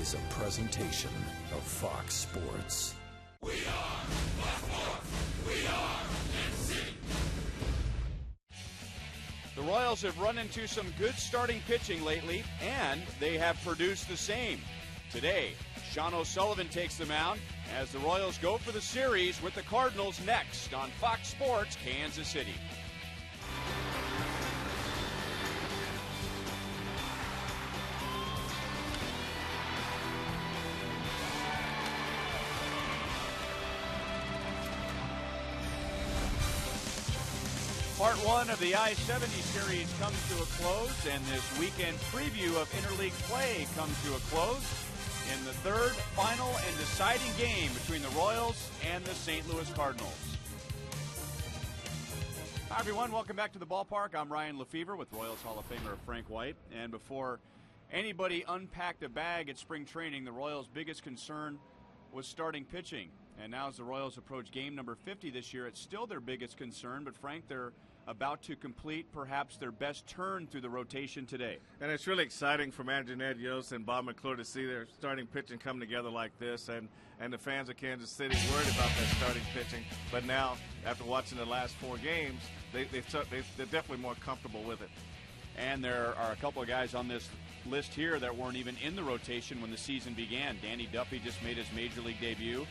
is a presentation of Fox Sports. We are Fox Sports. We are NC. The Royals have run into some good starting pitching lately, and they have produced the same. Today, Sean O'Sullivan takes the mound as the Royals go for the series with the Cardinals next on Fox Sports Kansas City. Part one of the I-70 series comes to a close, and this weekend preview of interleague play comes to a close in the third, final, and deciding game between the Royals and the St. Louis Cardinals. Hi, everyone. Welcome back to the ballpark. I'm Ryan Lefevre with Royals Hall of Famer Frank White. And before anybody unpacked a bag at spring training, the Royals' biggest concern was starting pitching. And now as the Royals approach game number 50 this year, it's still their biggest concern. But, Frank, they're about to complete perhaps their best turn through the rotation today. And it's really exciting for manager Ned Yost and Bob McClure to see their starting pitching come together like this. And the fans of Kansas City worried about that starting pitching. But now, after watching the last four games, they're definitely more comfortable with it. And there are a couple of guys on this list here that weren't even in the rotation when the season began. Danny Duffy just made his Major League debut,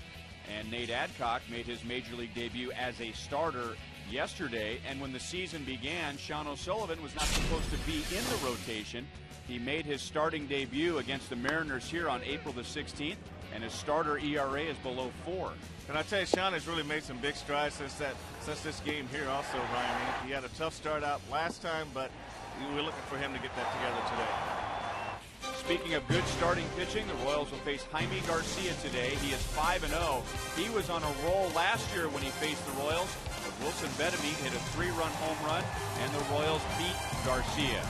and Nate Adcock made his Major League debut as a starter yesterday. And when the season began, Sean O'Sullivan was not supposed to be in the rotation. He made his starting debut against the Mariners here on April the 16th, and his starter ERA is below 4. And I tell you, Sean has really made some big strides since this game here also, Ryan. He had a tough start out last time, but we're looking for him to get that together today. Speaking of good starting pitching, the Royals will face Jaime Garcia today. He is 5-0. He was on a roll last year when he faced the Royals. Wilson Betemit hit a 3-run home run, and the Royals beat Garcia.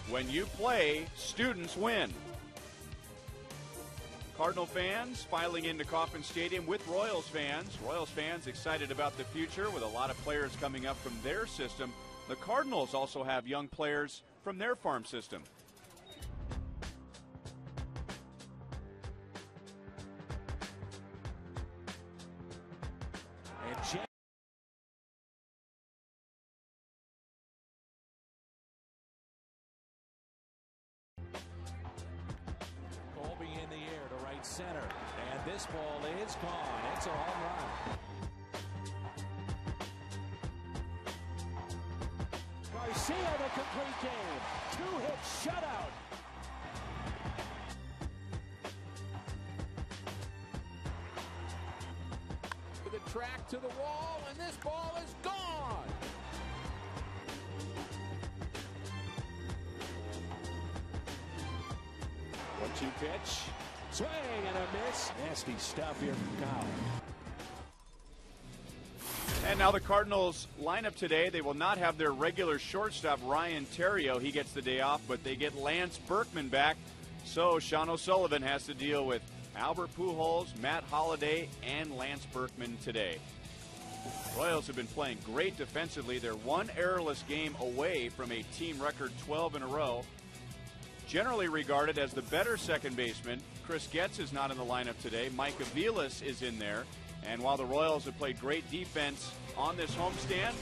When you play, students win. Cardinal fans filing into Kauffman Stadium with Royals fans. Royals fans excited about the future with a lot of players coming up from their system. The Cardinals also have young players from their farm system. Colby in the air to right center, and this ball is gone. It's a home run. Garcia, the complete game. 2-hit shutout. To the track, to the wall, and this ball is gone. One-two pitch. Swing and a miss. Nasty stuff here from Kyle. And now the Cardinals lineup today. They will not have their regular shortstop, Ryan Theriot. He gets the day off, but they get Lance Berkman back. So Sean O'Sullivan has to deal with Albert Pujols, Matt Holliday, and Lance Berkman today. Royals have been playing great defensively. They're one errorless game away from a team record 12 in a row. Generally regarded as the better second baseman, Chris Getz is not in the lineup today. Mike Aviles is in there. And while the Royals have played great defense on this homestand,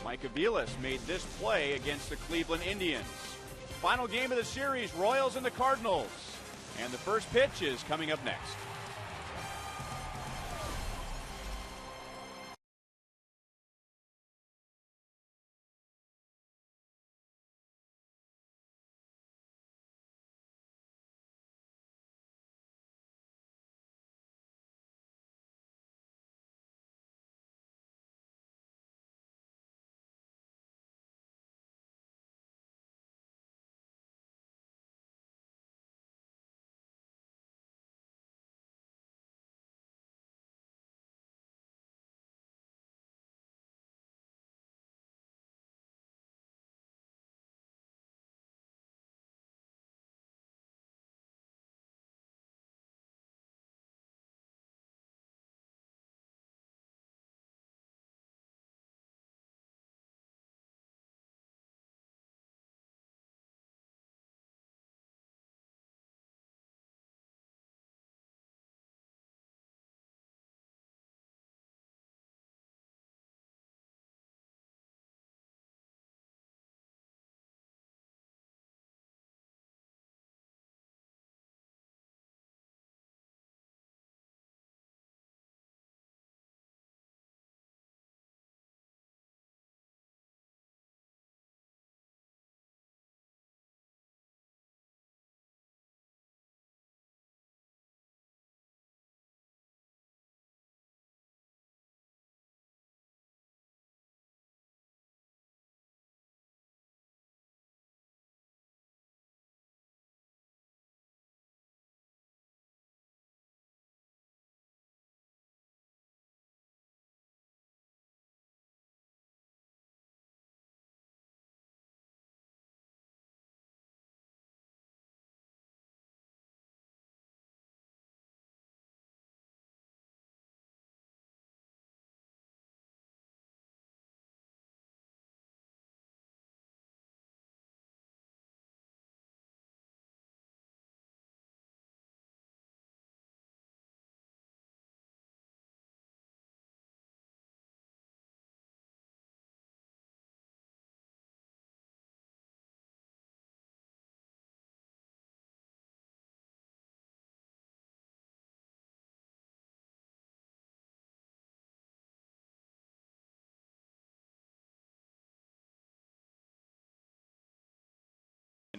Mike Aviles made this play against the Cleveland Indians. Final game of the series, Royals and the Cardinals. And the first pitch is coming up next.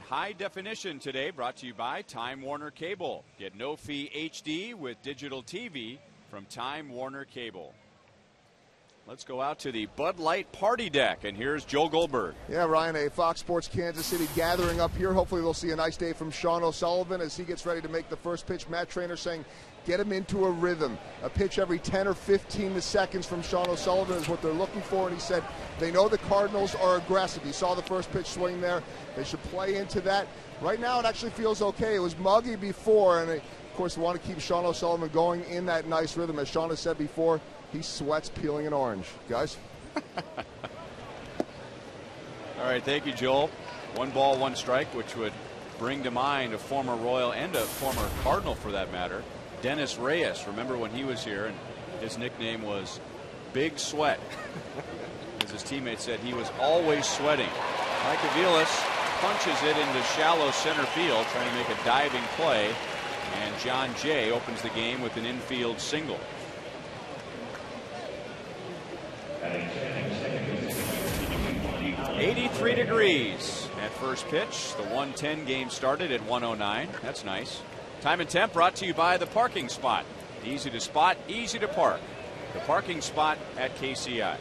High definition today, brought to you by Time Warner Cable. Get no fee HD with digital TV from Time Warner Cable. Let's go out to the Bud Light party deck, and here's Joe Goldberg. Yeah, Ryan, a Fox Sports Kansas City gathering up here. Hopefully we'll see a nice day from Sean O'Sullivan as he gets ready to make the first pitch. Matt Trainer saying get him into a rhythm. A pitch every 10 or 15 seconds from Sean O'Sullivan is what they're looking for, and he said they know the Cardinals are aggressive. He saw the first pitch swing there. They should play into that. Right now it actually feels okay. It was muggy before, and course, we want to keep Sean O'Sullivan going in that nice rhythm. As Sean has said before, he sweats peeling an orange. Guys? All right, thank you, Joel. 1 ball, 1 strike, which would bring to mind a former Royal and a former Cardinal, for that matter, Dennis Reyes. Remember when he was here, and his nickname was Big Sweat. As his teammate said, he was always sweating. Mike Aviles punches it into shallow center field, trying to make a diving play, and John Jay opens the game with an infield single. "83 degrees at first pitch. The 110 game started at 109. That's nice. Time and temp brought to you by the parking spot. Easy to spot, easy to park. The parking spot at KCA.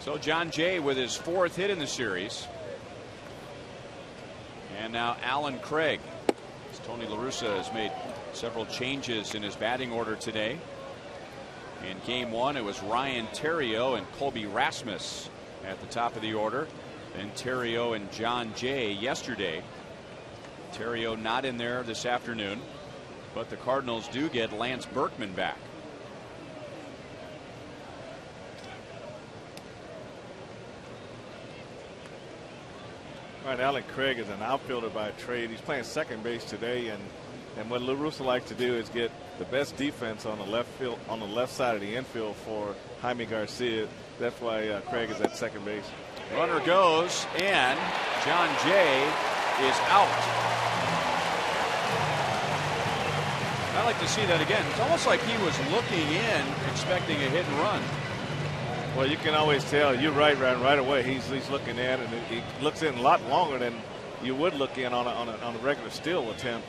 So John Jay with his 4th hit in the series. And now Alan Craig. Tony La Russa has made several changes in his batting order today. In game 1, it was Ryan Theriot and Colby Rasmus at the top of the order. Then Theriot and John Jay yesterday. Theriot not in there this afternoon, but the Cardinals do get Lance Berkman back. All right, Alan Craig is an outfielder by trade. He's playing second base today, and what La Russa likes to do is get the best defense on the left side of the infield for Jaime Garcia. That's why Craig is at second base. Runner goes, and John Jay is out. I like to see that again. It's almost like he was looking in, expecting a hit and run. Well, you can always tell. You're right, Ryan. Right away, he's looking in, and he looks in a lot longer than you would look in on a regular steal attempt.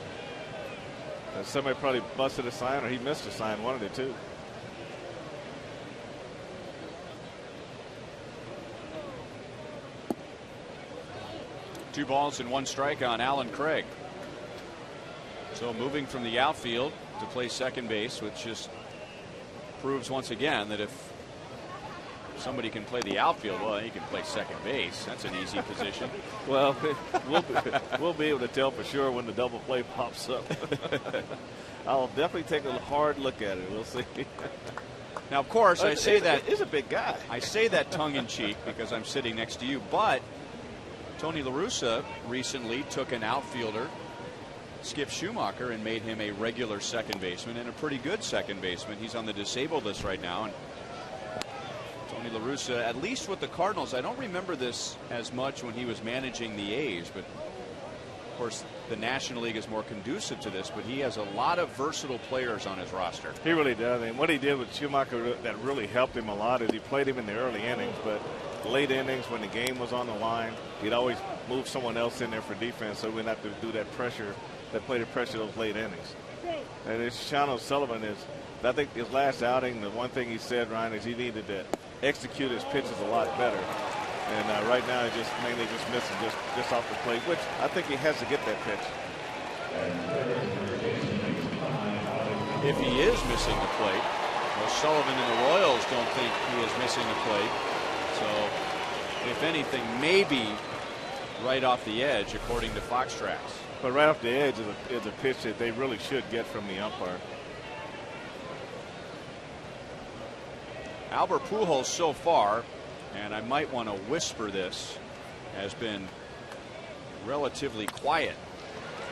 Somebody probably busted a sign, or he missed a sign. One of the two. Two balls and 1 strike on Alan Craig. So moving from the outfield to play second base, which just proves once again that if somebody can play the outfield, well, he can play second base. That's an easy position. Well, we'll be able to tell for sure when the double play pops up. I'll definitely take a hard look at it. We'll see. Now, of course, I say that he's a big guy. I say that tongue in cheek because I'm sitting next to you, but Tony La Russa recently took an outfielder, Skip Schumacher, and made him a regular second baseman, and a pretty good second baseman. He's on the disabled list right now, and Tony La Russa, at least with the Cardinals, I don't remember this as much when he was managing the A's, but of course the National League is more conducive to this, but he has a lot of versatile players on his roster. He really does, and what he did with Schumacher that really helped him a lot is he played him in the early innings, but late innings when the game was on the line, he'd always move someone else in there for defense, so we didn't have to do that pressure, that play to pressure those late innings. And it's Sean O'Sullivan is, I think his last outing, the one thing he said, Ryan, is he needed to execute his pitches a lot better. And right now, he's just mainly just missing just off the plate, which I think he has to get that pitch. If he is missing the plate, O'Sullivan and the Royals don't think he is missing the plate. So, if anything, maybe right off the edge, according to Fox Tracks. But right off the edge is a pitch that they really should get from the umpire. Albert Pujols so far, and I might want to whisper this, has been relatively quiet.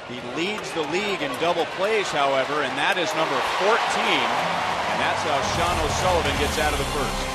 He leads the league in double plays, however, and that is number 14, and that's how Sean O'Sullivan gets out of the first.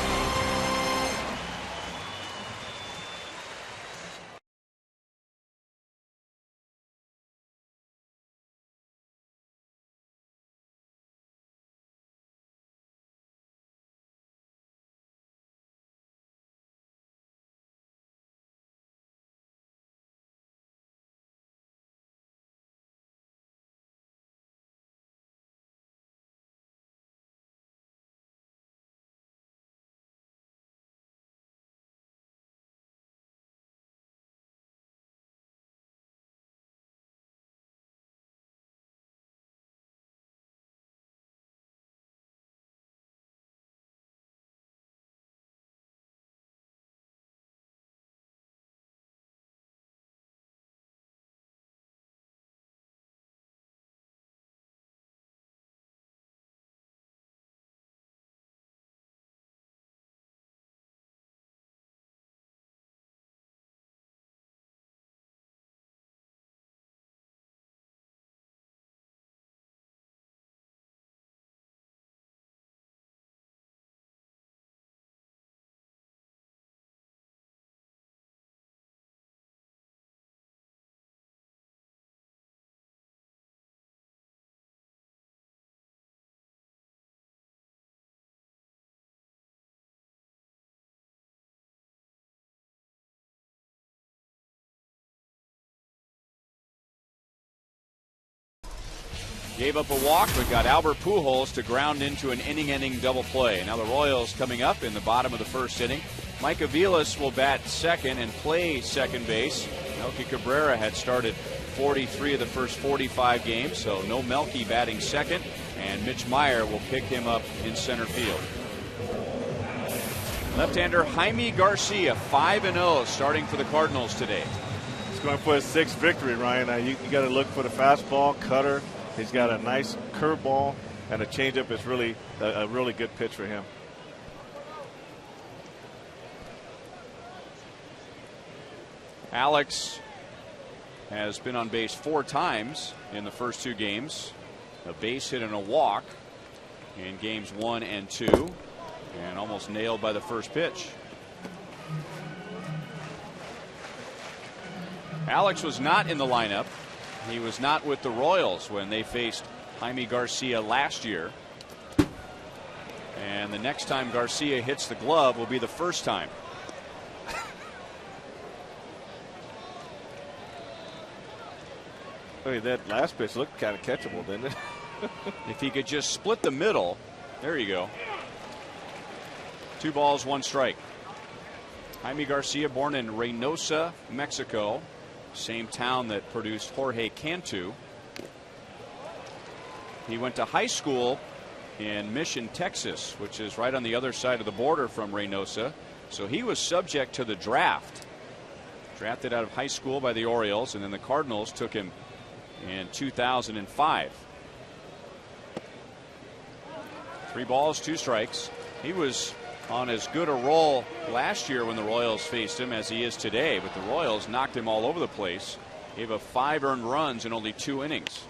Gave up a walk, but got Albert Pujols to ground into an inning-ending double play. Now the Royals coming up in the bottom of the first inning. Mike Aviles will bat second and play second base. Melky Cabrera had started 43 of the first 45 games, so no Melky batting second, and Mitch Meyer will pick him up in center field. Left-hander Jaime Garcia, 5-0, starting for the Cardinals today. He's going for his 6th victory, Ryan. You got to look for the fastball, cutter. He's got a nice curveball, and a changeup is really a really good pitch for him. Alex has been on base 4 times in the first 2 games. A base hit and a walk in games 1 and 2, and almost nailed by the first pitch. Alex was not in the lineup. He was not with the Royals when they faced Jaime Garcia last year. And the next time Garcia hits the glove will be the first time. Hey, that last pitch looked kind of catchable, didn't it? If he could just split the middle. There you go. 2 balls, 1 strike. Jaime Garcia, born in Reynosa, Mexico. Same town that produced Jorge Cantu. He went to high school in Mission, Texas, which is right on the other side of the border from Reynosa. So he was subject to the draft. Drafted out of high school by the Orioles, and then the Cardinals took him in 2005. 3 balls, 2 strikes. He was on as good a roll last year when the Royals faced him as he is today, but the Royals knocked him all over the place. Gave up 5 earned runs in only 2 innings.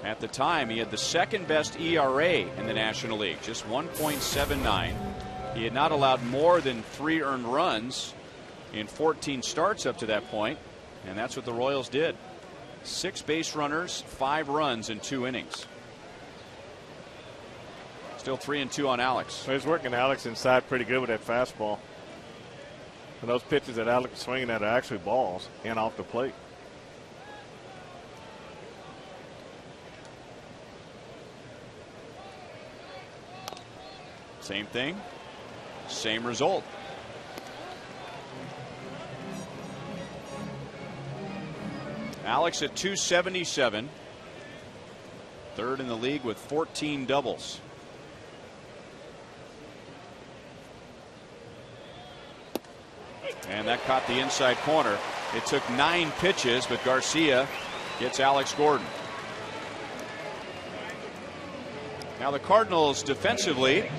At the time, he had the 2nd best ERA in the National League, just 1.79. He had not allowed more than 3 earned runs in 14 starts up to that point, and that's what the Royals did. 6 base runners, 5 runs in 2 innings. Still 3-2 on Alex. He's working Alex inside pretty good with that fastball. And those pitches that Alex is swinging at are actually balls and off the plate. Same thing, same result. Alex at 277, 3rd in the league with 14 doubles. And that caught the inside corner. It took 9 pitches, but Garcia gets Alex Gordon. Now the Cardinals defensively,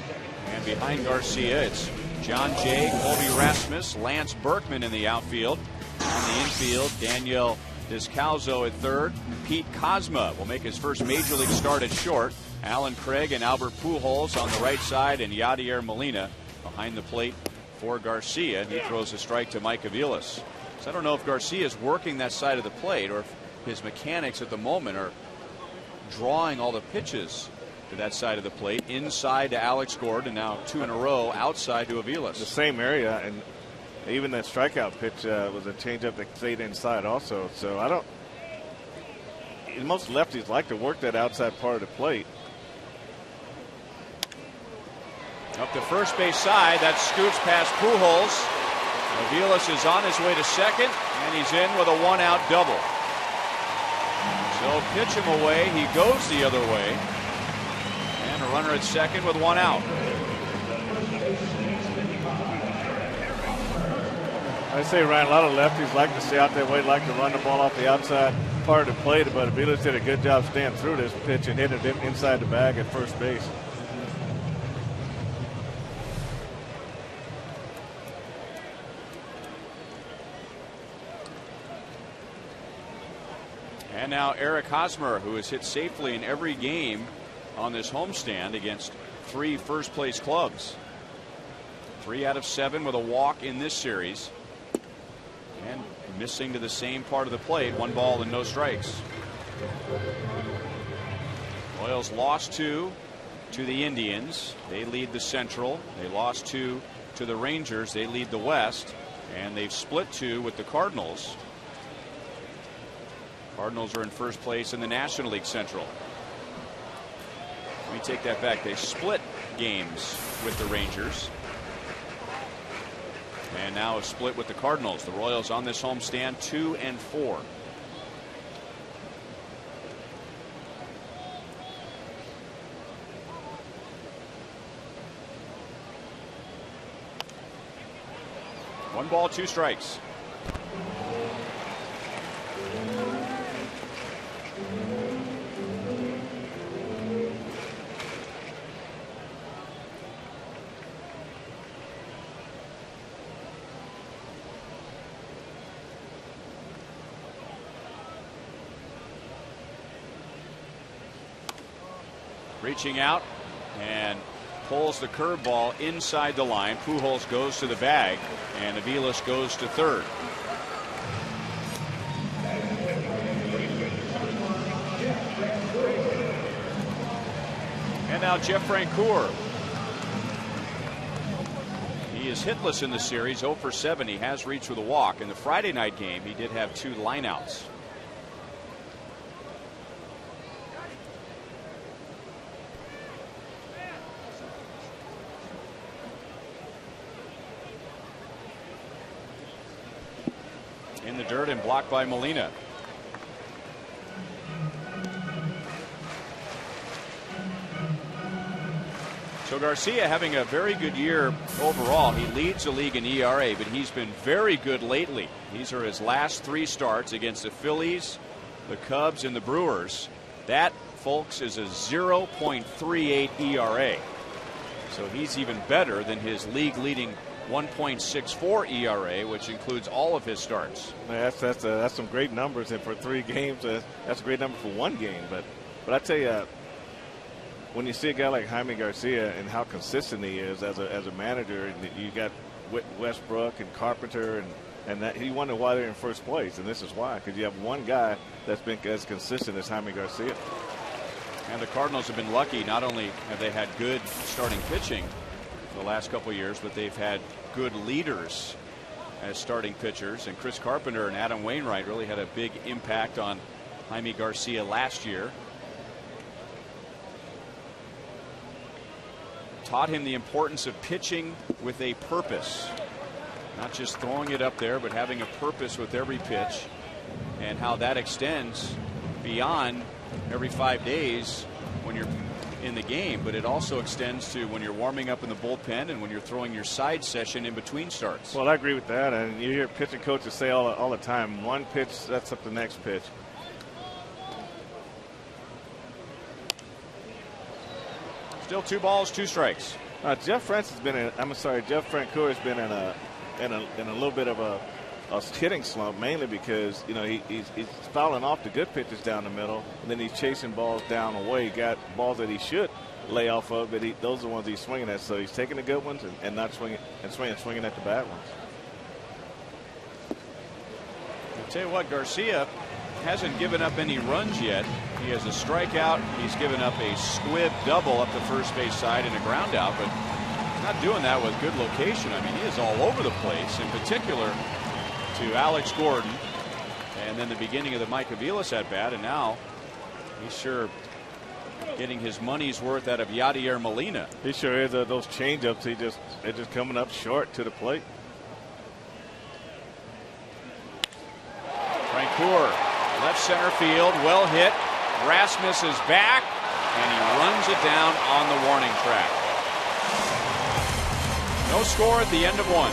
and behind Garcia, it's John Jay, Colby Rasmus, Lance Berkman in the outfield. On the infield, Daniel Descalzo at 3rd. Pete Kozma will make his first major league start at short. Alan Craig and Albert Pujols on the right side, and Yadier Molina behind the plate for Garcia. He throws a strike to Mike Aviles. So I don't know if Garcia is working that side of the plate or if his mechanics at the moment are drawing all the pitches to that side of the plate. Inside to Alex Gordon, and now 2 in a row outside to Aviles. The same area, and even that strikeout pitch was a changeup that stayed inside also. So I don't. Most lefties like to work that outside part of the plate. Up the first base side, that scoots past Pujols. Aviles is on his way to second, and he's in with a 1-out double. So pitch him away, he goes the other way, and a runner at second with 1 out. I say, Ryan, a lot of lefties like to stay out that way, like to run the ball off the outside part of the plate, but Aviles did a good job staying through this pitch and hitting it inside the bag at first base. And now Eric Hosmer, who has hit safely in every game on this homestand against 3 first-place clubs. 3 out of 7 with a walk in this series. And missing to the same part of the plate. 1 ball and no strikes. Royals lost 2 to the Indians. They lead the Central. They lost 2 to the Rangers. They lead the West. And they've split 2 with the Cardinals. Cardinals are in first place in the National League Central. Let me take that back. They split games with the Rangers. And now a split with the Cardinals. The Royals on this homestand 2-4. One ball, two strikes. Reaching out and pulls the curveball inside the line. Pujols goes to the bag, and Aviles goes to third. And now Jeff Francoeur. He is hitless in the series, 0 for 7. He has reached with a walk. In the Friday night game, he did have 2 lineouts. In the dirt and blocked by Molina. So Garcia having a very good year overall. He leads the league in ERA, but he's been very good lately. These are his last 3 starts against the Phillies, the Cubs, and the Brewers. That, folks, is a 0.38 ERA. So he's even better than his league-leading 1.64 ERA, which includes all of his starts. That's some great numbers, and for 3 games, that's a great number for 1 game. But I tell you, when you see a guy like Jaime Garcia and how consistent he is as a manager, and you got Westbrook and Carpenter, and that you wonder why they're in first place, and this is why, because you have one guy that's been as consistent as Jaime Garcia. And the Cardinals have been lucky. Not only have they had good starting pitching the last couple of years, but they've had good leaders as starting pitchers, and Chris Carpenter and Adam Wainwright really had a big impact on Jaime Garcia last year. Taught him the importance of pitching with a purpose, not just throwing it up there, but having a purpose with every pitch, and how that extends beyond every 5 days when you're in the game, but it also extends to when you're warming up in the bullpen and when you're throwing your side session in between starts. Well, I agree with that, and you hear pitching coaches say all the time, one pitch sets up the next pitch. Still 2 balls, 2 strikes. Jeff Francoeur has been in a little bit of a hitting slump, mainly because he's fouling off the good pitches down the middle, and then he's chasing balls down away. He got balls that he should lay off of, but those are the ones he's swinging at. So he's taking the good ones and not swinging at the bad ones. I'll tell you what, Garcia hasn't given up any runs yet. He has a strikeout. He's given up a squib double up the first base side and a ground out, but he's not doing that with good location. I mean, he is all over the place, in particular to Alex Gordon, and then the beginning of the Mike Aviles at bat, and now he's sure getting his money's worth out of Yadier Molina. He sure is. Those changeups, they're just coming up short to the plate. Francoeur, left center field, well hit. Rasmus is back, and he runs it down on the warning track. No score at the end of 1.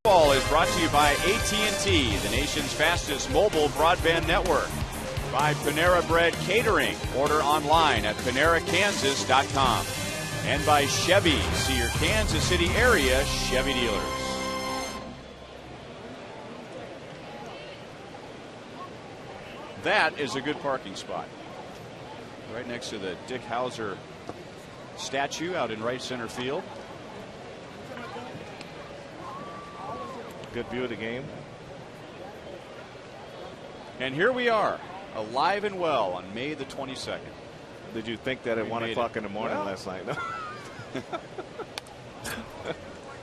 Ball is brought to you by AT&T, the nation's fastest mobile broadband network. By Panera Bread Catering. Order online at PaneraKansas.com. And by Chevy. See your Kansas City area Chevy dealers. That is a good parking spot. Right next to the Dick Hauser statue out in right center field. Good view of the game. And here we are, alive and well on May the 22nd. Did you think that at 1 o'clock in the morning last night? No.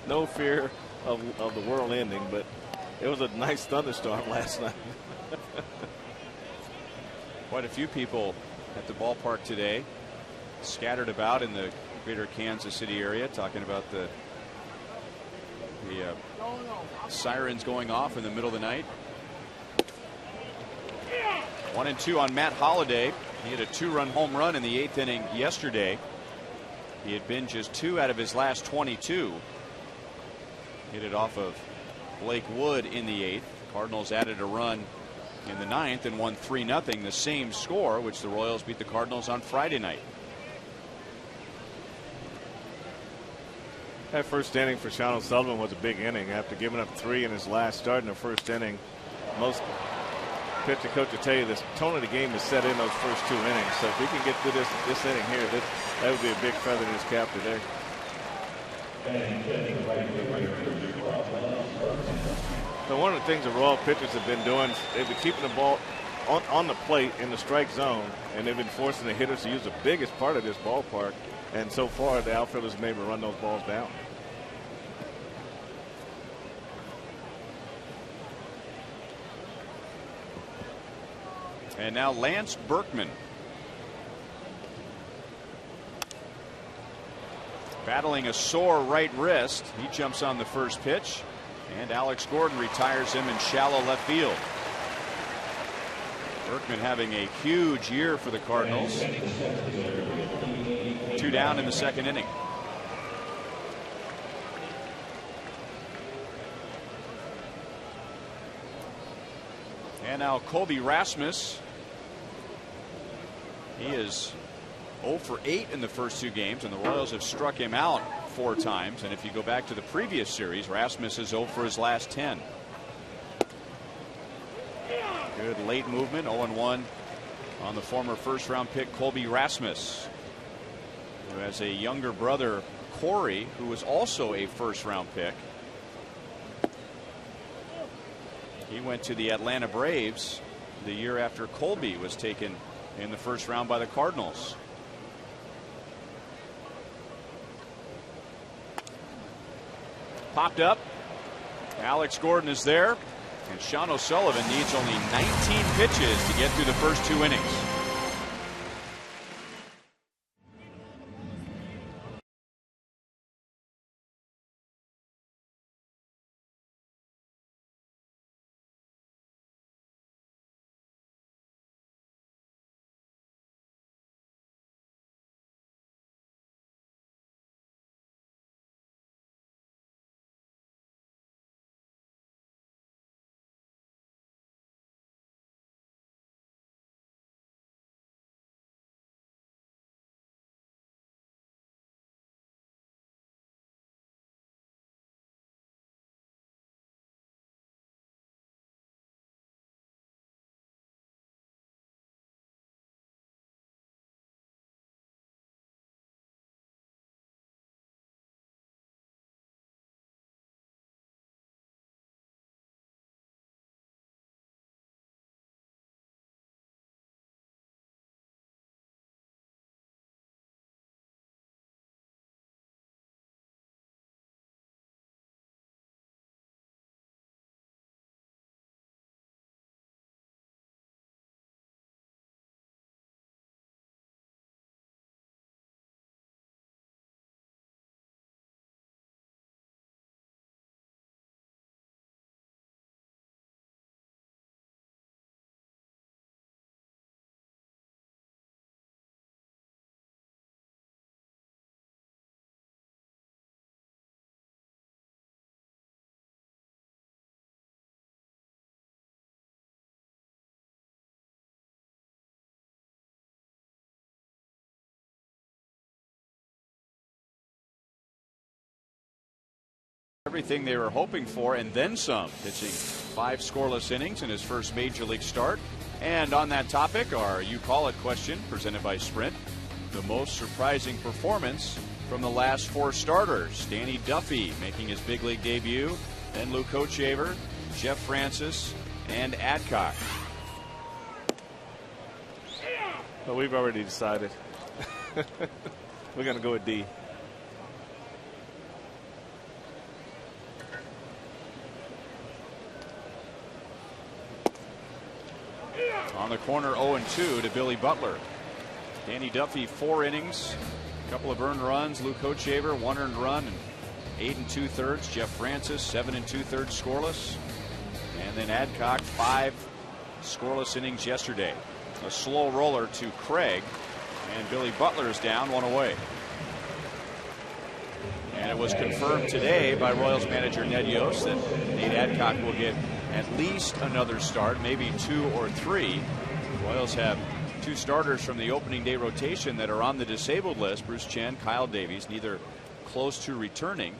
No fear of the world ending, but it was a nice thunderstorm last night. Quite a few people at the ballpark today, scattered about in the greater Kansas City area, talking about the sirens going off in the middle of the night. 1-2 on Matt Holliday. He had a 2-run home run in the 8th inning yesterday. He had been just 2 out of his last 22. Hit it off of Blake Wood in the 8th. Cardinals added a run in the 9th and won 3-0, the same score which the Royals beat the Cardinals on Friday night. That first inning for Sean O'Sullivan was a big inning after giving up 3 in his last start in the first inning. Most pitching coach will tell you the tone of the game is set in those first 2 innings. So if he can get through this inning here, that would be a big feather in his cap today. So one of the things the Royal pitchers have been doing, they've been keeping the ball on the plate in the strike zone, and they've been forcing the hitters to use the biggest part of this ballpark. And so far, the outfielders have been able to run those balls down. And now Lance Berkman. Battling a sore right wrist. He jumps on the first pitch. And Alex Gordon retires him in shallow left field. Berkman having a huge year for the Cardinals. 2 down in the 2nd inning. And now Colby Rasmus. He is 0 for 8 in the first 2 games, and the Royals have struck him out 4 times. And if you go back to the previous series, Rasmus is 0 for his last 10. Good late movement, 0-1 on the former first-round pick Colby Rasmus, who has a younger brother, Corey, who was also a first-round pick. He went to the Atlanta Braves the year after Colby was taken in the first round by the Cardinals. Popped up. Alex Gordon is there. And Sean O'Sullivan needs only 19 pitches to get through the first 2 innings. Everything they were hoping for and then some, pitching 5 scoreless innings in his first major league start. And on that topic, our You Call It question presented by Sprint. The most surprising performance from the last 4 starters. Danny Duffy making his big league debut, then Luke Hochevar, Jeff Francis, and Adcock. Well, we've already decided. We're going to go with D. On the corner, 0-2 to Billy Butler. Danny Duffy, 4 innings, a couple of earned runs. Luke Hochevar, 1 earned run, and 8 2/3. Jeff Francis, 7 2/3 scoreless. And then Adcock, 5 scoreless innings yesterday. A slow roller to Craig, and Billy Butler is down 1 away. And it was confirmed today by Royals manager Ned Yost that Nate Adcock will get at least another start, maybe 2 or 3. Royals have 2 starters from the opening day rotation that are on the disabled list. Bruce Chen, Kyle Davies, neither close to returning.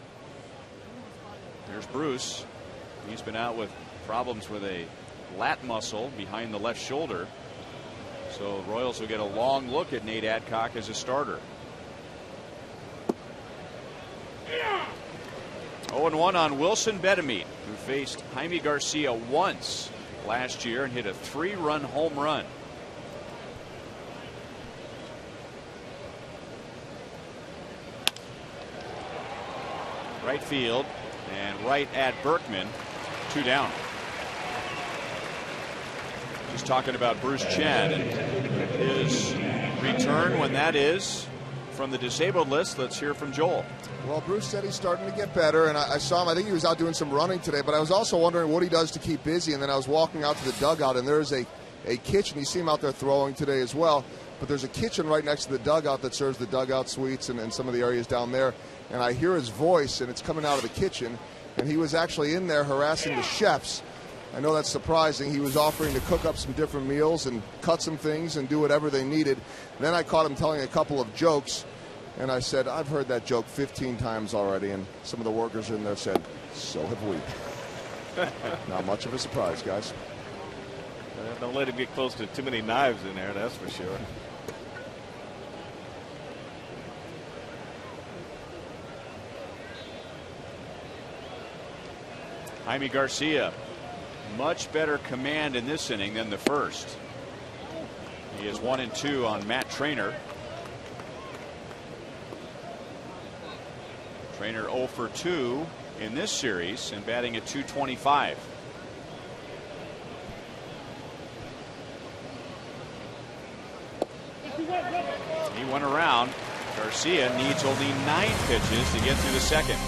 There's Bruce. He's been out with problems with a lat muscle behind the left shoulder. So Royals will get a long look at Nate Adcock as a starter. 0-1 on Wilson Betemit, who faced Jaime Garcia once last year and hit a 3-run home run. Right field and right at Berkman, 2 down. Just talking about Bruce Chen and his return when that is from the disabled list. Let's hear from Joel. Well, Bruce said he's starting to get better, and I saw him. I think he was out doing some running today, but I was also wondering what he does to keep busy. And then I was walking out to the dugout, and there's a kitchen. You see him out there throwing today as well. But there's a kitchen right next to the dugout that serves the dugout suites and some of the areas down there. And I hear his voice, and it's coming out of the kitchen. And he was actually in there harassing the chefs. I know that's surprising. He was offering to cook up some different meals and cut some things and do whatever they needed. Then I caught him telling a couple of jokes, and I said, I've heard that joke 15 times already. And some of the workers in there said, so have we. Not much of a surprise, guys. Don't let him get close to too many knives in there, that's for sure. Jaime Garcia, much better command in this inning than the first. He is 1-2 on Matt Trainer. Trainer 0 for 2 in this series and batting at .225. He went around. Garcia needs only 9 pitches to get through the second.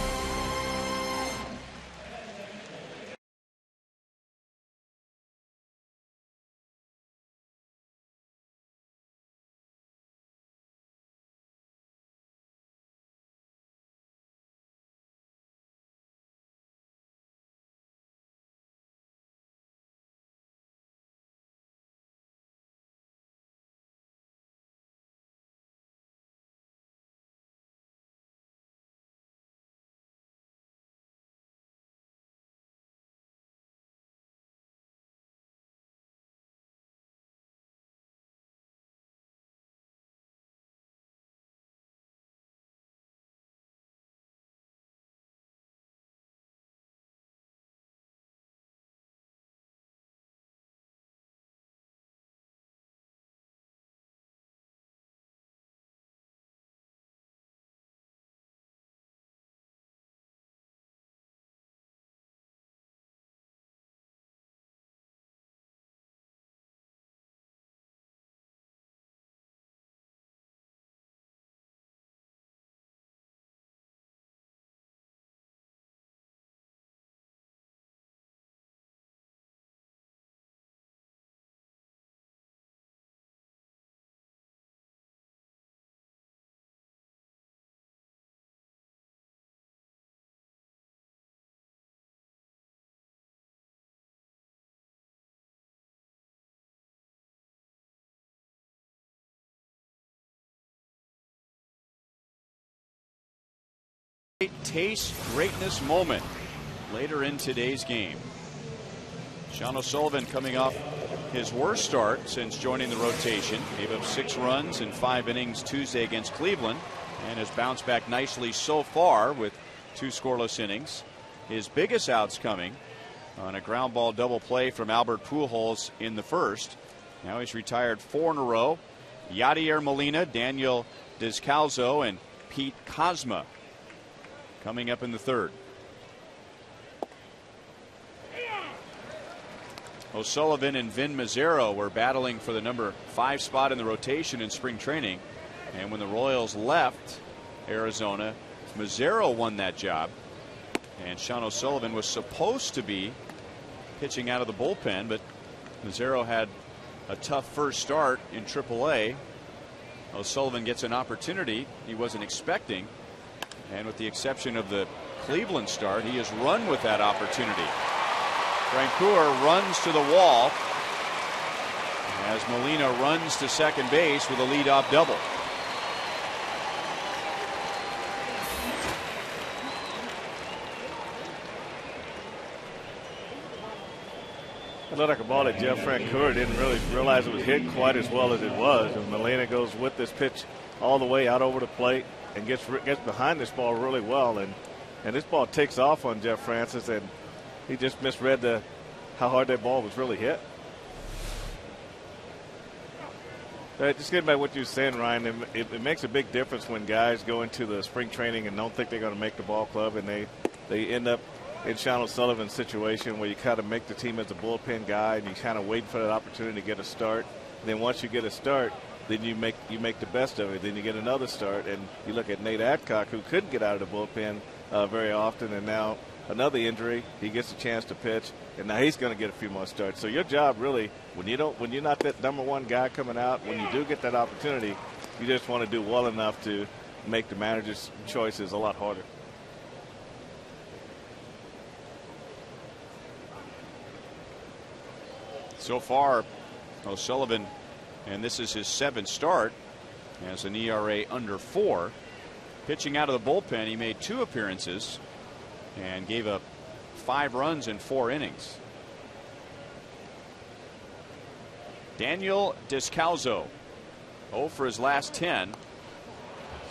Taste greatness moment later in today's game. Sean O'Sullivan coming off his worst start since joining the rotation. Gave up 6 runs in 5 innings Tuesday against Cleveland and has bounced back nicely so far with 2 scoreless innings. His biggest outs coming on a ground ball double play from Albert Pujols in the first. Now he's retired 4 in a row. Yadier Molina, Daniel Descalzo, and Pete Kozma coming up in the third. O'Sullivan and Vin Mazzaro were battling for the number 5 spot in the rotation in spring training. And when the Royals left Arizona, Mazzaro won that job. And Sean O'Sullivan was supposed to be pitching out of the bullpen, but Mazzaro had a tough first start in AAA. O'Sullivan gets an opportunity he wasn't expecting. And with the exception of the Cleveland start, he has run with that opportunity. Francoeur runs to the wall as Molina runs to second base with a leadoff double. It looked like a ball that Jeff Francoeur didn't really realize it was hit quite as well as it was. And Molina goes with this pitch all the way out over the plate and gets behind this ball really well. And this ball takes off on Jeff Francis, and he just misread how hard that ball was really hit. Just getting back to what you were saying, Ryan, it makes a big difference when guys go into the spring training and don't think they're going to make the ball club, and they end up in Sean O'Sullivan's situation where you kind of make the team as a bullpen guy and you kind of wait for that opportunity to get a start. And then once you get a start, then you make the best of it. Then you get another start, and you look at Nate Adcock, who couldn't get out of the bullpen very often, and now another injury, he gets a chance to pitch, and now he's going to get a few more starts. So your job really, when you're not that number 1 guy coming out, when you do get that opportunity, you just want to do well enough to make the manager's choices a lot harder. So far, O'Sullivan, and this is his 7th start, has an ERA under 4. Pitching out of the bullpen, he made 2 appearances and gave up 5 runs in 4 innings. Daniel Descalzo, 0 for his last 10.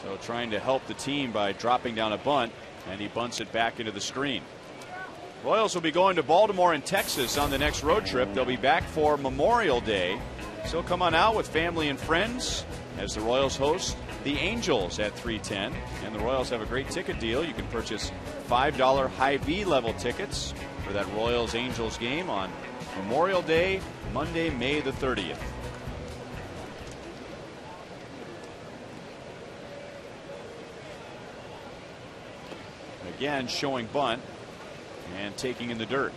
So trying to help the team by dropping down a bunt, and he bunts it back into the screen. Royals will be going to Baltimore and Texas on the next road trip. They'll be back for Memorial Day. So come on out with family and friends as the Royals host the Angels at 3:10. And the Royals have a great ticket deal. You can purchase $5 high B level tickets for that Royals Angels game on Memorial Day, Monday, May the 30th. Again, showing bunt and taking in the dirt.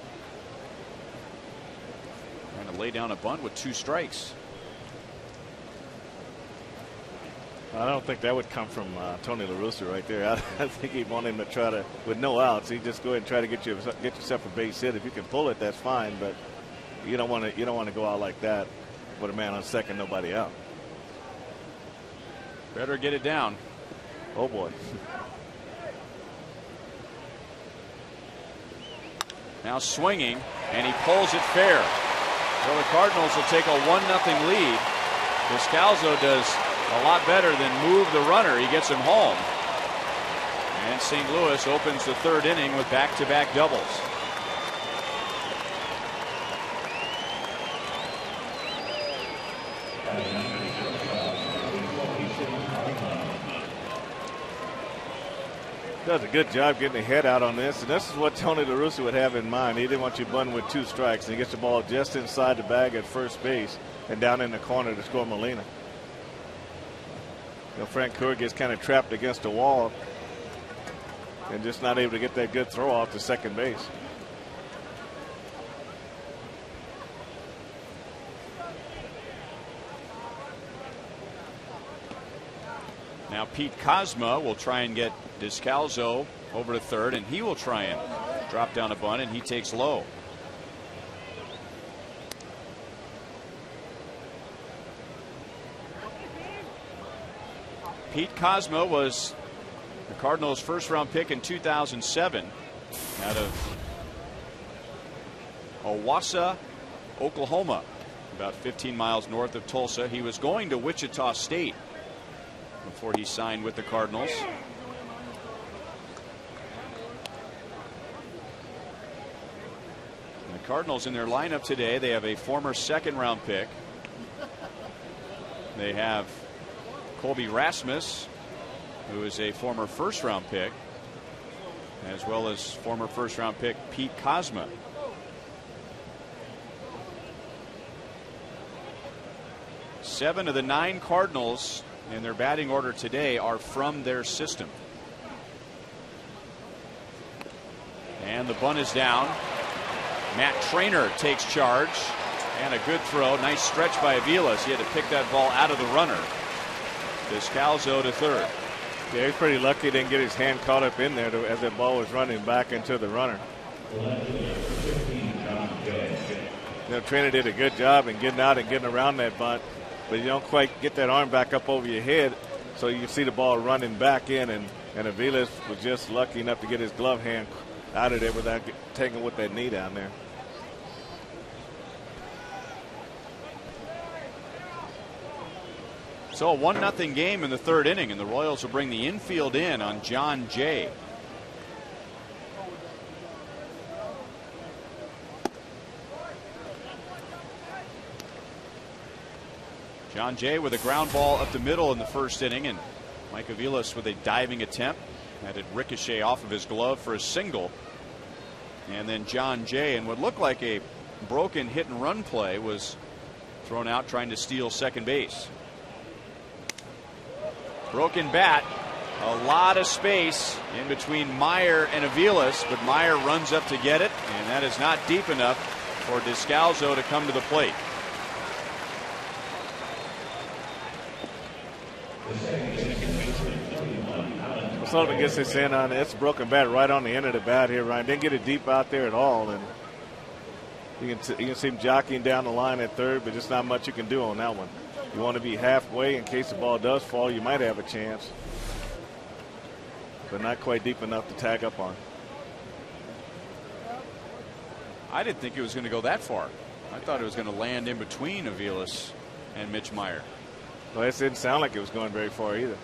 Trying to lay down a bunt with 2 strikes. I don't think that would come from Tony La Russa right there. I think he'd want him to try to, with no outs, he'd just go ahead and try to get yourself a base hit. If you can pull it, that's fine, but you don't want to go out like that with a man on second, nobody out. Better get it down. Oh boy. Now swinging, and he pulls it fair. So the Cardinals will take a 1-0 lead. Descalzo does a lot better than move the runner. He gets him home. And St. Louis opens the 3rd inning with back-to-back doubles. Does a good job getting the head out on this, and this is what Tony La Russa would have in mind. He didn't want you bunting with 2 strikes, and he gets the ball just inside the bag at first base and down in the corner to score Molina. You know, Francoeur gets kind of trapped against the wall and just not able to get that good throw off to second base. Now Pete Kozma will try and get Descalzo over to third, and he will try and drop down a bunt, and he takes low. Pete Kozma was the Cardinals first round pick in 2007 out of Owassa, Oklahoma, about 15 miles north of Tulsa. He was going to Wichita State before he signed with the Cardinals. And the Cardinals in their lineup today, they have a former second round pick. They have Colby Rasmus, who is a former first round pick, as well as former first round pick Pete Kozma. Seven of the 9 Cardinals in their batting order today are from their system. And the bunt is down. Matt Trainer takes charge, and a good throw. Nice stretch by Aviles. He had to pick that ball out of the runner. Descalzo to third. Yeah, he's pretty lucky he didn't get his hand caught up in there as that ball was running back into the runner. Trainer did a good job in getting out and getting around that bunt, but you don't quite get that arm back up over your head, so you see the ball running back in, and Aviles was just lucky enough to get his glove hand out of there without taking with that knee down there. So a 1-0 game in the third inning, and the Royals will bring the infield in on John Jay. John Jay with a ground ball up the middle in the first inning, and Mike Aviles with a diving attempt. Had it ricochet off of his glove for a single. And then John Jay, in what looked like a broken hit and run play, was thrown out trying to steal second base. Broken bat. A lot of space in between Meyer and Aviles, but Meyer runs up to get it, and that is not deep enough for Descalzo to come to the plate. Sullivan gets this in on it. It's a broken bat right on the end of the bat here, Ryan. Didn't get it deep out there at all, and you can see him jockeying down the line at third, but just not much you can do on that one. You want to be halfway in case the ball does fall. You might have a chance, but not quite deep enough to tag up on. I didn't think it was going to go that far. I thought it was going to land in between Aviles and Mitch Meyer. Well, it didn't sound like it was going very far either.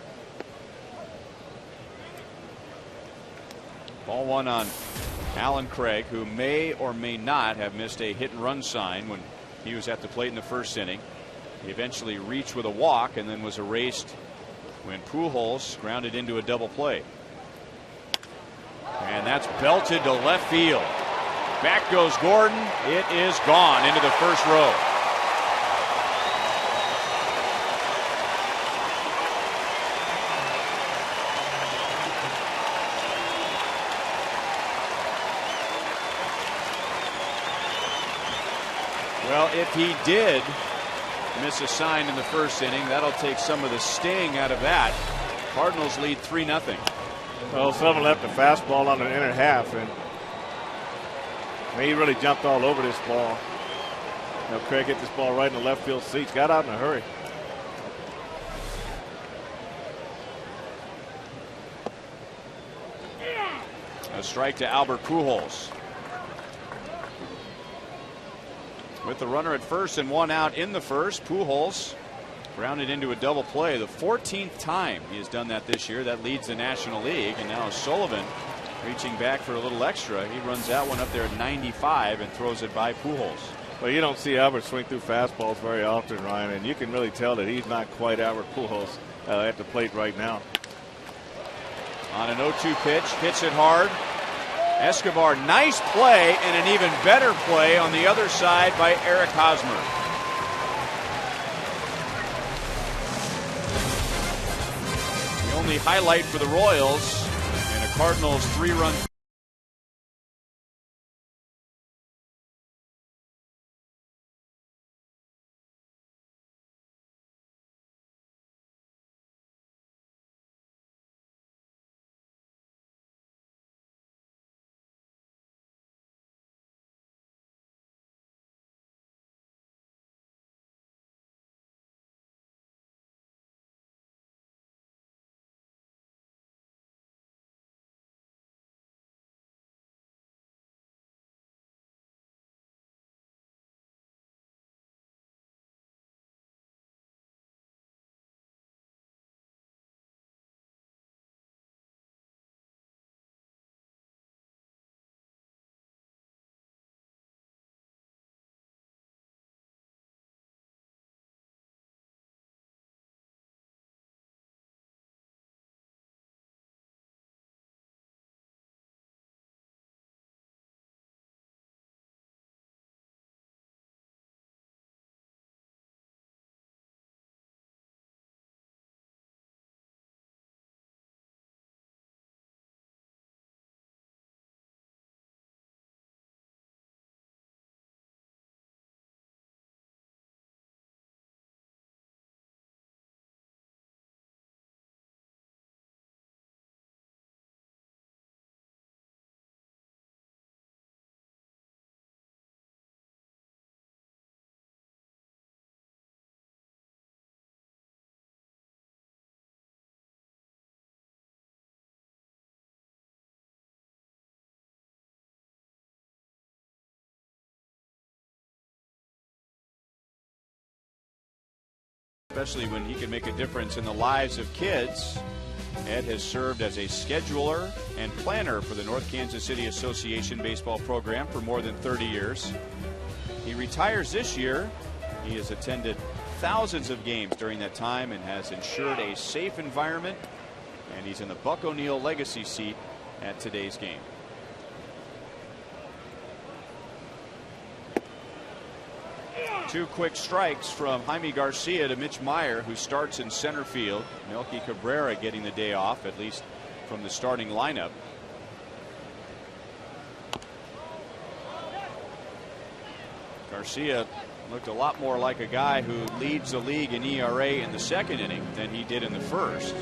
Ball one on Alan Craig, who may or may not have missed a hit and run sign when he was at the plate in the first inning. He eventually reached with a walk and then was erased when Pujols grounded into a double play. And that's belted to left field. Back goes Gordon. It is gone into the first row. Well, if he did miss a sign in the first inning, that'll take some of the sting out of that. Cardinals lead 3-0. Well, Sullivan left the fastball on the inner half, and he really jumped all over this ball. Craig hit this ball right in the left field seats. Got out in a hurry. A strike to Albert Pujols. With the runner at first and one out in the first, Pujols grounded into a double play. The 14th time he has done that this year. That leads the National League. And now Sullivan reaching back for a little extra. He runs that one up there at 95 and throws it by Pujols. Well, you don't see Albert swing through fastballs very often, Ryan, and you can really tell that he's not quite Albert Pujols at the plate right now. On an 0-2 pitch, hits it hard. Escobar, nice play, and an even better play on the other side by Eric Hosmer. The only highlight for the Royals, and a Cardinals 3-run especially when he can make a difference in the lives of kids. Ed has served as a scheduler and planner for the North Kansas City Association baseball program for more than 30 years. He retires this year. He has attended thousands of games during that time and has ensured a safe environment, and he's in the Buck O'Neil legacy seat at today's game. Two quick strikes from Jaime Garcia to Mitch Meyer, who starts in center field. Melky Cabrera getting the day off, at least from the starting lineup. Garcia looked a lot more like a guy who leads the league in ERA in the second inning than he did in the first.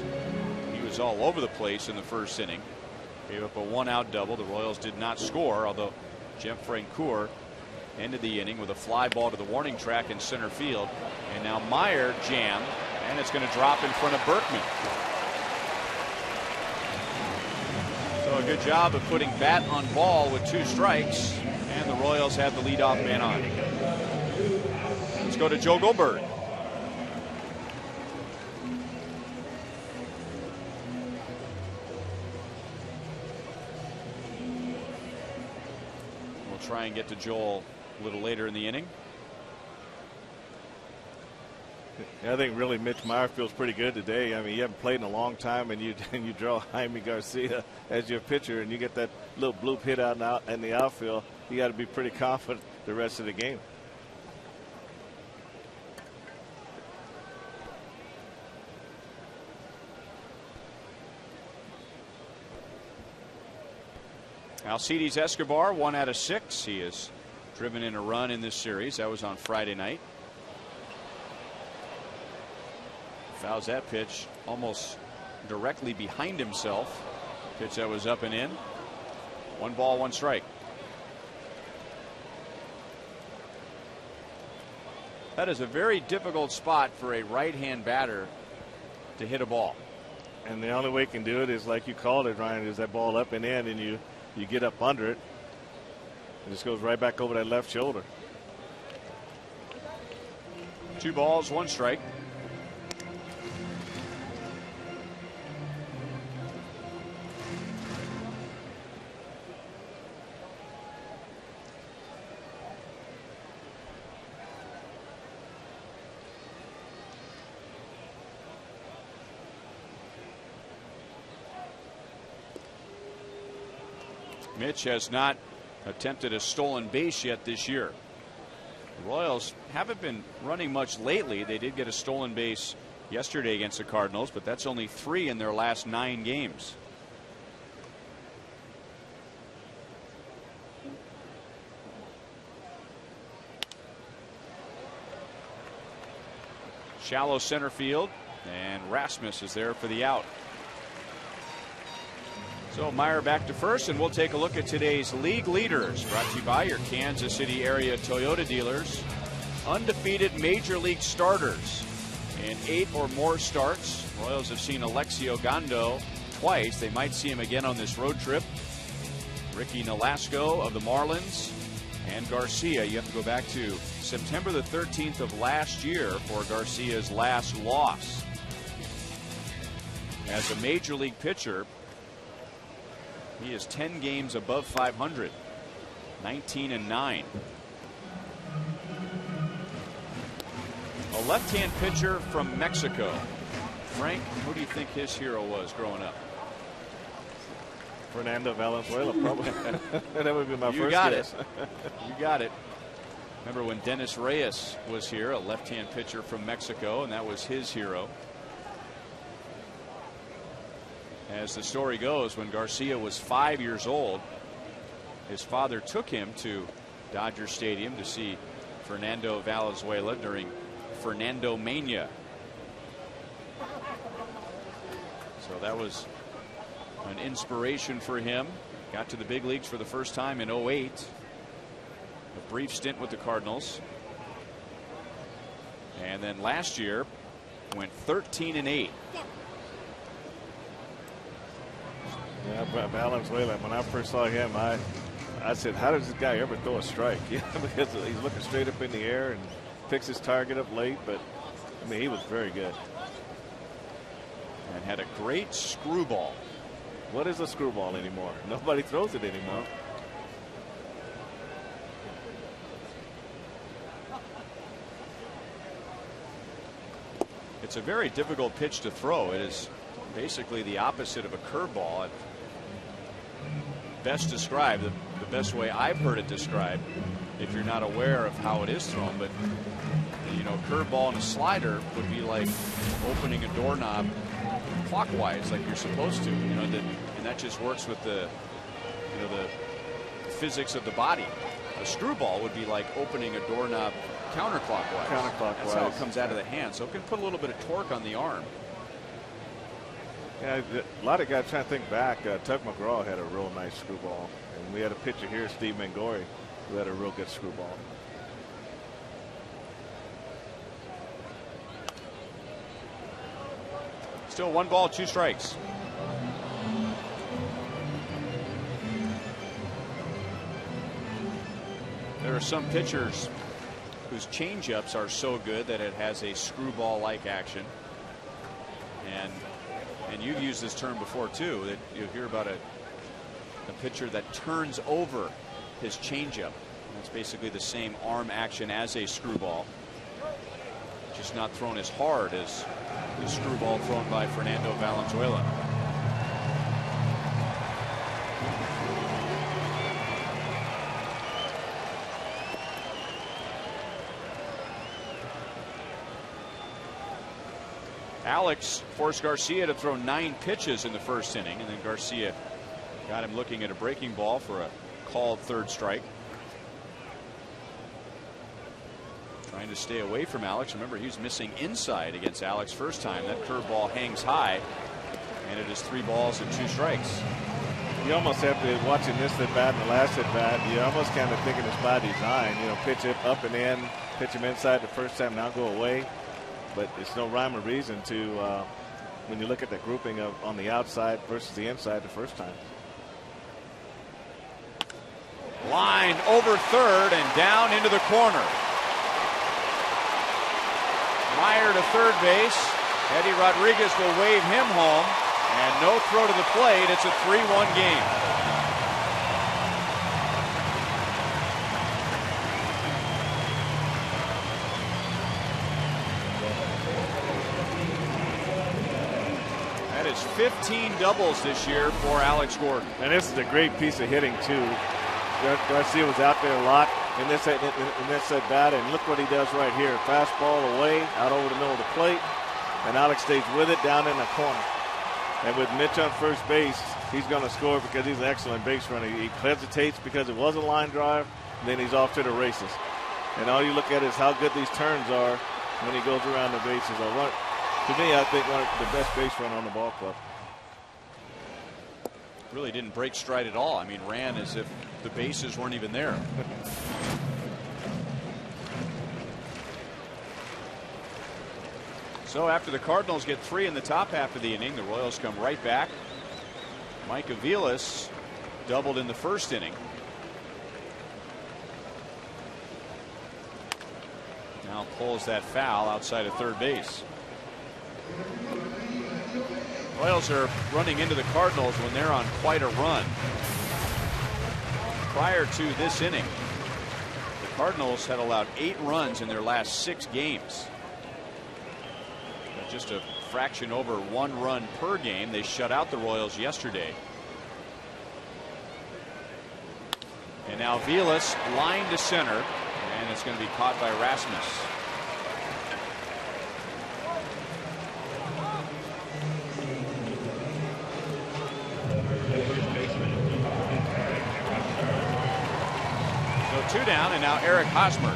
He was all over the place in the first inning. Gave up a one-out double. The Royals did not score, although Jeff Francoeur ended the inning with a fly ball to the warning track in center field. And now Meyer jammed, and it's going to drop in front of Berkman. So a good job of putting bat on ball with two strikes, and the Royals have the leadoff man on. Let's go to Joe Goldberg. We'll try and get to Joel a little later in the inning. I think really Mitch Meyer feels pretty good today. I mean, you haven't played in a long time, and you draw Jaime Garcia as your pitcher, and you get that little bloop hit out in the outfield. You got to be pretty confident the rest of the game. Alcides Escobar, 1 out of 6. He has driven in a run in this series. That was on Friday night. Fouls that pitch almost directly behind himself. Pitch that was up and in. 1 ball, 1 strike. That is a very difficult spot for a right-hand batter to hit a ball. And the only way you can do it is like you called it, Ryan, is that ball up and in, and you get up under it. It just goes right back over that left shoulder. 2 balls, 1 strike. Mitch has not attempted a stolen base yet this year. The Royals haven't been running much lately. They did get a stolen base yesterday against the Cardinals, but that's only 3 in their last 9 games. Shallow center field, and Rasmus is there for the out. So Meyer back to first, and we'll take a look at today's league leaders, brought to you by your Kansas City area Toyota dealers. Undefeated major league starters in 8 or more starts. Royals have seen Alexio Gondo twice. They might see him again on this road trip. Ricky Nolasco of the Marlins, and Garcia. You have to go back to September the 13th of last year for Garcia's last loss. As a major league pitcher, he is 10 games above 500, 19-9. A left-hand pitcher from Mexico. Frank, who do you think his hero was growing up? Fernando Valenzuela, probably. That would be my first guess. You got it. Remember when Dennis Reyes was here, a left-hand pitcher from Mexico, and that was his hero. As the story goes, when Garcia was 5 years old, his father took him to Dodger Stadium to see Fernando Valenzuela during Fernando Mania. So that was an inspiration for him. Got to the big leagues for the first time in 08. A brief stint with the Cardinals. And then last year went 13-8. Yeah, Valenzuela, when I first saw him, I said, how does this guy ever throw a strike? Because he's looking straight up in the air and picks his target up late. But I mean, he was very good. And had a great screwball. What is a screwball anymore? Nobody throws it anymore. It's a very difficult pitch to throw. It is basically the opposite of a curveball. Best described, the best way I've heard it described, if you're not aware of how it is thrown. But, you know, curveball and a slider would be like opening a doorknob clockwise, like you're supposed to. You know, and that just works with the, you know, the physics of the body. A screwball would be like opening a doorknob counterclockwise. That's how it comes out of the hand. So it can put a little bit of torque on the arm. Yeah, a lot of guys trying to think back. Tug McGraw had a real nice screwball. And we had a pitcher here, Steve Mangori, who had a real good screwball. Still 1 ball, 2 strikes. There are some pitchers whose changeups are so good that it has a screwball-like action. And you've used this term before too, that you'll hear about a pitcher that turns over his changeup. That's basically the same arm action as a screwball, just not thrown as hard as the screwball thrown by Fernando Valenzuela. Alex forced Garcia to throw 9 pitches in the first inning, and then Garcia got him looking at a breaking ball for a called 3rd strike. Trying to stay away from Alex. Remember, he was missing inside against Alex first time. That curveball hangs high, and it is 3 balls and 2 strikes. You almost have to, watching this at bat and the last at bat, you almost kind of thinking it's by design. You know, pitch it up and in, pitch him inside the first time, now go away. But it's no rhyme or reason to when you look at the grouping of on the outside versus the inside the first time. Line over third and down into the corner. Meyer to third base. Eddie Rodriguez will wave him home, and no throw to the plate. It's a 3-1 game. That is 15 doubles this year for Alex Gordon. And this is a great piece of hitting too. Garcia was out there a lot in this at bat, and look what he does right here. Fastball away, out over the middle of the plate, and Alex stays with it down in the corner. And with Mitch on first base, he's going to score because he's an excellent base runner. He hesitates because it was a line drive, and then he's off to the races. And all you look at is how good these turns are when he goes around the bases. To me, I think one of the best base runner on the ball club. Really didn't break stride at all. I mean, ran as if the bases weren't even there. So after the Cardinals get 3 in the top half of the inning, the Royals come right back. Mike Aviles doubled in the first inning. Now pulls that foul outside of third base. Royals are running into the Cardinals when they're on quite a run. Prior to this inning, the Cardinals had allowed 8 runs in their last 6 games. Just a fraction over 1 run per game. They shut out the Royals yesterday. And now Vilas line to center, and it's going to be caught by Rasmus. So 2 down, and now Eric Hosmer.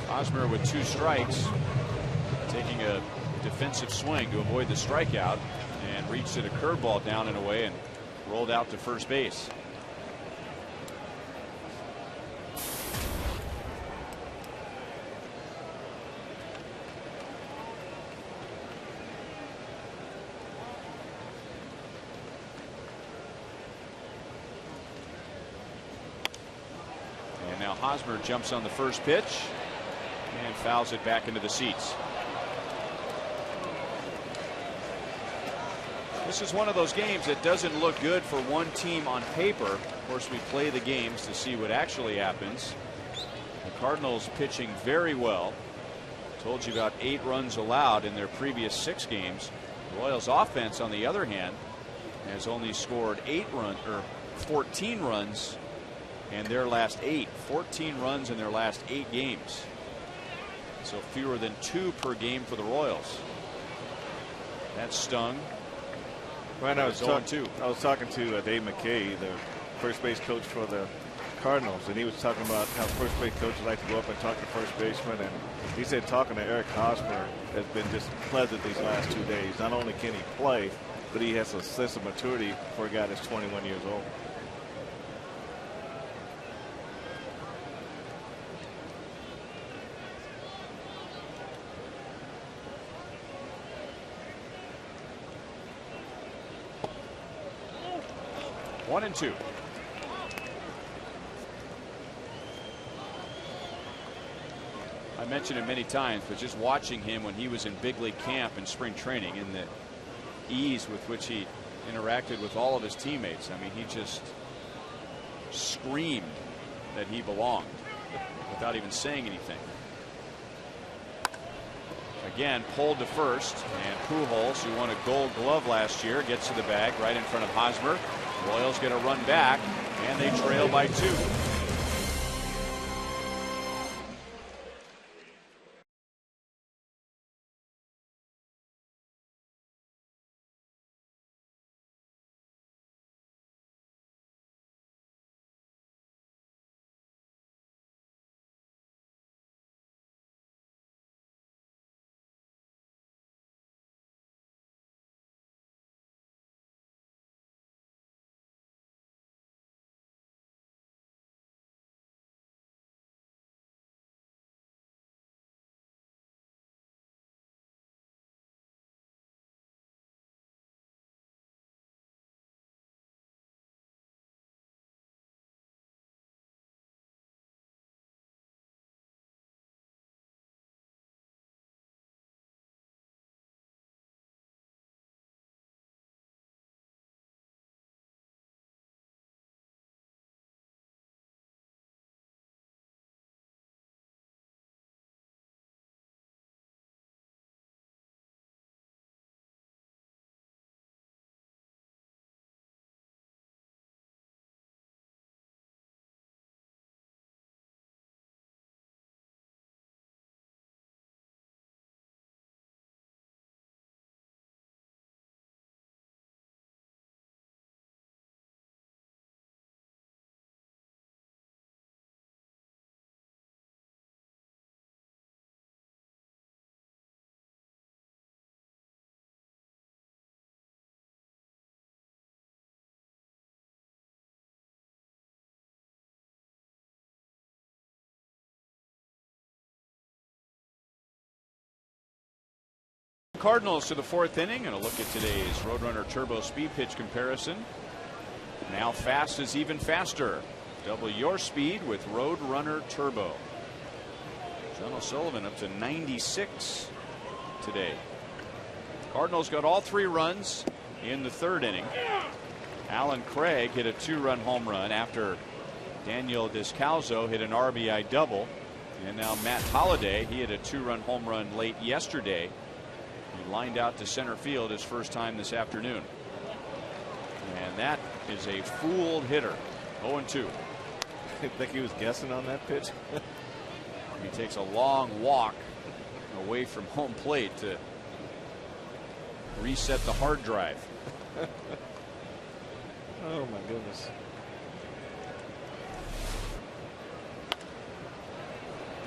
Hosmer with 2 strikes, taking a defensive swing to avoid the strikeout, and reached at a curveball down and away and rolled out to first base. now Hosmer jumps on the first pitch and fouls it back into the seats. This is one of those games that doesn't look good for one team on paper. Of course, we play the games to see what actually happens. The Cardinals pitching very well. Told you about 8 runs allowed in their previous 6 games. The Royals offense, on the other hand, has only scored 14 runs in their last 8. 14 runs in their last 8 games. So fewer than 2 per game for the Royals. That stung. Right, I was talking to Dave McKay, the first base coach for the Cardinals, and he was talking about how first base coaches like to go up and talk to first baseman, and he said talking to Eric Hosmer has been just pleasant these last 2 days. Not only can he play, but he has a sense of maturity for a guy that's 21 years old. One and 2. I mentioned it many times, but just watching him when he was in big league camp and spring training and the ease with which he interacted with all of his teammates. I mean, he just screamed that he belonged without even saying anything. Again, pulled to first, and Pujols, who won a Gold Glove last year, gets to the bag right in front of Hosmer. Royals get a run back, and they trail by 2. Cardinals to the 4th inning, and a look at today's Roadrunner Turbo speed pitch comparison. Now fast is even faster. Double your speed with Roadrunner Turbo. John O'Sullivan up to 96 today. Cardinals got all 3 runs in the 3rd inning. Alan Craig hit a 2-run home run after Daniel Descalzo hit an RBI double. And now Matt Holliday, he hit a 2-run home run late yesterday. He lined out to center field his first time this afternoon. And that is a fooled hitter. 0-2. I think he was guessing on that pitch. He takes a long walk away from home plate to reset the hard drive. Oh my goodness.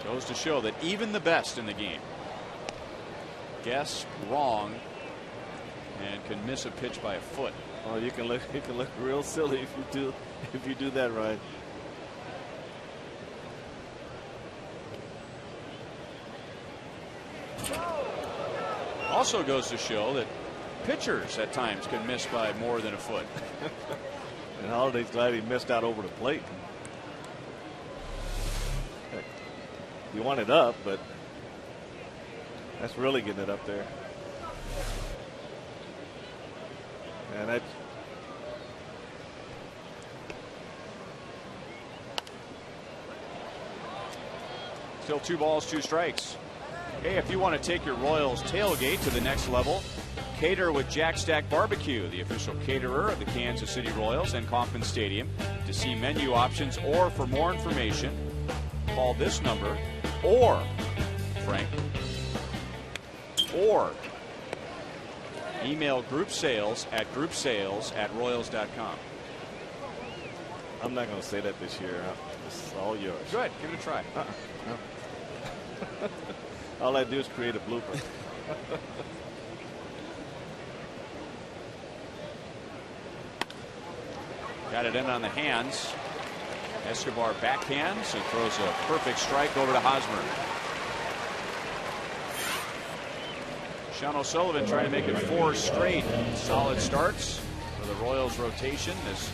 Goes to show that even the best in the game guess wrong and can miss a pitch by a foot. Oh, you can look real silly if you do that right. Also goes to show that pitchers at times can miss by more than a foot. And Holliday's glad he missed out over the plate. You want it up, but that's really getting it up there. And that. Still 2 balls, 2 strikes. Hey, if you want to take your Royals tailgate to the next level, cater with Jack Stack Barbecue, the official caterer of the Kansas City Royals and Kauffman Stadium. To see menu options or for more information, call this number, or, Frank, or email groupsales@royals.com. I'm not going to say that this year. It's all yours. Good. Give it a try. No. All I do is create a blooper. Got it in on the hands. Escobar backhands and throws a perfect strike over to Hosmer. Sean O'Sullivan trying to make it 4 straight solid starts for the Royals rotation this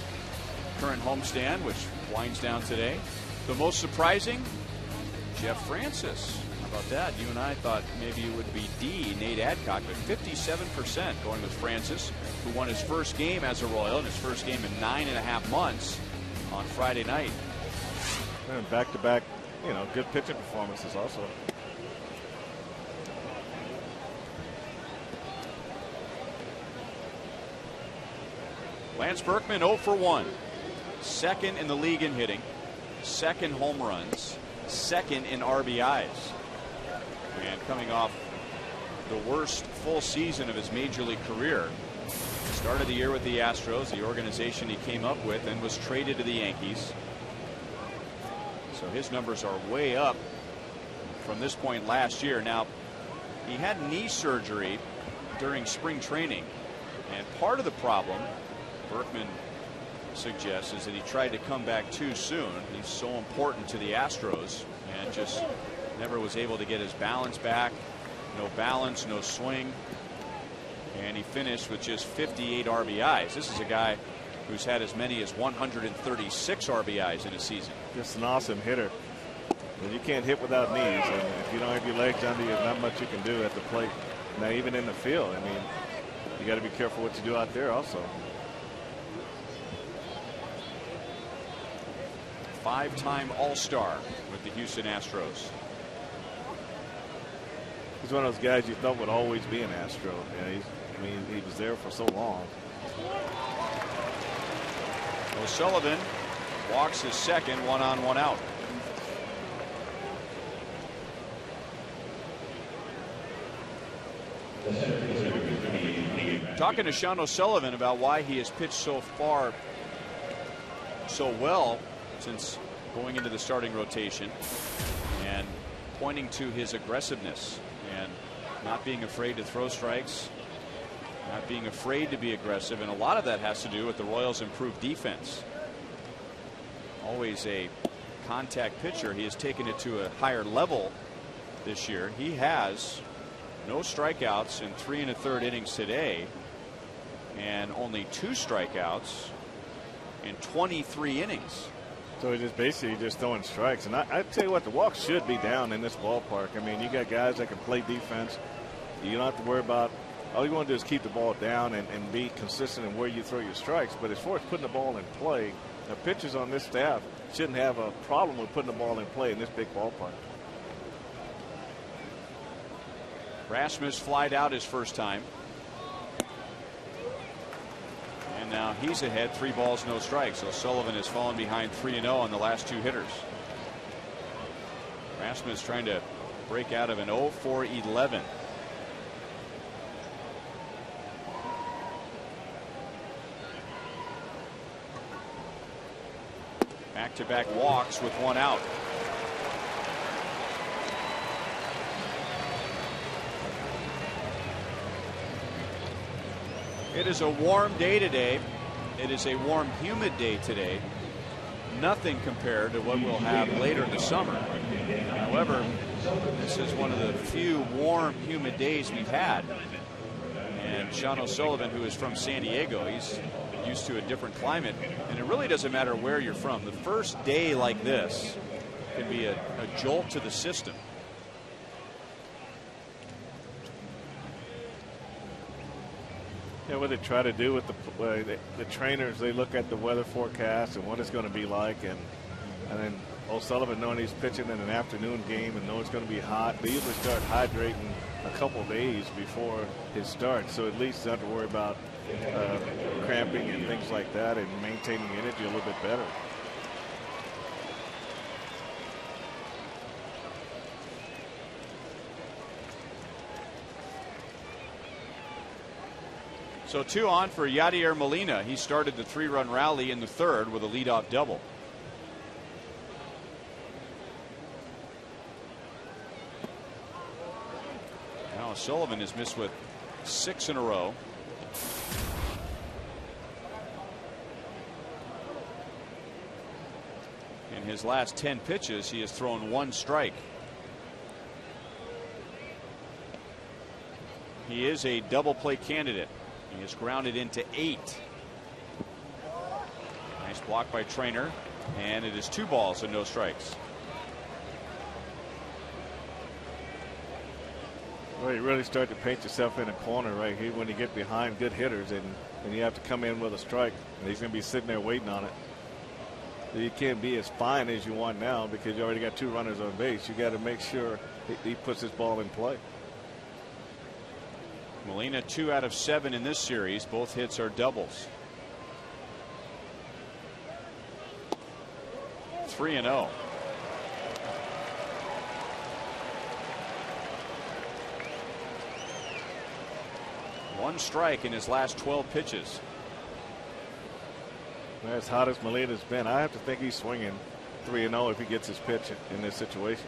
current homestand, which winds down today. The most surprising, Jeff Francis. How about that? You and I thought maybe it would be D, Nate Adcock, but 57% going with Francis, who won his first game as a Royal and his first game in 9.5 months on Friday night. And back-to-back, good pitching performances also. Lance Berkman 0 for 1. Second in the league in hitting, second home runs, second in RBIs. And coming off the worst full season of his major league career. Started the year with the Astros, the organization he came up with, and was traded to the Yankees. So his numbers are way up from this point last year. Now, he had knee surgery during spring training, and part of the problem, Berkman suggests, is that he tried to come back too soon. He's so important to the Astros and just never was able to get his balance back. No balance, no swing. And he finished with just 58 RBIs. This is a guy who's had as many as 136 RBIs in a season. Just an awesome hitter. And you can't hit without knees. And if you don't have your legs under you, there's not much you can do at the plate. Now, even in the field, I mean, you got to be careful what you do out there also. 5-time All-Star with the Houston Astros. He's one of those guys you thought would always be an Astro. He was there for so long. O'Sullivan walks his second, 1 on, 1 out. Talking to Sean O'Sullivan about why he has pitched so well since going into the starting rotation, and pointing to his aggressiveness and not being afraid to throw strikes, not being afraid to be aggressive, and a lot of that has to do with the Royals' improved defense. Always a contact pitcher. He has taken it to a higher level this year. He has no strikeouts in 3 1/3 innings today, and only 2 strikeouts in 23 innings. So he's just basically just throwing strikes. And I tell you what, the walks should be down in this ballpark. I mean, you got guys that can play defense. You don't have to worry about, all you want to do is keep the ball down and be consistent in where you throw your strikes. But as far as putting the ball in play, the pitchers on this staff shouldn't have a problem with putting the ball in play in this big ballpark. Rasmus flied out his first time. And now he's ahead, 3 balls, no strikes. So Sullivan has fallen behind 3-0 on the last 2 hitters. Rasmus trying to break out of an 0 for 11. Back-to-back walks with 1 out. It is a warm day today. It is a warm, humid day today. Nothing compared to what we'll have later in the summer. However, this is one of the few warm, humid days we've had. And Sean O'Sullivan, who is from San Diego, he's used to a different climate. And it really doesn't matter where you're from. The first day like this can be a jolt to the system. Yeah, what they try to do with the trainers, they look at the weather forecast and what it's going to be like, and then O'Sullivan, knowing he's pitching in an afternoon game and knows it's going to be hot, they usually start hydrating a couple days before his start, so at least they don't have to worry about cramping and things like that, and maintaining energy a little bit better. So 2 on for Yadier Molina. He started the 3-run rally in the 3rd with a leadoff double. Now Sullivan is missed with 6 in a row. In his last 10 pitches, he has thrown 1 strike. He is a double play candidate. He is grounded into 8. Nice block by Trainer, and it is 2 balls and no strikes. Well, you really start to paint yourself in a corner right here when you get behind good hitters, and you have to come in with a strike, and he's going to be sitting there waiting on it. You can't be as fine as you want now because you already got 2 runners on base. You got to make sure he puts his ball in play. Molina 2 out of 7 in this series. Both hits are doubles. 3-0. One strike in his last 12 pitches. As hot as Molina's been, I have to think he's swinging 3-0 if he gets his pitch in this situation.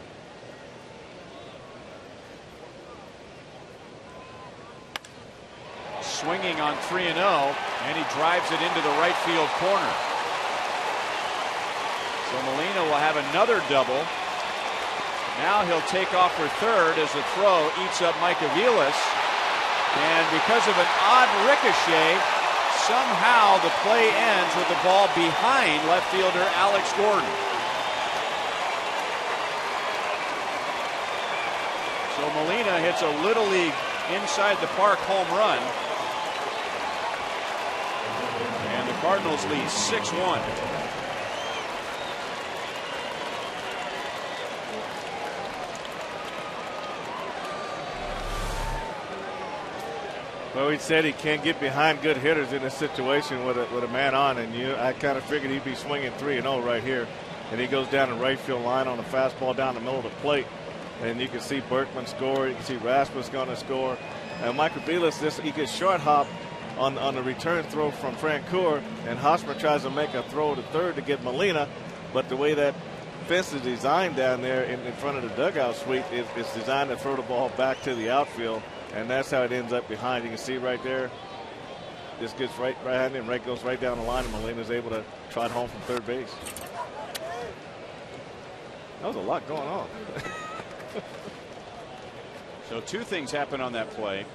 Swinging on 3-0, and he drives it into the right field corner. So Molina will have another double. Now he'll take off for 3rd as the throw eats up Mike Aviles. And because of an odd ricochet, somehow the play ends with the ball behind left fielder Alex Gordon. So Molina hits a Little League inside the park home run. And the Cardinals lead 6-1. Well, he said he can't get behind good hitters in this situation with a man on, and I kind of figured he'd be swinging 3-0 right here. And he goes down the right field line on a fastball down the middle of the plate, and you can see Berkman score. You can see Rasmus going to score. And Mike Aviles, he gets short hop on the return throw from Francoeur, and Hosmer tries to make a throw to 3rd to get Molina, but the way that fence is designed down there in front of the dugout suite is designed to throw the ball back to the outfield. And that's how it ends up behind. You can see right there. This gets right behind him, goes right down the line, and Molina's able to trot home from 3rd base. That was a lot going on. So 2 things happen on that play.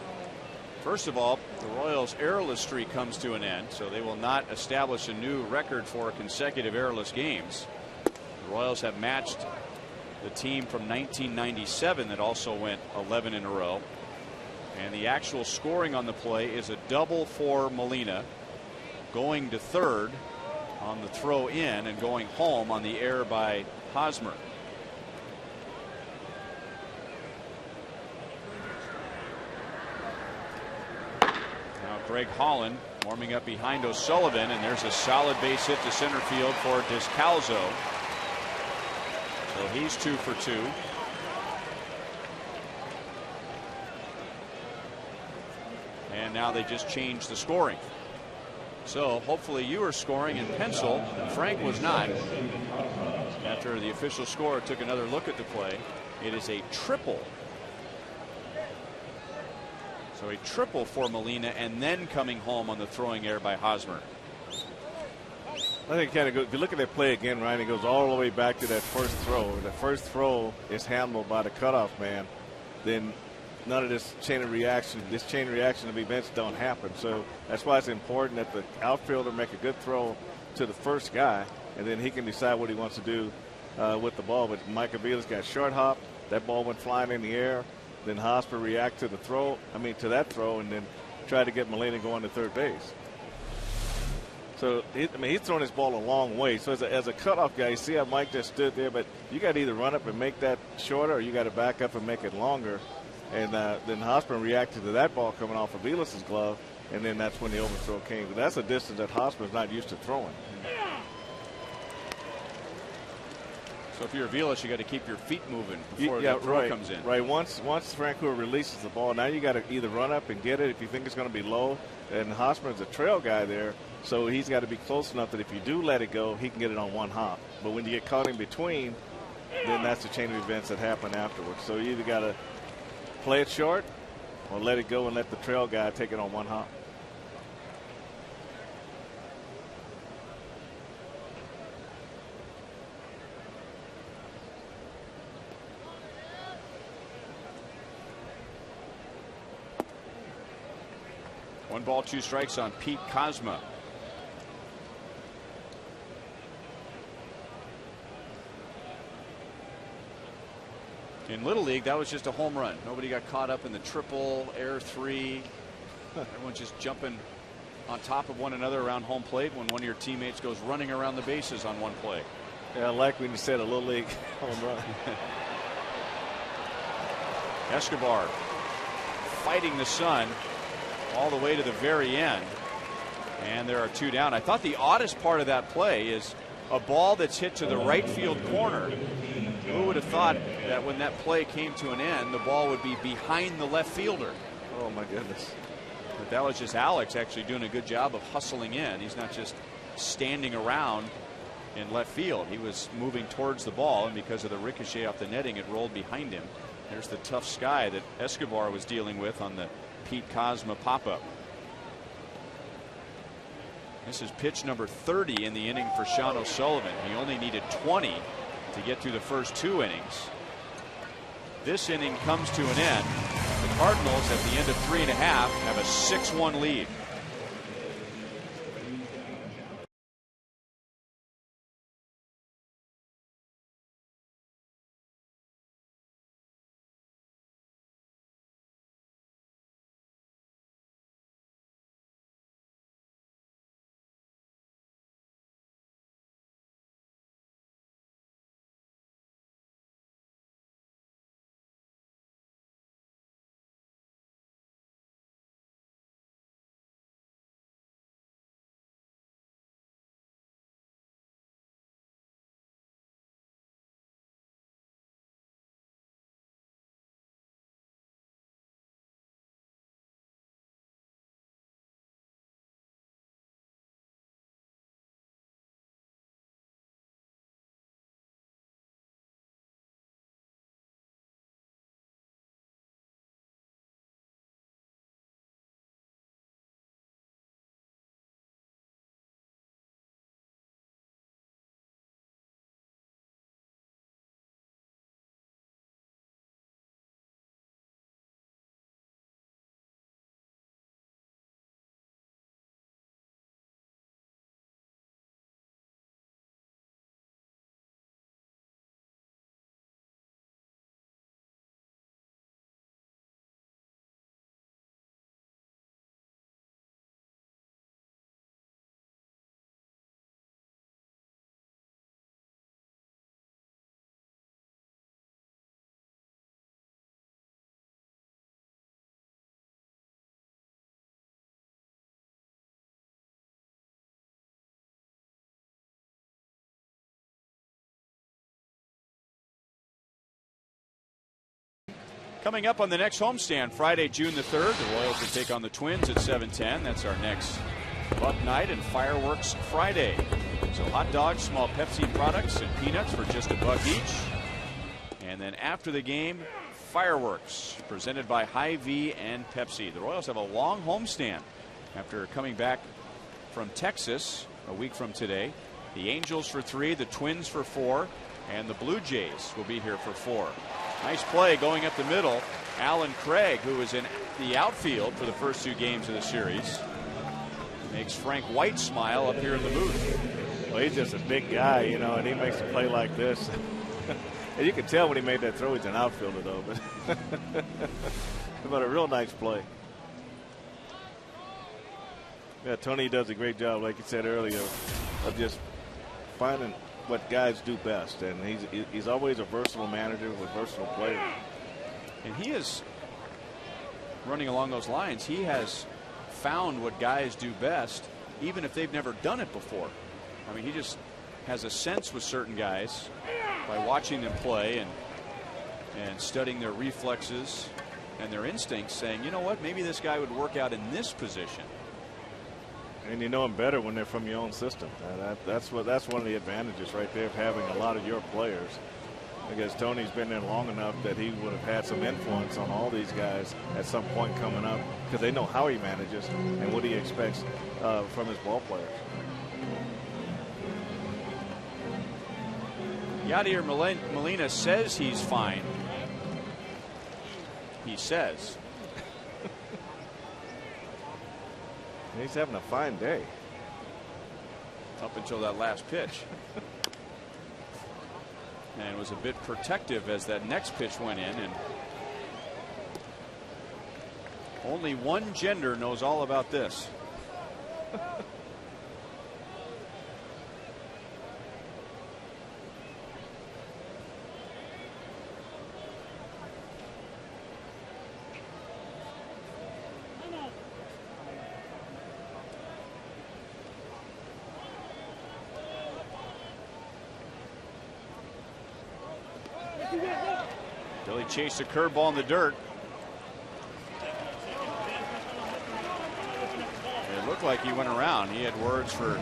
First of all, the Royals' errorless streak comes to an end, so they will not establish a new record for consecutive errorless games. The Royals have matched the team from 1997 that also went 11 in a row. And the actual scoring on the play is a double for Molina, going to 3rd on the throw in and going home on the error by Hosmer. Now Greg Holland warming up behind O'Sullivan, and there's a solid base hit to center field for Descalzo. So he's 2 for 2. And now they just changed the scoring. So hopefully you are scoring in pencil. Frank was not. After the official score took another look at the play, it is a triple. So a triple for Molina, and then coming home on the throwing error by Hosmer. I think kind of if you look at that play again, Ryan, it goes all the way back to that first throw. If the first throw is handled by the cutoff man, then none of this chain of reaction of events don't happen. So that's why it's important that the outfielder make a good throw to the first guy, and then he can decide what he wants to do with the ball, but Mike Avila's got short hop. That ball went flying in the air. Then Hosper react to the throw. To that throw, and then try to get Molina going to third base. So he's throwing his ball a long way. So as a cutoff guy, you see how Mike just stood there, but you got to either run up and make that shorter, or you got to back up and make it longer. And then Hosper reacted to that ball coming off of Vilas's glove, and then that's when the overthrow came. But that's a distance that Hosper's not used to throwing. So if you're Vilas, you got to keep your feet moving before the throw comes in. Right. Once Francoeur releases the ball, now you got to either run up and get it if you think it's going to be low. And Hosmer's a trail guy there, so he's got to be close enough that if you do let it go, he can get it on one hop. But when you get caught in between, then that's the chain of events that happen afterwards. So you either got to play it short or let it go and let the trail guy take it on one hop. One ball, 2 strikes on Pete Kozma. In Little League, that was just a home run. Nobody got caught up in the triple, air 3. Everyone's just jumping on top of one another around home plate when one of your teammates goes running around the bases on one play. Yeah, I like when you said a Little League home run. Escobar fighting the sun all the way to the very end, and there are 2 down. I thought the oddest part of that play is a ball that's hit to the right field corner. Who would have thought that when that play came to an end, the ball would be behind the left fielder? Oh my goodness. But that was just Alex actually doing a good job of hustling in. He's not just standing around in left field. He was moving towards the ball, and because of the ricochet off the netting, it rolled behind him. There's the tough sky that Escobar was dealing with on the Pete Kozma pop-up. This is pitch number 30 in the inning for Sean O'Sullivan. He only needed 20 to get through the first 2 innings. This inning comes to an end. The Cardinals at the end of 3.5 have a 6-1 lead. Coming up on the next homestand, Friday, June the 3rd, the Royals will take on the Twins at 7:10. That's our next Buck Night and Fireworks Friday. So hot dogs, small Pepsi products, and peanuts for just $1 each. And then after the game, fireworks presented by Hy-Vee and Pepsi. The Royals have a long homestand after coming back from Texas a week from today. The Angels for 3, the Twins for 4, and the Blue Jays will be here for 4. Nice play going up the middle. Alan Craig, who was in the outfield for the first 2 games of the series, makes Frank White smile up here in the booth. Well, he's just a big guy, you know, and he makes a play like this. And you can tell when he made that throw, he's an outfielder, though. But a real nice play. Yeah, Tony does a great job, like you said earlier, of just finding what guys do best. And he's always a versatile manager with versatile players. And he is running along those lines. He has found what guys do best, even if they've never done it before. I mean, he just has a sense with certain guys by watching them play and studying their reflexes and their instincts, saying, you know what, maybe this guy would work out in this position. And you know them better when they're from your own system. That's one of the advantages right there of having a lot of your players. Because Tony's been there long enough that he would have had some influence on all these guys at some point coming up, because they know how he manages and what he expects from his ball players. Yadier Molina says he's fine. He says. He's having a fine day. Up until that last pitch. And was a bit protective as that next pitch went in. And only one gender knows all about this. Billy chased a curveball in the dirt. It looked like he went around. He had words for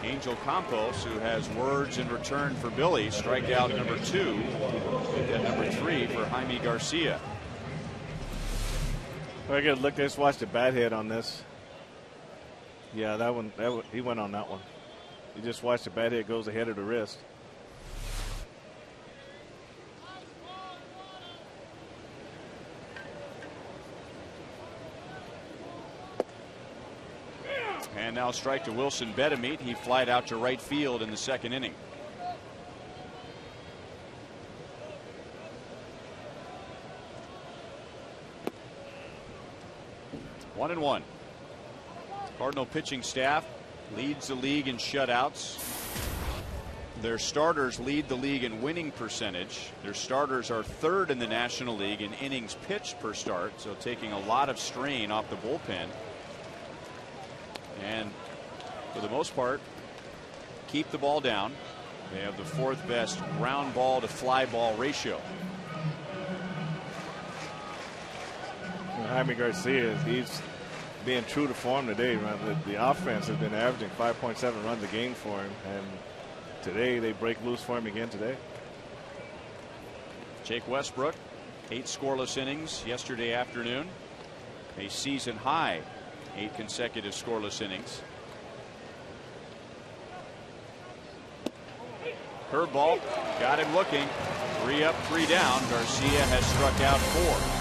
Angel Campos, who has words in return for Billy. Strikeout number 2 and number 3 for Jaime Garcia. Very good. Look, let's watch the bat hit on this. Yeah, that one, he went on that one. You just watch the bat hit, goes ahead of the wrist. And now strike to Wilson Betemeet. He flied out to right field in the second inning. One and one. Cardinal pitching staff leads the league in shutouts. Their starters lead the league in winning percentage. Their starters are third in the National League in innings pitched per start, so taking a lot of strain off the bullpen. And for the most part, keep the ball down. They have the 4th best ground ball to fly ball ratio. Jaime Garcia, he's being true to form today. The offense has been averaging 5.7 runs a game for him, and today they break loose for him again today. Jake Westbrook, 8 scoreless innings yesterday afternoon. A season high 8 consecutive scoreless innings. Curveball got him looking. 3 up, 3 down. Garcia has struck out 4.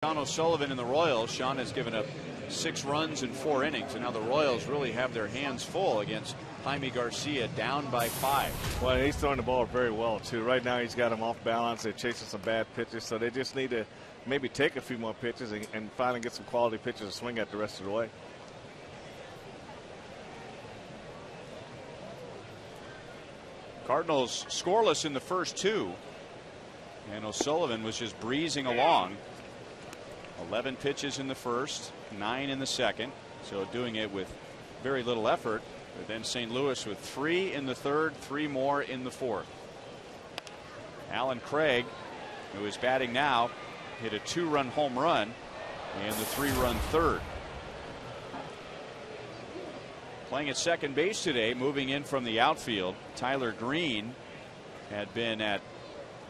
Sean O'Sullivan and the Royals. Sean has given up 6 runs in 4 innings, and now the Royals really have their hands full against Jaime Garcia, down by 5. Well, he's throwing the ball very well, too. Right now he's got them off balance. They're chasing some bad pitches, so they just need to maybe take a few more pitches and finally get some quality pitches to swing at the rest of the way. Cardinals scoreless in the first 2, and O'Sullivan was just breezing along. 11 pitches in the first, 9 in the second, so doing it with very little effort. But then St. Louis with 3 in the third, 3 more in the fourth. Alan Craig, who is batting now, hit a 2-run home run in the 3-run third. Playing at second base today, moving in from the outfield, Tyler Green had been at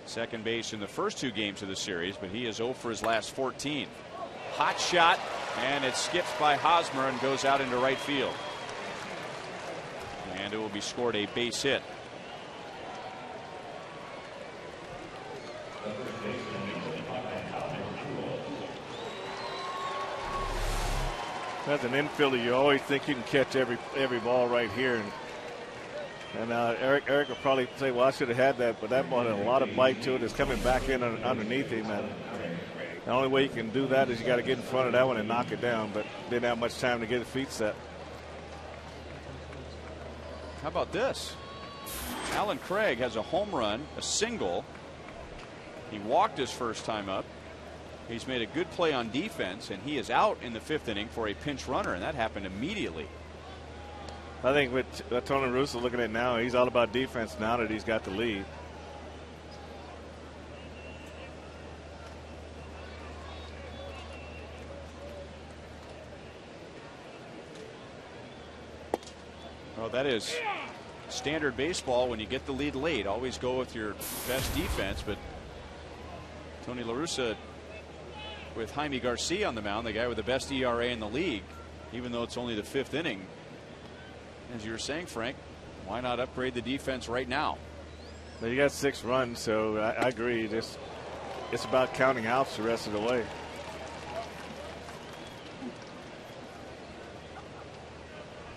second base in the first 2 games of the series, but he is 0 for his last 14. Hot shot, and it skips by Hosmer and goes out into right field. And it will be scored a base hit. As an infielder, you always think you can catch every ball right here. And Eric will probably say, well, I should have had that, but that ball had a lot of bite to it. It's coming back in underneath him. And the only way you can do that is you got to get in front of that one and knock it down, but didn't have much time to get his feet set. How about this? Alan Craig has a home run, a single. He walked his first time up. He's made a good play on defense, and he is out in the 5th inning for a pinch runner, and that happened immediately. I think with Tony La Russa looking at now, he's all about defense now that he's got the lead. Well, that is standard baseball. When you get the lead late, always go with your best defense. But Tony La Russa, with Jaime Garcia on the mound, the guy with the best ERA in the league, even though it's only the 5th inning, as you were saying, Frank, why not upgrade the defense right now? Well, you got 6 runs, so I agree. It's about counting outs the rest of the way.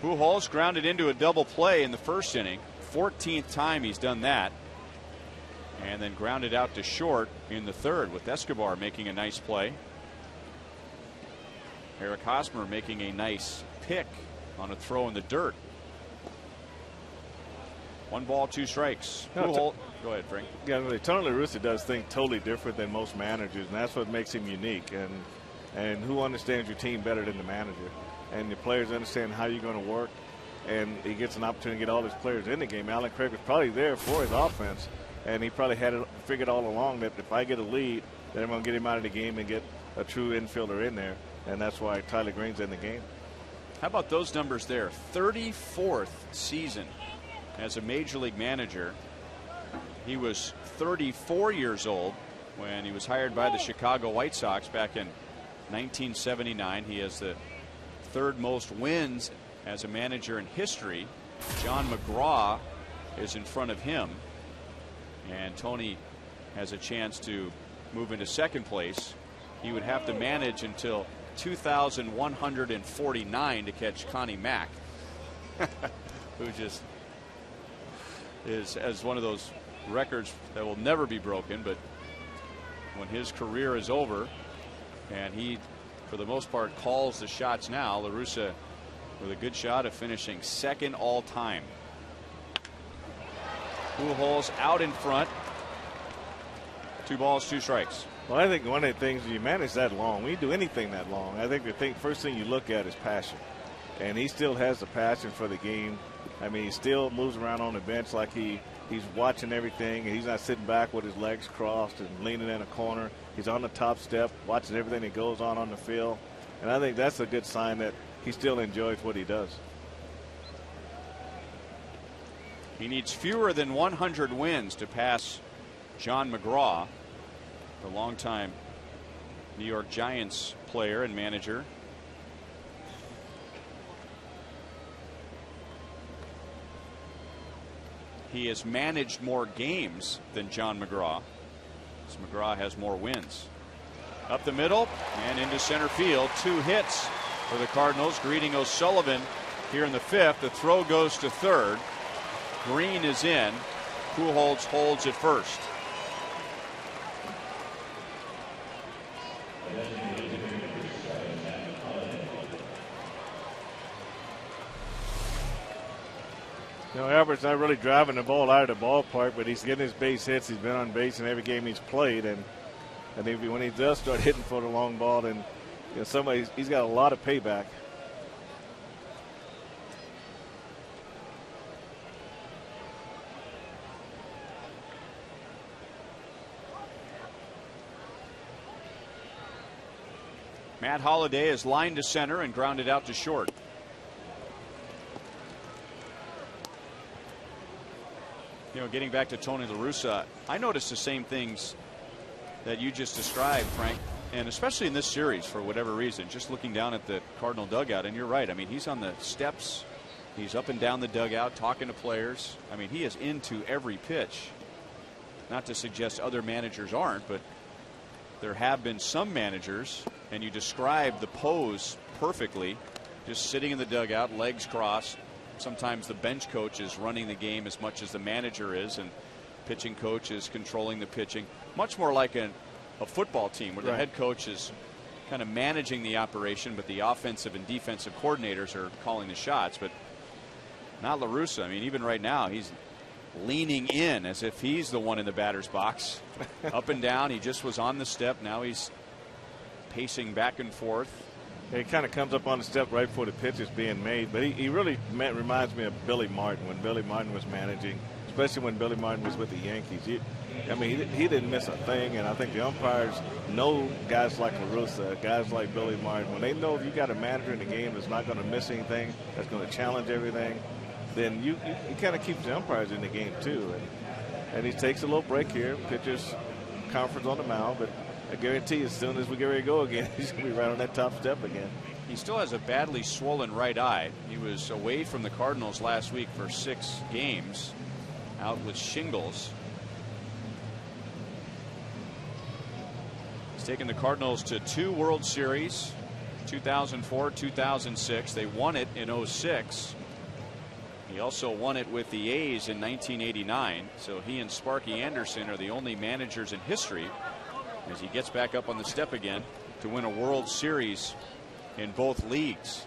Pujols grounded into a double play in the first inning. 14th time he's done that. And then grounded out to short in the third, with Escobar making a nice play. Eric Hosmer making a nice pick on a throw in the dirt. 1 ball, 2 strikes. Go ahead, Frank. Yeah, Tony La Russa does things totally different than most managers, and that's what makes him unique. And who understands your team better than the manager? And the players understand how you're going to work, and he gets an opportunity to get all his players in the game. Alan Craig was probably there for his offense, and he probably had it figured all along that if I get a lead, then I'm going to get him out of the game and get a true infielder in there, and that's why Tyler Green's in the game. How about those numbers there? 34th season as a major league manager. He was 34 years old when he was hired by the Chicago White Sox back in 1979. He has the 3rd most wins as a manager in history. John McGraw is in front of him, and Tony has a chance to move into 2nd place. He would have to manage until 2,149 to catch Connie Mack, who just is as one of those records that will never be broken. But when his career is over, and he, for the most part, calls the shots now, La Russa with a good shot of finishing 2nd all time. Pujols out in front. 2 balls, 2 strikes. Well, I think one of the things, you manage that long, when you do anything that long, I think the first thing you look at is passion. And he still has the passion for the game. I mean, he still moves around on the bench like he's watching everything, and he's not sitting back with his legs crossed and leaning in a corner. He's on the top step, watching everything that goes on the field. And I think that's a good sign that he still enjoys what he does. He needs fewer than 100 wins to pass John McGraw, the longtime New York Giants player and manager. He has managed more games than John McGraw, so McGraw has more wins. Up the middle and into center field. 2 hits for the Cardinals, greeting O'Sullivan here in the 5th. The throw goes to third. Green is in. Pujols holds at first. You know, Albert's not really driving the ball out of the ballpark, but he's getting his base hits. He's been on base in every game he's played, and I think when he does start hitting for the long ball, then he's got a lot of payback. Matt Holliday is lined to center and grounded out to short. You know, getting back to Tony La Russa, I noticed the same things that you just described, Frank, and especially in this series for whatever reason, just looking down at the Cardinal dugout, and you're right. I mean, he's on the steps. He's up and down the dugout talking to players. I mean, he is into every pitch. Not to suggest other managers aren't, but there have been some managers, and you described the pose perfectly, just sitting in the dugout, legs crossed. Sometimes the bench coach is running the game as much as the manager is, and pitching coach is controlling the pitching. Much more like a football team where the head coach is kind of managing the operation, but the offensive and defensive coordinators are calling the shots. But not La Russa. I mean, even right now, he's leaning in as if he's the one in the batter's box. Up and down. He just was on the step. Now he's pacing back and forth. He kind of comes up on the step right before the pitch is being made, but he really reminds me of Billy Martin when Billy Martin was managing, especially when Billy Martin was with the Yankees. He didn't miss a thing, and I think the umpires know guys like La Russa, guys like Billy Martin. When they know you got a manager in the game that's not going to miss anything, that's going to challenge everything, then you kind of keep the umpires in the game too. And he takes a little break here, pitchers conference on the mound, but I guarantee you, as soon as we get ready to go again, he's going to be right on that top step again. He still has a badly swollen right eye. He was away from the Cardinals last week for 6 games, out with shingles. He's taken the Cardinals to 2 World Series, 2004, 2006. They won it in 2006. He also won it with the A's in 1989. So he and Sparky Anderson are the only managers in history, as he gets back up on the step again, to win a World Series in both leagues.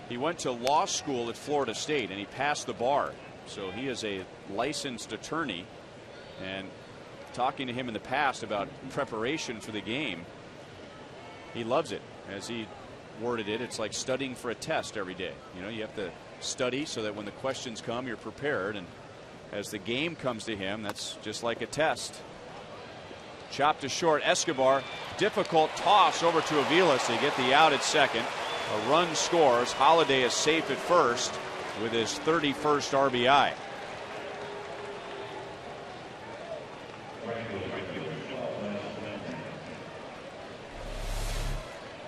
He went to law school at Florida State and he passed the bar. So he is a licensed attorney, and talking to him in the past about preparation for the game, he loves it. As he worded it, it's like studying for a test every day. You know, you have to study so that when the questions come, you're prepared, and as the game comes to him, that's just like a test. Chopped to short. Escobar, difficult toss over to Aviles. They get the out at second. A run scores. Holliday is safe at first with his 31st RBI.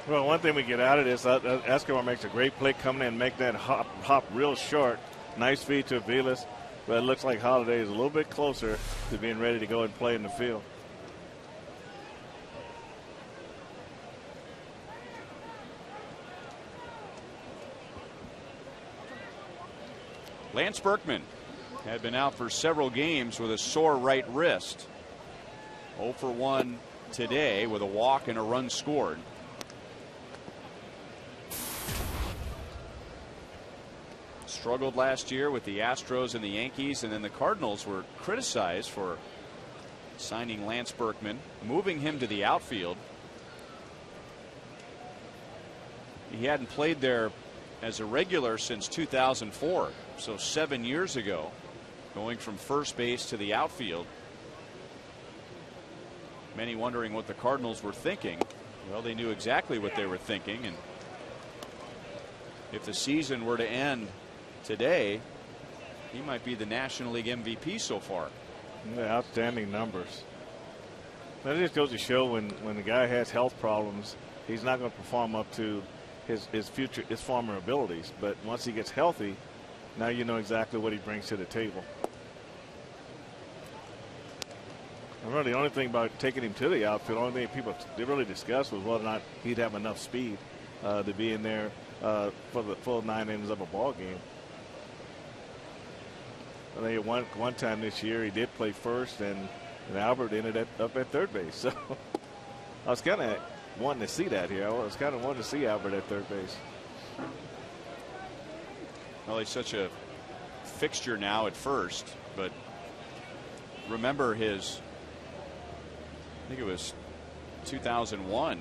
Well, one thing we get out of this, Escobar makes a great play coming in, make that hop real short. Nice feed to Aviles, but it looks like Holliday is a little bit closer to being ready to go and play in the field. Lance Berkman had been out for several games with a sore right wrist. 0 for 1 today with a walk and a run scored. Struggled last year with the Astros and the Yankees, and then the Cardinals were criticized for signing Lance Berkman, moving him to the outfield. He hadn't played there as a regular since 2004, so 7 years ago, going from first base to the outfield. Many wondering what the Cardinals were thinking. Well, they knew exactly what they were thinking, and if the season were to end today, he might be the National League MVP so far. Yeah, outstanding numbers. That just goes to show when the guy has health problems, he's not going to perform up to his former abilities. But once he gets healthy, now you know exactly what he brings to the table. Really, the only thing about taking him to the outfield, the only thing people really discussed was whether or not he'd have enough speed to be in there for the full 9 innings of a ball game. I think one time this year he did play first, and Albert ended up at third base. So I was kind of wanting to see that here. I was kind of wanting to see Albert at third base. Well, he's such a fixture now at first, but remember his, I think it was 2001,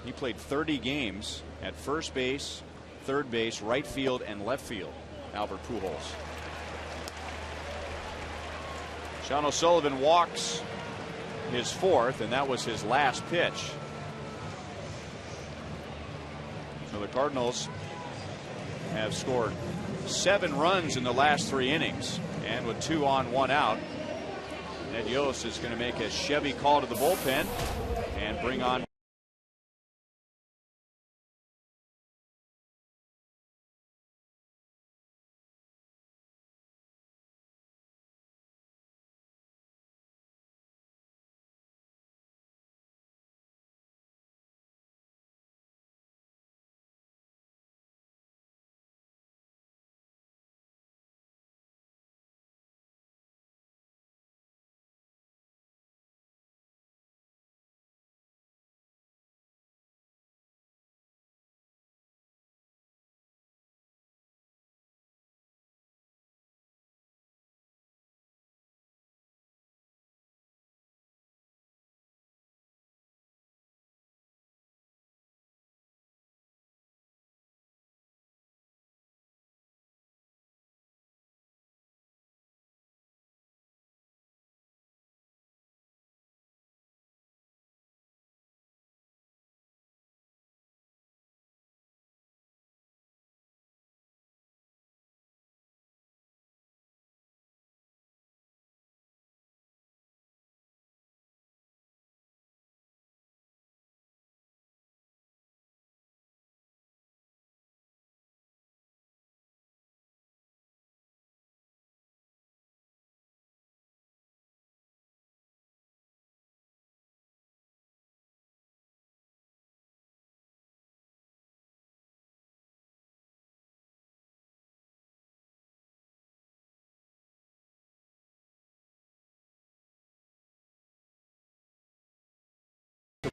he played 30 games at first base, third base, right field, and left field. Albert Pujols. Sean O'Sullivan walks his 4th, and that was his last pitch. So the Cardinals have scored 7 runs in the last 3 innings, and with 2 on, 1 out, Ned Yost is going to make a Chevy call to the bullpen and bring on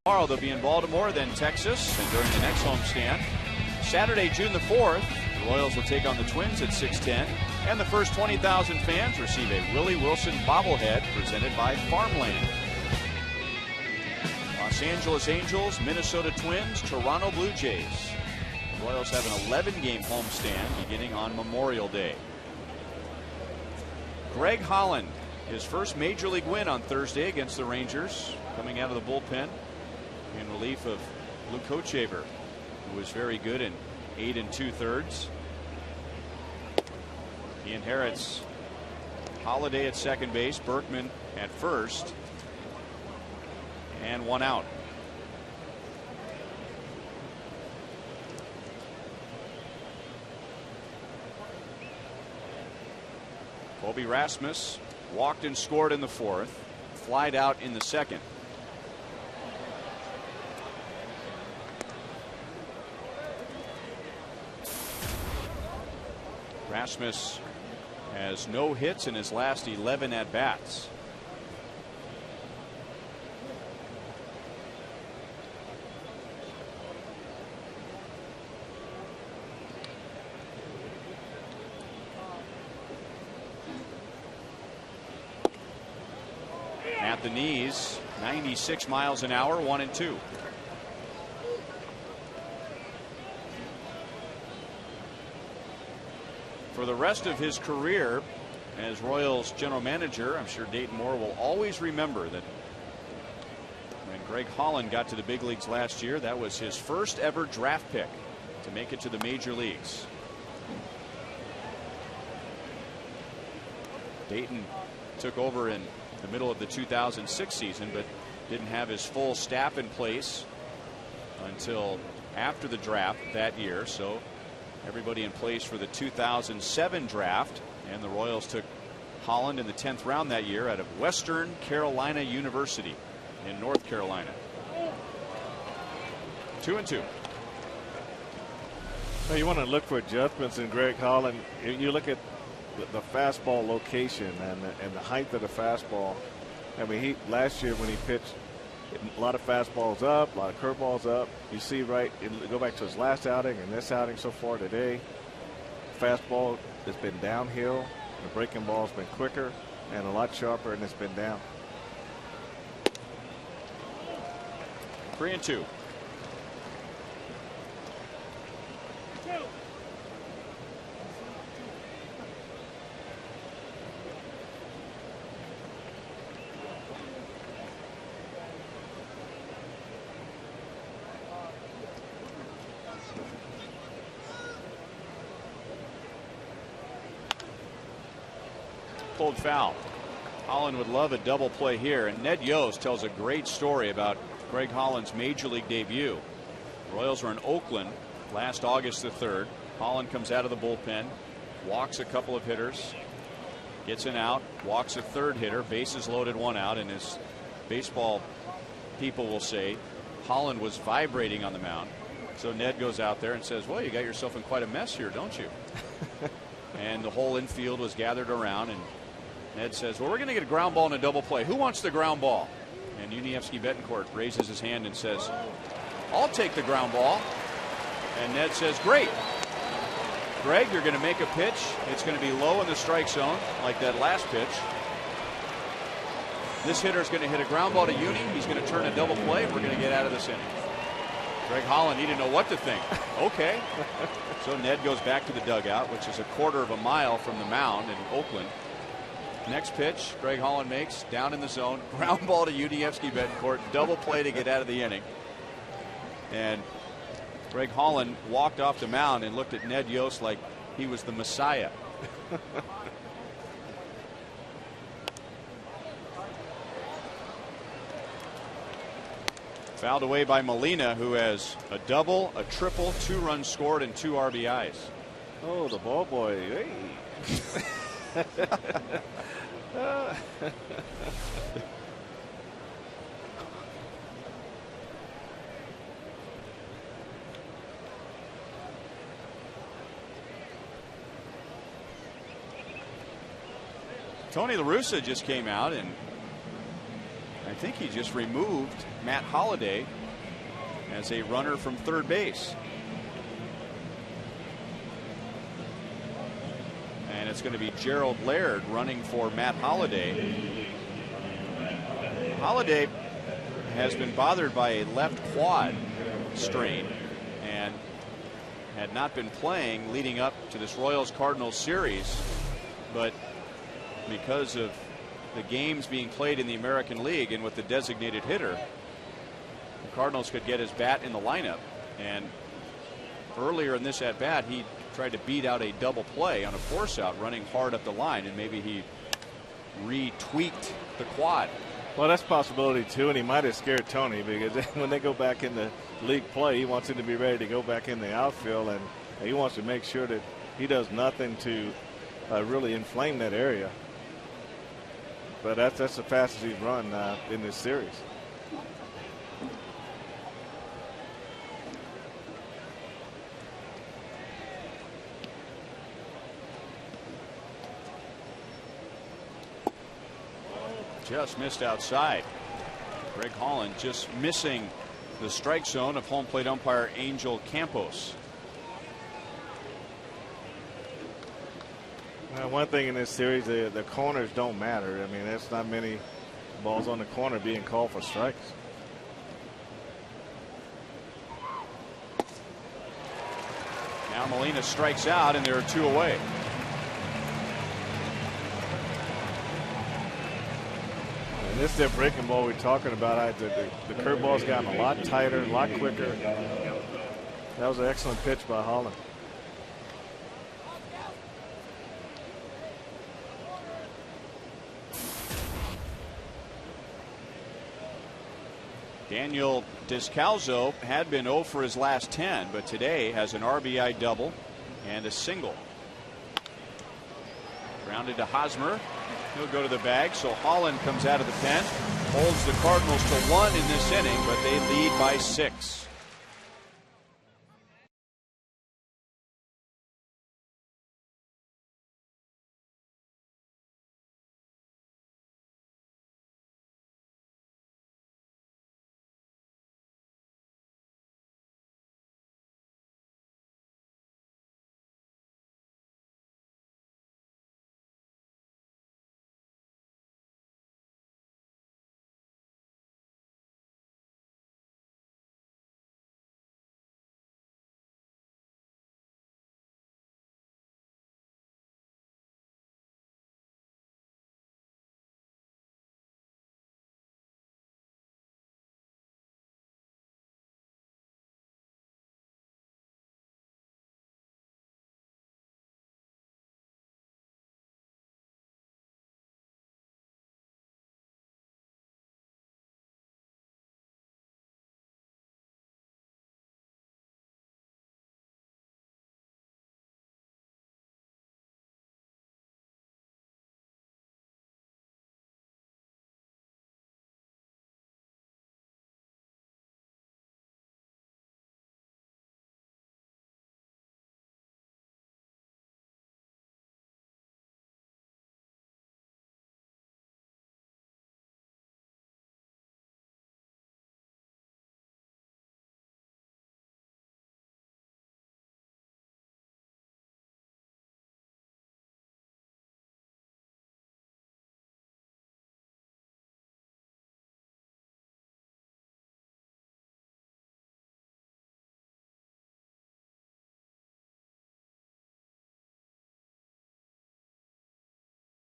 tomorrow. They'll be in Baltimore, then Texas, and during the next homestand, Saturday, June the 4th, the Royals will take on the Twins at 6:10, and the first 20,000 fans receive a Willie Wilson bobblehead presented by Farmland. Los Angeles Angels, Minnesota Twins, Toronto Blue Jays. The Royals have an 11-game homestand beginning on Memorial Day. Greg Holland, his first major league win on Thursday against the Rangers, coming out of the bullpen in relief of Luke Kochaver, who was very good in 8 2/3. He inherits Holiday at second base, Berkman at first, and 1 out. Kobe Rasmus walked and scored in the 4th, flied out in the 2nd. Rasmus has no hits in his last 11 at-bats. At the knees, 96 miles an hour, 1-2. For the rest of his career as Royals general manager, I'm sure Dayton Moore will always remember that when Greg Holland got to the big leagues last year, that was his first ever draft pick to make it to the major leagues. Dayton took over in the middle of the 2006 season, but didn't have his full staff in place until after the draft that year. So everybody in place for the 2007 draft, and the Royals took Holland in the 10th round that year out of Western Carolina University in North Carolina. 2-2. Well, you want to look for adjustments in Greg Holland. You look at the fastball location and the height of the fastball. I mean, last year when he pitched, a lot of fastballs up, a lot of curveballs up. You see, go back to his last outing and this outing so far today. Fastball has been downhill. The breaking ball's been quicker and a lot sharper, and it's been down. 3-2. Pulled foul. Holland would love a double play here, and Ned Yost tells a great story about Greg Holland's major league debut. Royals were in Oakland last August the 3rd. Holland comes out of the bullpen, walks a couple of hitters, gets an out, walks a third hitter, bases loaded, 1 out, and as baseball people will say, Holland was vibrating on the mound. So Ned goes out there and says, well, you got yourself in quite a mess here, don't you? And the whole infield was gathered around, and Ned says, well, we're going to get a ground ball and a double play. Who wants the ground ball? And Unievsky-Betancourt raises his hand and says, I'll take the ground ball. And Ned says, great. Greg, you're going to make a pitch. It's going to be low in the strike zone, like that last pitch. This hitter is going to hit a ground ball to Uni. He's going to turn a double play, and we're going to get out of this inning. Greg Holland, he didn't know what to think. Okay. So Ned goes back to the dugout, which is a quarter of a mile from the mound in Oakland. Next pitch, Greg Holland makes, down in the zone, ground ball to Unievsky-Betancourt, double play to get out of the inning. And Greg Holland walked off the mound and looked at Ned Yost like he was the Messiah. Fouled away by Molina, who has a double, a triple, 2 runs scored, and 2 RBIs. Oh, the ball boy. Hey. Tony La Russa just came out, and I think he just removed Matt Holliday as a runner from third base. And it's going to be Gerald Laird running for Matt Holliday. Holliday has been bothered by a left quad strain and had not been playing leading up to this Royals Cardinals series, but because of the games being played in the American League and with the designated hitter, the Cardinals could get his bat in the lineup. And earlier in this at bat, he tried to beat out a double play on a force out running hard up the line, and maybe he retweaked the quad. Well, that's a possibility too, and he might have scared Tony, because when they go back in the league play, he wants him to be ready to go back in the outfield, and he wants to make sure that he does nothing to really inflame that area. But that's the fastest he's run in this series. Just missed outside. Greg Holland just missing the strike zone of home plate umpire Angel Campos. One thing in this series, the corners don't matter. I mean, there's not many balls on the corner being called for strikes. Now Molina strikes out, and there are 2 away. And this is the breaking ball we're talking about. The curveball's gotten a lot tighter, a lot quicker. That was an excellent pitch by Holland. Daniel Descalzo had been 0 for his last 10, but today has an RBI double and a single. Grounded to Hosmer. He'll go to the bag. So Holland comes out of the pen, holds the Cardinals to 1 in this inning, but they lead by 6.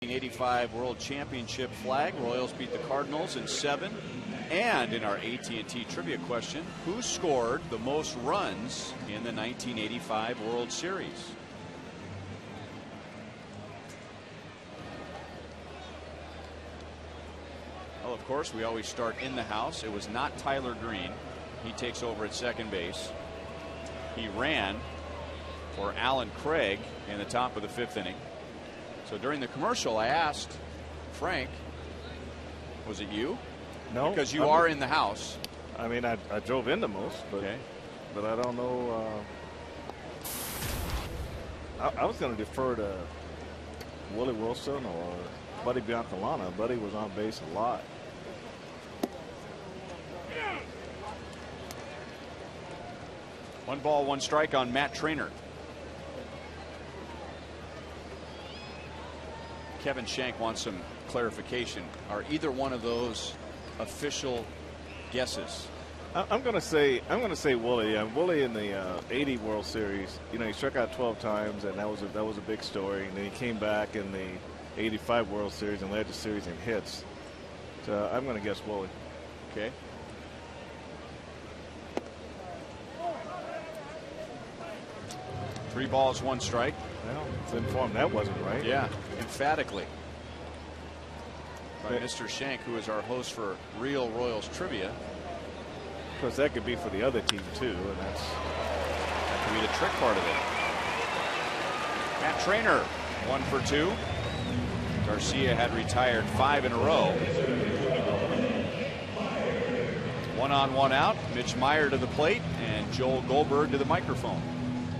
'85 World Championship flag. Royals beat the Cardinals in 7. And in our AT&T trivia question, who scored the most runs in the 1985 World Series? Well, of course, we always start in the house. It was not Tyler Green. He takes over at second base. He ran for Alan Craig in the top of the 5th inning. So during the commercial, I asked Frank, was it you? No. Because you are in the house. I mean, I drove in the most, but, okay. But I don't know. I was going to defer to Willie Wilson or Buddy Biancalana. Buddy was on base a lot. One ball, one strike on Matt Trainer. Kevin Shank wants some clarification. Are either one of those official guesses? I'm going to say Willie. Willie in the '80 World Series, you know, he struck out 12 times, and that was a big story. And then he came back in the '85 World Series and led the series in hits. So I'm going to guess Willie. Okay. Three balls, one strike. Well, it's informed that wasn't right. Yeah, emphatically. By Mr. Shank, who is our host for Real Royals Trivia. Of course, that could be for the other team too, and that could be the trick part of it. Matt Trainer, 1 for 2. Garcia had retired 5 in a row. 1 on, 1 out. Mitch Meyer to the plate, and Joel Goldberg to the microphone.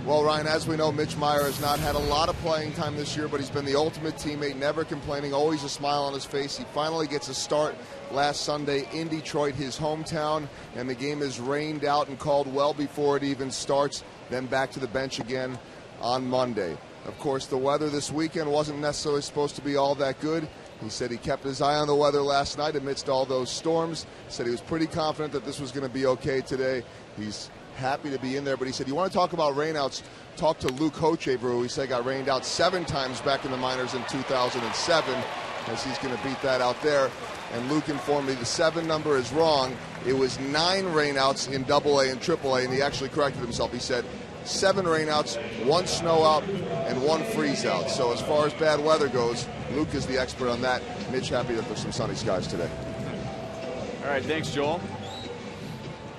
Well, Ryan, as we know, Mitch Meyer has not had a lot of playing time this year, but he's been the ultimate teammate, never complaining, always a smile on his face. He finally gets a start last Sunday in Detroit, his hometown, and the game is rained out and called well before it even starts, then back to the bench again on Monday. Of course, the weather this weekend wasn't necessarily supposed to be all that good. He said he kept his eye on the weather last night amidst all those storms. Said he was pretty confident that this was going to be okay today. He's happy to be in there, but he said, you want to talk about rainouts? Talk to Luke Hochevar, who he said got rained out 7 times back in the minors in 2007, as he's going to beat that out there. And Luke informed me the 7 number is wrong. It was 9 rainouts in AA and AAA, and he actually corrected himself. He said 7 rainouts, 1 snow out, and 1 freeze out. So as far as bad weather goes, Luke is the expert on that. Mitch happy that there's some sunny skies today. All right, thanks, Joel.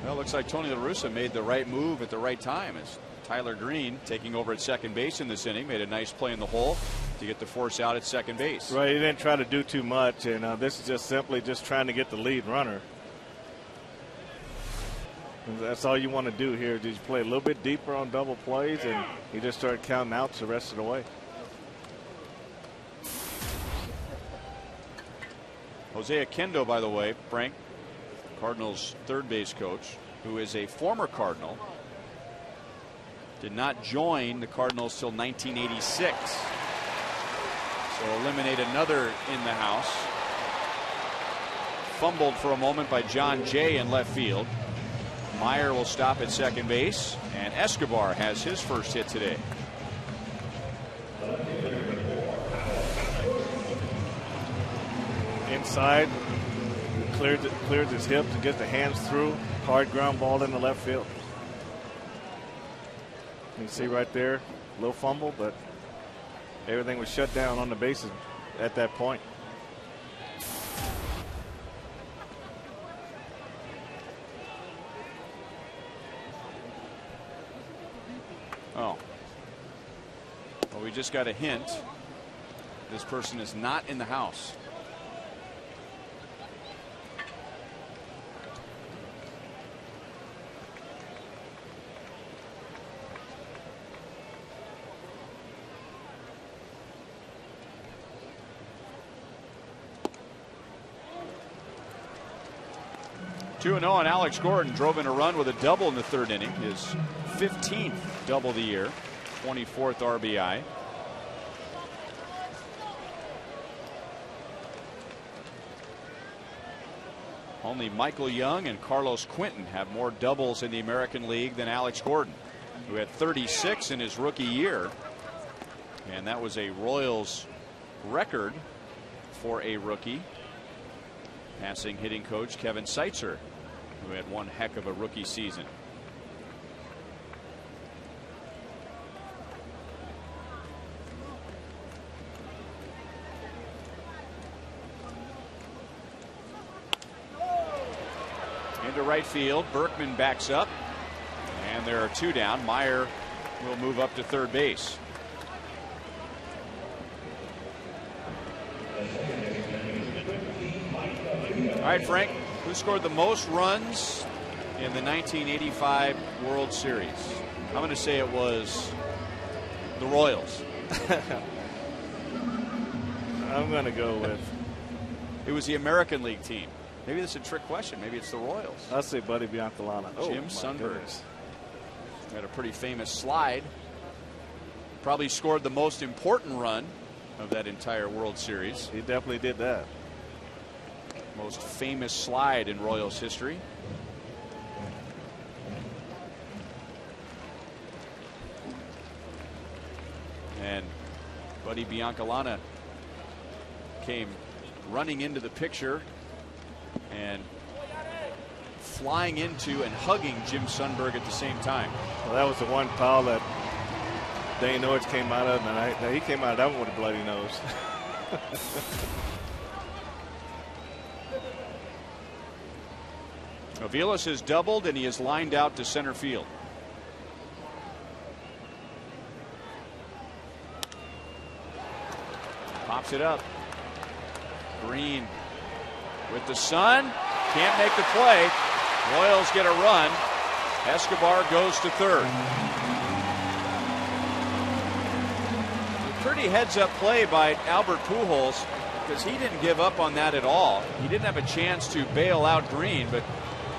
Well, it looks like Tony La Russa made the right move at the right time as Tyler Green, taking over at second base in this inning, made a nice play in the hole. to get the force out at second base. Right, he didn't try to do too much, and this is just simply just trying to get the lead runner. And that's all you want to do here. Just play a little bit deeper on double plays, and he just started counting outs the rest of the way. Jose Akendo, by the way, Frank, Cardinals third base coach, who is a former Cardinal, did not join the Cardinals till 1986. So eliminate another in the house. Fumbled for a moment by John Jay in left field. Meyer will stop at second base, and Escobar has his first hit today. Inside, clears his hip to get the hands through. Hard ground ball in the left field. You can see right there, little fumble, but everything was shut down on the bases at that point. Oh. Well, we just got a hint. This person is not in the house. Two and 0 on Alex Gordon. Drove in a run with a double in the third inning. His 15th double of the year. 24th RBI. Only Michael Young and Carlos Quinton have more doubles in the American League than Alex Gordon, who had 36 in his rookie year. And that was a Royals record for a rookie, passing hitting coach Kevin Seitzer, who had one heck of a rookie season. Into right field, Berkman backs up, and there are two down. Meyer will move up to third base. All right, Frank, who scored the most runs in the 1985 World Series? I'm going to say it was the Royals. I'm going to go with. It was the American League team. Maybe this is a trick question. Maybe it's the Royals. I'll say Buddy Biancalana. Jim Sundberg had a pretty famous slide. Probably scored the most important run of that entire World Series. He definitely did that. Most famous slide in Royals history. And Buddy Biancalana came running into the picture and flying into and hugging Jim Sundberg at the same time. Well, that was the one foul that Dane Norris came out of, and he came out of that one with a bloody nose. Aviles has doubled, and he is lined out to center field. Pops it up. Green with the sun. Can't make the play. Royals get a run. Escobar goes to third. A pretty heads-up play by Albert Pujols, because he didn't give up on that at all. He didn't have a chance to bail out Green, but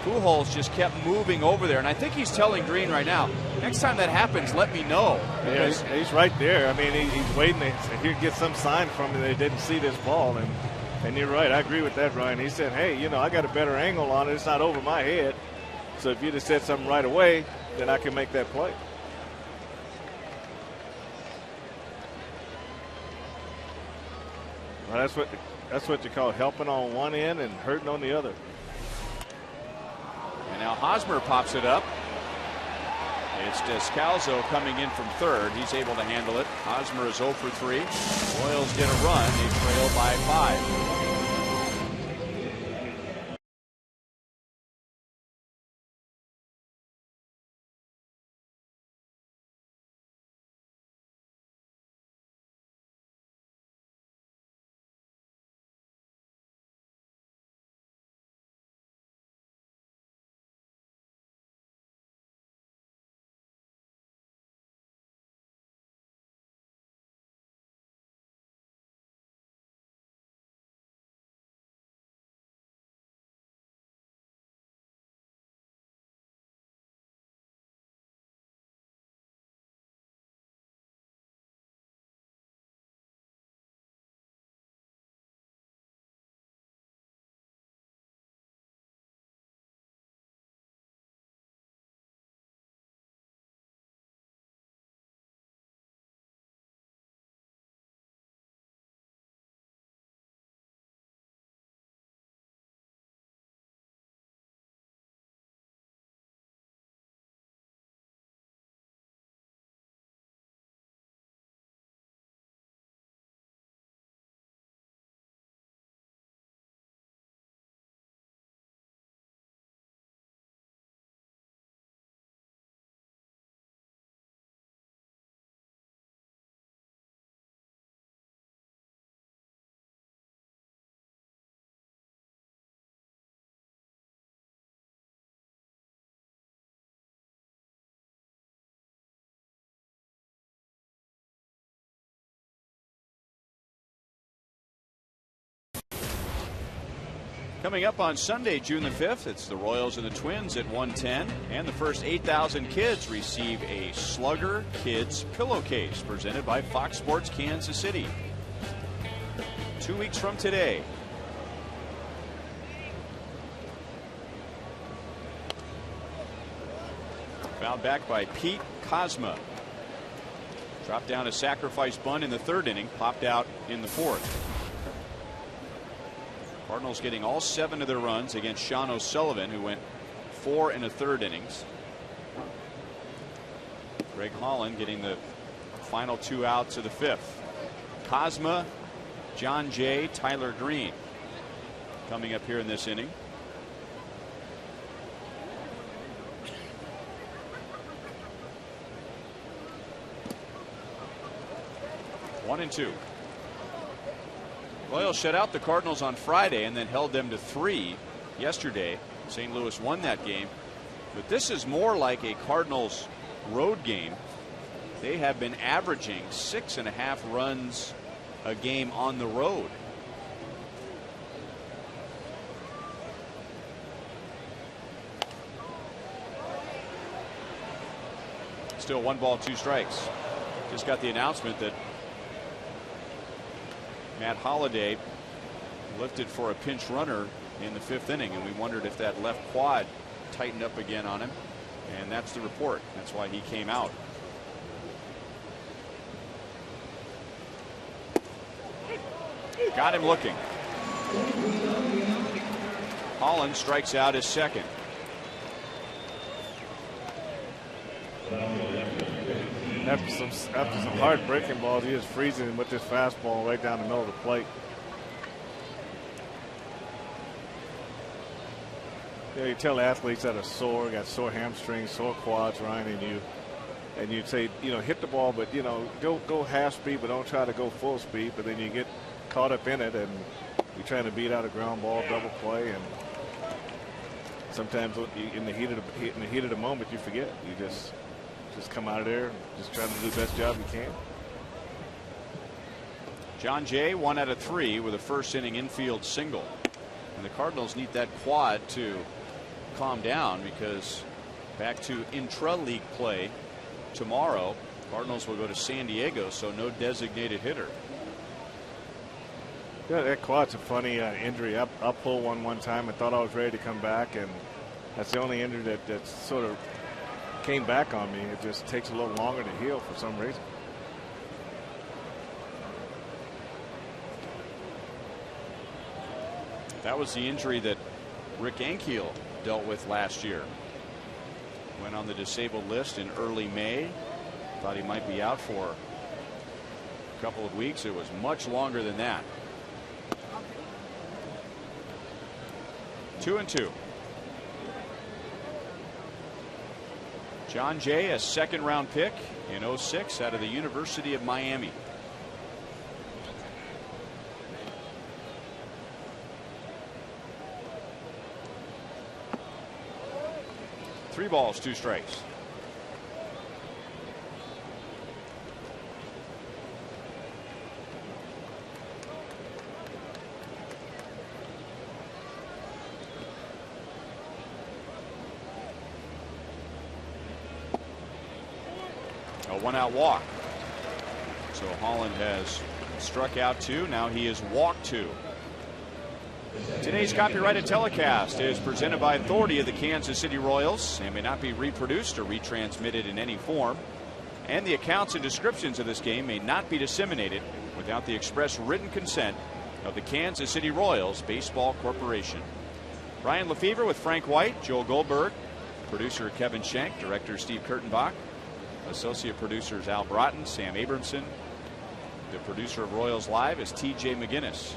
Pujols just kept moving over there. And I think he's telling Green right now, next time that happens, let me know. Yeah, he's right there. I mean, he's waiting to get some sign from him. They didn't see this ball. And you're right. I agree with that, Ryan. He said, hey, you know, I got a better angle on it. It's not over my head. So if you'd have said something right away, then I can make that play. Well, that's what you call helping on one end and hurting on the other. And now Hosmer pops it up. It's Descalzo coming in from third. He's able to handle it. Hosmer is 0 for 3. Royals get a run. They trail by 5. Coming up on Sunday, June the 5th, it's the Royals and the Twins at 1:10, and the first 8,000 kids receive a Slugger Kids pillowcase presented by Fox Sports Kansas City. 2 weeks from today. Fouled back by Pete Kozma. Dropped down a sacrifice bunt in the 3rd inning, popped out in the 4th. Cardinals getting all 7 of their runs against Sean O'Sullivan, who went 4 1/3 innings. Greg Holland getting the final 2 outs of the 5th. Kozma, John Jay, Tyler Green coming up here in this inning. One and 2. Royals shut out the Cardinals on Friday and then held them to 3 yesterday. St. Louis won that game. But this is more like a Cardinals road game. They have been averaging 6.5 runs a game on the road. Still 1 ball, 2 strikes. Just got the announcement that Matt Holliday lifted for a pinch runner in the 5th inning, and we wondered if that left quad tightened up again on him, and that's the report. That's why he came out. Got him looking. Holland strikes out his 2nd. After some hard breaking balls, he is freezing with this fastball right down the middle of the plate. Yeah, you tell athletes that are sore, got sore hamstrings, sore quads, Ryan, and you say, hit the ball, but go half speed, but don't try to go full speed. But then you get caught up in it, and you're trying to beat out a ground ball, double play, and sometimes in the heat of the moment, you forget. You just come out of there, just trying to do the best job you can. John Jay 1 out of 3 with a 1st inning infield single, and the Cardinals need that quad to calm down, because back to intra-league play tomorrow. Cardinals will go to San Diego, so no designated hitter. Yeah, that quad's a funny injury. I pulled one time and thought I was ready to come back, and that's the only injury that sort of came back on me. It just takes a little longer to heal for some reason. That was the injury that Rick Ankiel dealt with last year. Went on the disabled list in early May. Thought he might be out for a couple of weeks. It was much longer than that. 2-2. John Jay, a 2nd-round pick in 2006 out of the University of Miami. Three balls, 2 strikes. A 1-out walk. So Holland has struck out 2. Now he has walked 2. Today's copyrighted telecast is presented by authority of the Kansas City Royals and may not be reproduced or retransmitted in any form. And the accounts and descriptions of this game may not be disseminated without the express written consent of the Kansas City Royals Baseball Corporation. Brian Lefevre with Frank White, Joel Goldberg, producer Kevin Schenk, director Steve Kurtenbach, associate producers Al Broughton, Sam Abramson. The producer of Royals Live is T.J. McGinnis.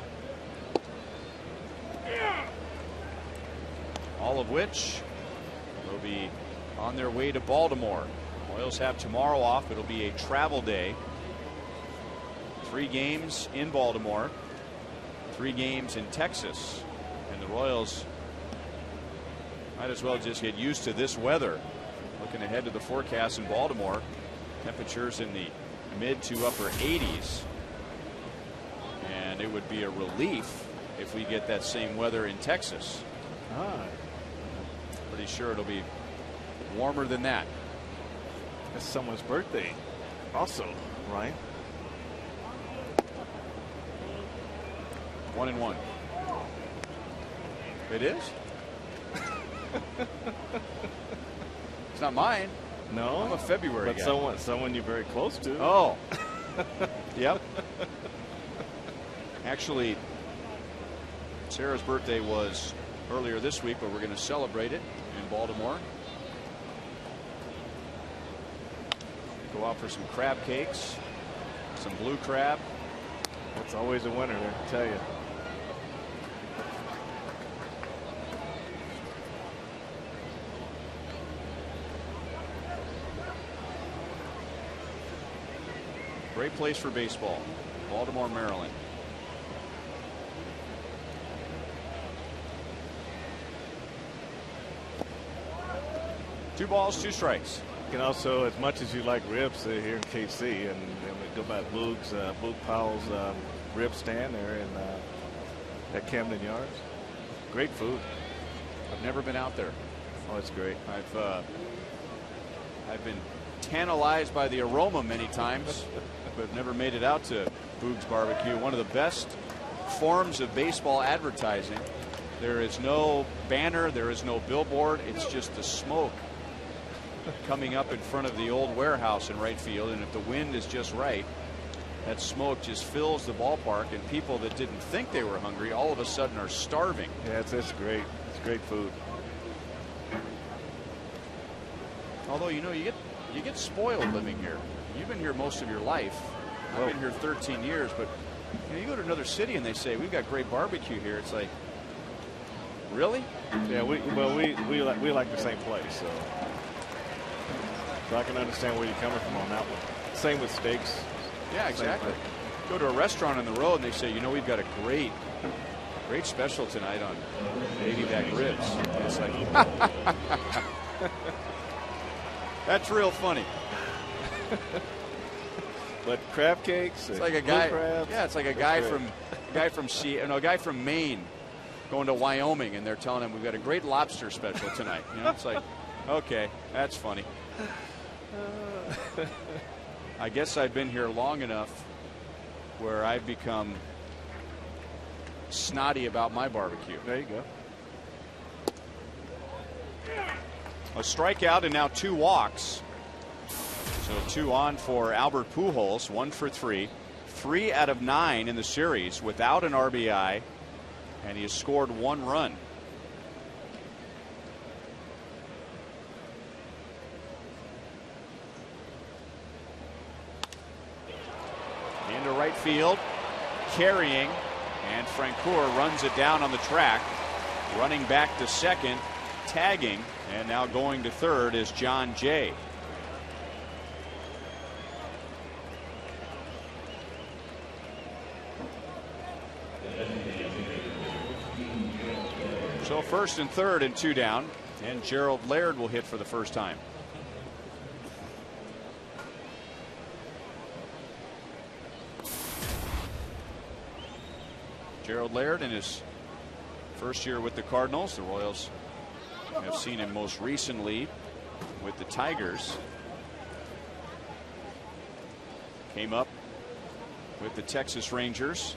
All of which will be on their way to Baltimore. Royals have tomorrow off. It'll be a travel day. 3 games in Baltimore, 3 games in Texas, and the Royals might as well just get used to this weather. Looking ahead to the forecast in Baltimore, temperatures in the mid to upper 80s, and it would be a relief if we get that same weather in Texas. Pretty sure it'll be warmer than that. That's someone's birthday also, right? 1-1. It is? It's not mine. No, I'm a February but guy. someone you're very close to. Oh. Yep. Actually, Sarah's birthday was earlier this week, but we're going to celebrate it in Baltimore. Go out for some crab cakes, some blue crab. It's always a winner, I can tell you. Great place for baseball, Baltimore, Maryland. Two balls, two strikes. You can also, as much as you like ribs here in KC, and we go by Boog Powell's rib stand there in at Camden Yards. Great food. I've never been out there. Oh, it's great. I've been tantalized by the aroma many times, but never made it out to Boog's Barbecue. One of the best forms of baseball advertising. There is no banner, there is no billboard. It's just the smoke coming up in front of the old warehouse in right field, and if the wind is just right, that smoke just fills the ballpark, and people that didn't think they were hungry all of a sudden are starving. Yeah, it's great. It's great food. Although, you know, you get spoiled living here. You've been here most of your life. I've been here 13 years, but you go to another city and they say we've got great barbecue here. It's like, really? Yeah, we like the same place, so I can understand where you're coming from on that one. Same with steaks. Yeah, exactly. Go to a restaurant on the road and they say, you know, we've got a great special tonight on 80-back ribs. And it's like, that's real funny. But crab cakes. It's like a guy. Crabs, yeah, it's like a guy from Maine going to Wyoming, and they're telling him we've got a great lobster special tonight. You know, it's like, okay, that's funny. I guess I've been here long enough where I've become snotty about my barbecue. There you go. A strikeout and now 2 walks. So 2 on for Albert Pujols, 1 for 3. 3 out of 9 in the series without an RBI, and he has scored 1 run. Into right field, carrying, and Francoeur runs it down on the track. Running back to second, tagging, and now going to third is John Jay. So first and third and 2 down, and Gerald Laird will hit for the first time. Gerald Laird in his first year with the Cardinals. The Royals have seen him most recently with the Tigers. Came up with the Texas Rangers.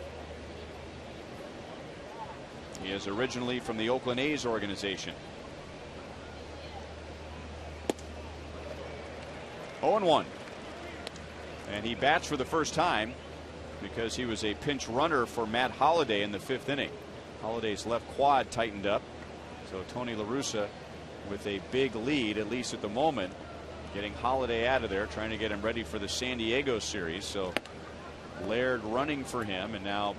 He is originally from the Oakland A's organization. 0-1. And he bats for the first time because he was a pinch runner for Matt Holliday in the 5th inning. Holliday's left quad tightened up. So Tony La Russa with a big lead, at least at the moment, getting Holliday out of there, trying to get him ready for the San Diego series. So Laird running for him and now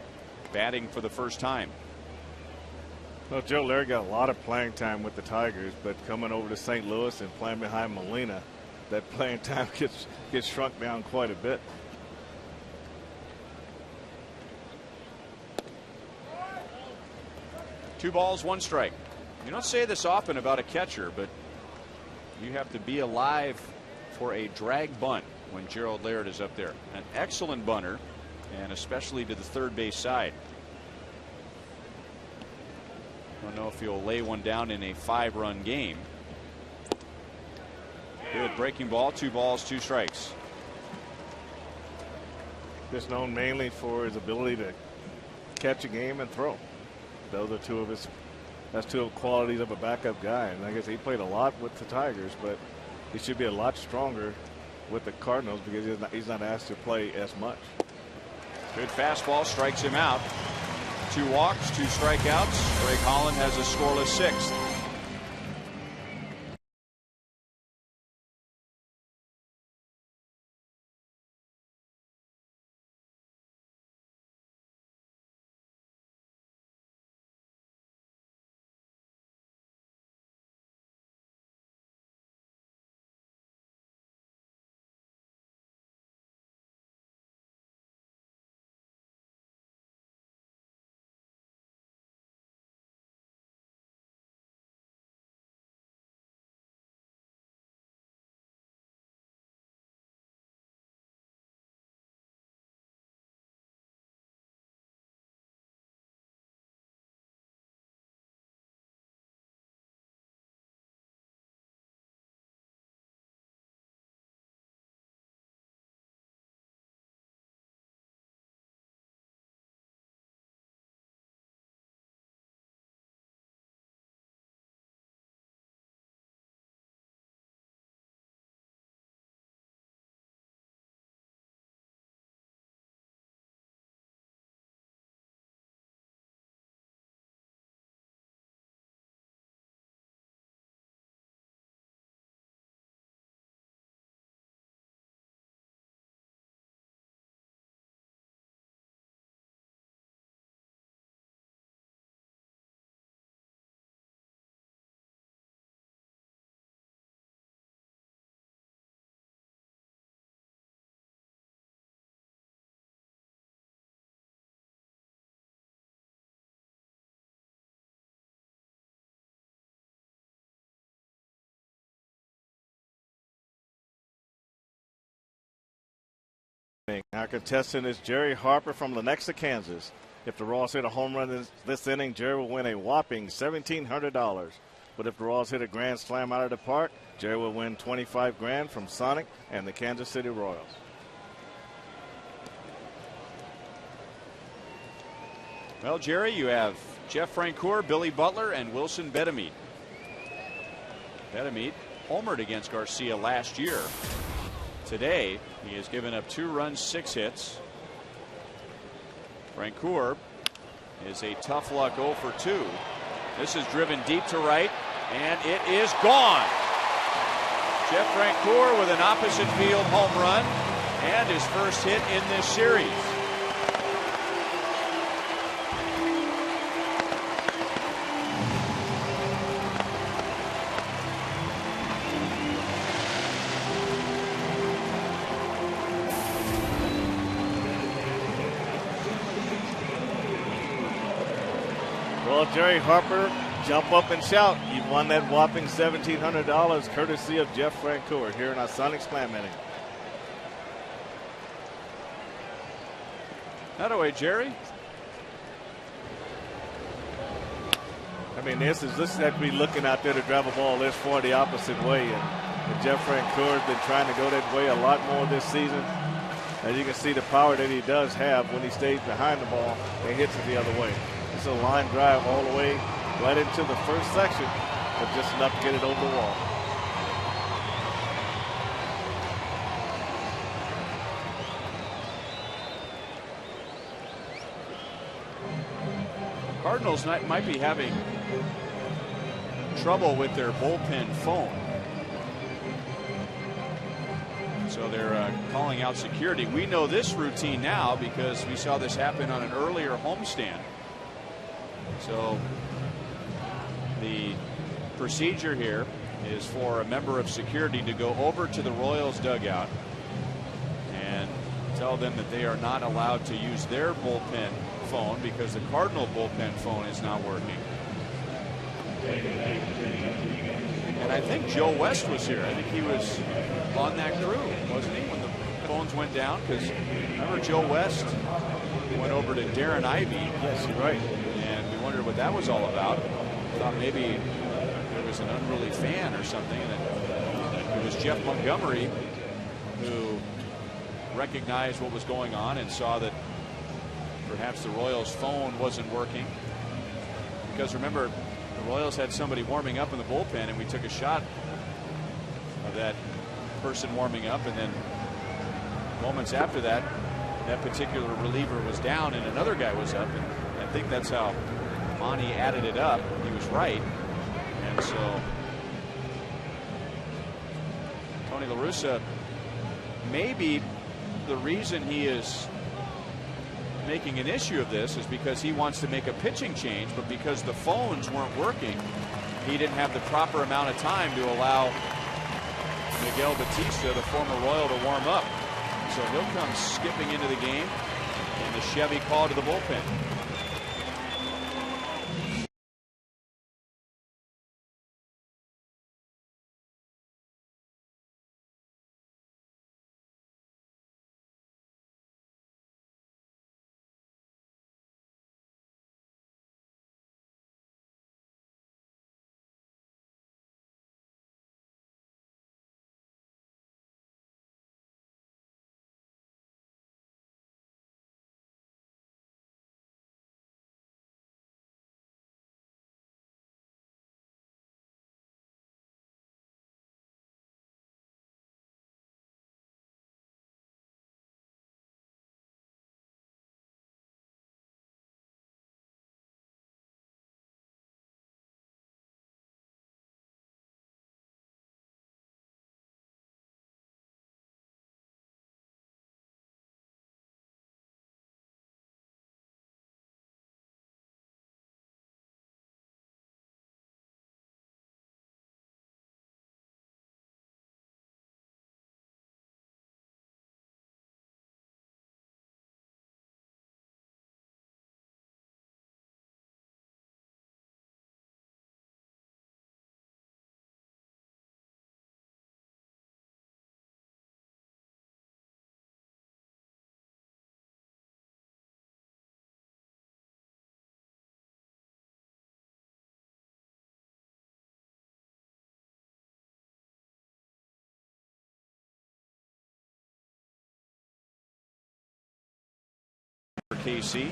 batting for the first time. Well, Joe Laird got a lot of playing time with the Tigers, but coming over to St. Louis and playing behind Molina, that playing time gets shrunk down quite a bit. Two balls, 1 strike. You don't say this often about a catcher, but you have to be alive for a drag bunt when Gerald Laird is up there. An excellent bunter, and especially to the third base side. Don't know if he'll lay one down in a 5-run game. Good breaking ball. 2 balls, 2 strikes. Just known mainly for his ability to catch a game and throw. Those are two of his. That's 2 qualities of a backup guy. And I guess he played a lot with the Tigers, but he should be a lot stronger with the Cardinals because he's not asked to play as much. Good fastball, strikes him out. 2 walks, 2 strikeouts. Greg Holland has a scoreless 6th. Our contestant is Jerry Harper from Lenexa, Kansas. If the Royals hit a home run this inning, Jerry will win a whopping $1,700. But if the Royals hit a grand slam out of the park, Jerry will win $25,000 from Sonic and the Kansas City Royals. Well, Jerry, you have Jeff Francoeur, Billy Butler, and Wilson Betemit. Betemit homered against Garcia last year. Today, he has given up 2 runs, 6 hits. Francoeur is a tough luck 0 for 2. This is driven deep to right, and it is gone. Jeff Francoeur with an opposite field home run and his first hit in this series. Well, Jerry Harper, jump up and shout. You won that whopping $1,700 courtesy of Jeff Francoeur here in our Sonic Slam inning. That away, Jerry. I mean, this had to be looking out there to drive a ball this far the opposite way. And Jeff Francoeur has been trying to go that way a lot more this season. As you can see, the power that he does have when he stays behind the ball and hits it the other way. It's a line drive all the way right into the first section, but just enough to get it over the wall. Cardinals might be having trouble with their bullpen phone. So they're calling out security. We know this routine now because we saw this happen on an earlier homestand. So the procedure here is for a member of security to go over to the Royals dugout and tell them that they are not allowed to use their bullpen phone because the Cardinal bullpen phone is not working. And I think Joe West was here. I think he was on that crew, wasn't he, when the phones went down? Because remember, Joe West went over to Darren Ivey. Yes, you're right. And we wondered what that was all about. thought maybe there was an unruly fan or something, and it was Jeff Montgomery who recognized what was going on and saw that perhaps the Royals' phone wasn't working. Because remember, the Royals had somebody warming up in the bullpen, and we took a shot of that person warming up, and then moments after that, that particular reliever was down and another guy was up, and I think that's how Monty added it up. He was right, and so Tony La Russa, maybe the reason he is making an issue of this is because he wants to make a pitching change, but because the phones weren't working, he didn't have the proper amount of time to allow Miguel Batista, the former Royal, to warm up. So he'll come skipping into the game, and the Chevy call to the bullpen. KC.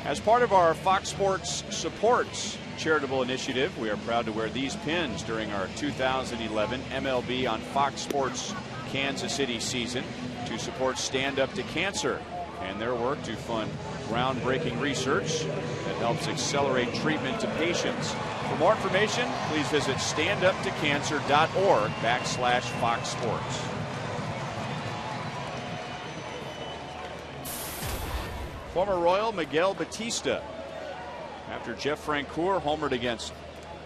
As part of our Fox Sports Supports charitable initiative, we are proud to wear these pins during our 2011 MLB on Fox Sports Kansas City season to support Stand Up to Cancer and their work to fund groundbreaking research that helps accelerate treatment to patients. For more information, please visit standuptocancer.org/Fox Sports. Former Royal Miguel Batista, after Jeff Francoeur homered against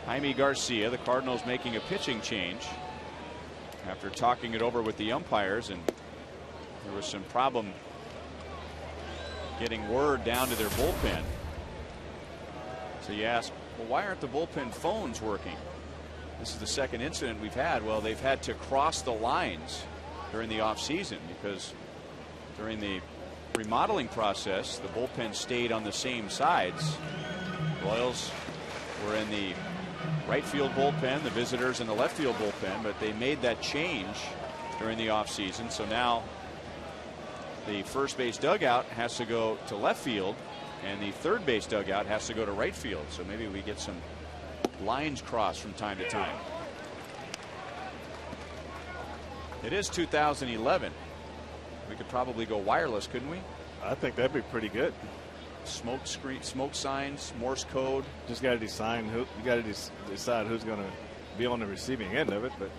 Jaime Garcia, the Cardinals making a pitching change after talking it over with the umpires, and there was some problem getting word down to their bullpen. So you ask, well, why aren't the bullpen phones working? This is the second incident we've had. Well, they've had to cross the lines during the offseason because during the remodeling process, the bullpen stayed on the same sides. Royals were in the right field bullpen, the visitors in the left field bullpen, but they made that change during the offseason. So now the first base dugout has to go to left field, and the third base dugout has to go to right field. So maybe we get some lines crossed from time to time. It is 2011. We could probably go wireless, couldn't we? I think that'd be pretty good. Smoke screen, smoke signs, Morse code. Just got to decide who who's going to be on the receiving end of it. But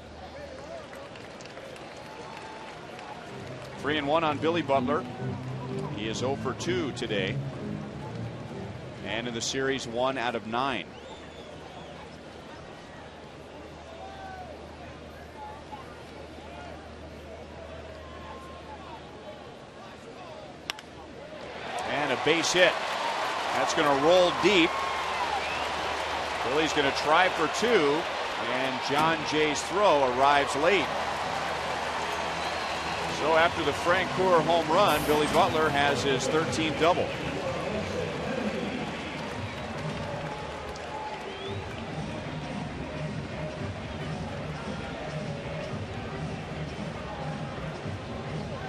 3-1 on Billy Butler. He is 0 for 2 today, and in the series 1 out of 9. And a base hit. That's going to roll deep. Billy's going to try for 2, and John Jay's throw arrives late. So after the Francoeur home run, Billy Butler has his 13th double.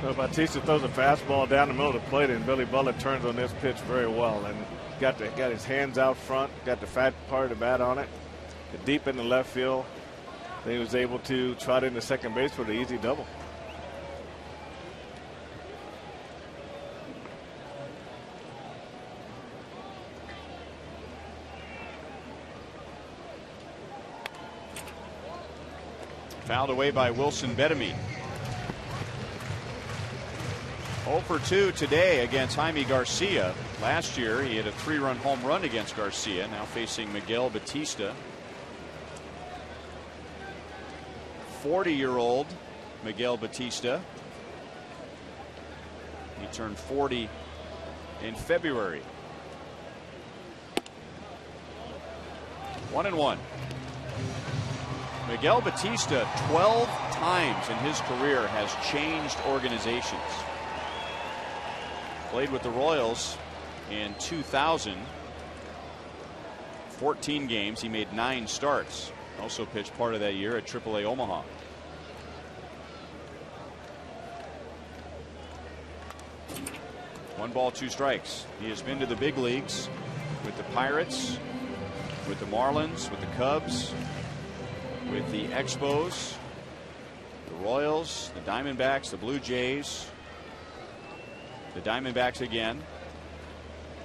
Well, Bautista throws a fastball down the middle of the plate, and Billy Butler turns on this pitch very well. And got his hands out front, got the fat part of the bat on it, deep in the left field. Then he was able to trot into second base for the easy double. Fouled away by Wilson Betemit. 0 for 2 today against Jaime Garcia. Last year he had a 3-run home run against Garcia. Now facing Miguel Bautista. 40-year-old Miguel Bautista. He turned 40 in February. 1-1. Miguel Bautista 12 times in his career has changed organizations. Played with the Royals in 2000. 14 games. He made 9 starts. Also pitched part of that year at AAA Omaha. One ball, 2 strikes. He has been to the big leagues with the Pirates, with the Marlins, with the Cubs, with the Expos, the Royals, the Diamondbacks, the Blue Jays, the Diamondbacks again,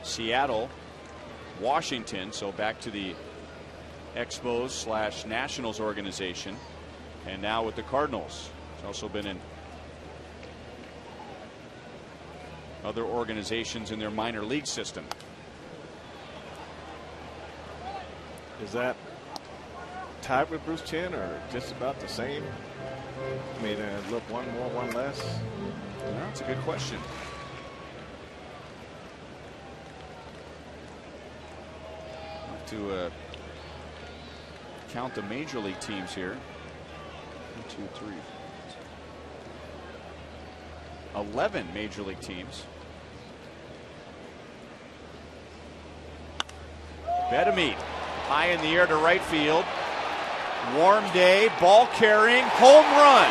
Seattle, Washington, so back to the Expos / Nationals organization, and now with the Cardinals. He's also been in other organizations in their minor league system. Is that tied with Bruce Chen or just about the same? I mean, look, one more, one less. That's a good question. Have to count the major league teams here. 1, 2, 3. 11 major league teams. Betemit high in the air to right field. Warm day, ball carrying, home run.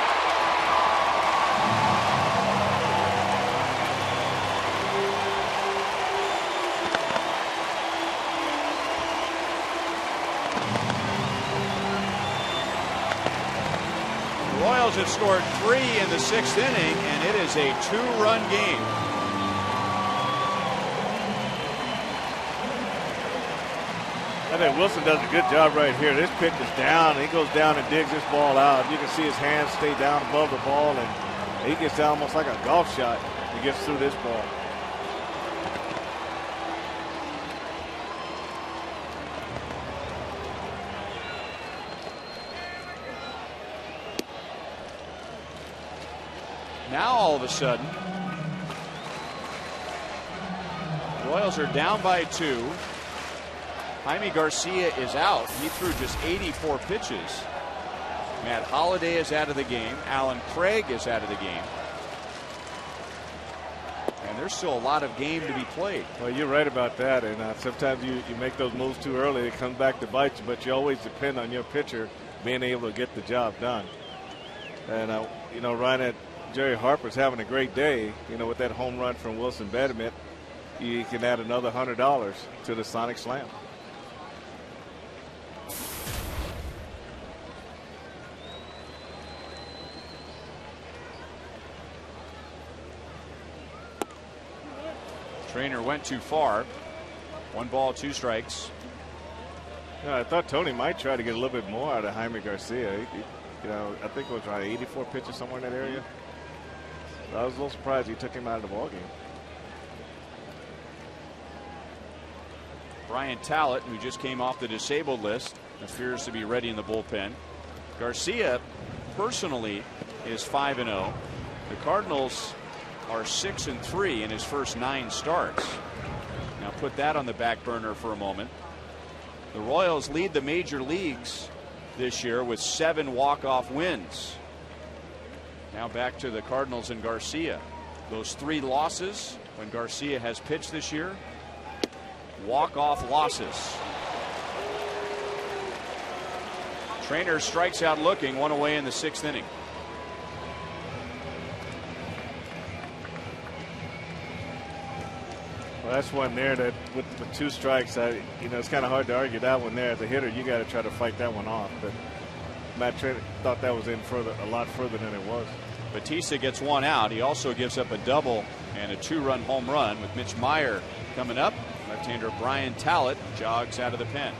The Royals have scored 3 in the 6th inning, and it is a 2-run game. I think Wilson does a good job right here. This pitch is down. He goes down and digs this ball out. You can see his hands stay down above the ball, and he gets down almost like a golf shot. He gets through this ball. Now all of a sudden, Royals are down by 2. Jaime Garcia is out. He threw just 84 pitches. Matt Holliday is out of the game. Alan Craig is out of the game. And there's still a lot of game to be played. Well, you're right about that. And sometimes you make those moves too early. It comes back to bite you. But you always depend on your pitcher being able to get the job done. And, you know, Ryan, Jerry Harper's having a great day. You know, with that home run from Wilson Betemit, you can add another $100 to the Sonic Slam. Trainer went too far. 1 ball, 2 strikes. Yeah, I thought Tony might try to get a little bit more out of Jaime Garcia. You know, I think it was around 84 pitches somewhere in that area. So I was a little surprised he took him out of the ballgame. Brian Tallett, who just came off the disabled list, appears to be ready in the bullpen. Garcia personally is 5-0. The Cardinals are 6-3 in his first 9 starts. Now put that on the back burner for a moment. The Royals lead the major leagues this year with 7 walk-off wins. Now back to the Cardinals and Garcia. Those 3 losses when Garcia has pitched this year, walk-off losses. Trainer strikes out looking, 1 away in the 6th inning. Well, that's one there that with 2 strikes, it's kind of hard to argue that one there. As a hitter, you got to try to fight that one off. But Matt Trainer thought that was in a lot further than it was. Batista gets 1 out. He also gives up a double and a 2-run home run with Mitch Meyer coming up. Left-hander Brian Tallett jogs out of the pen.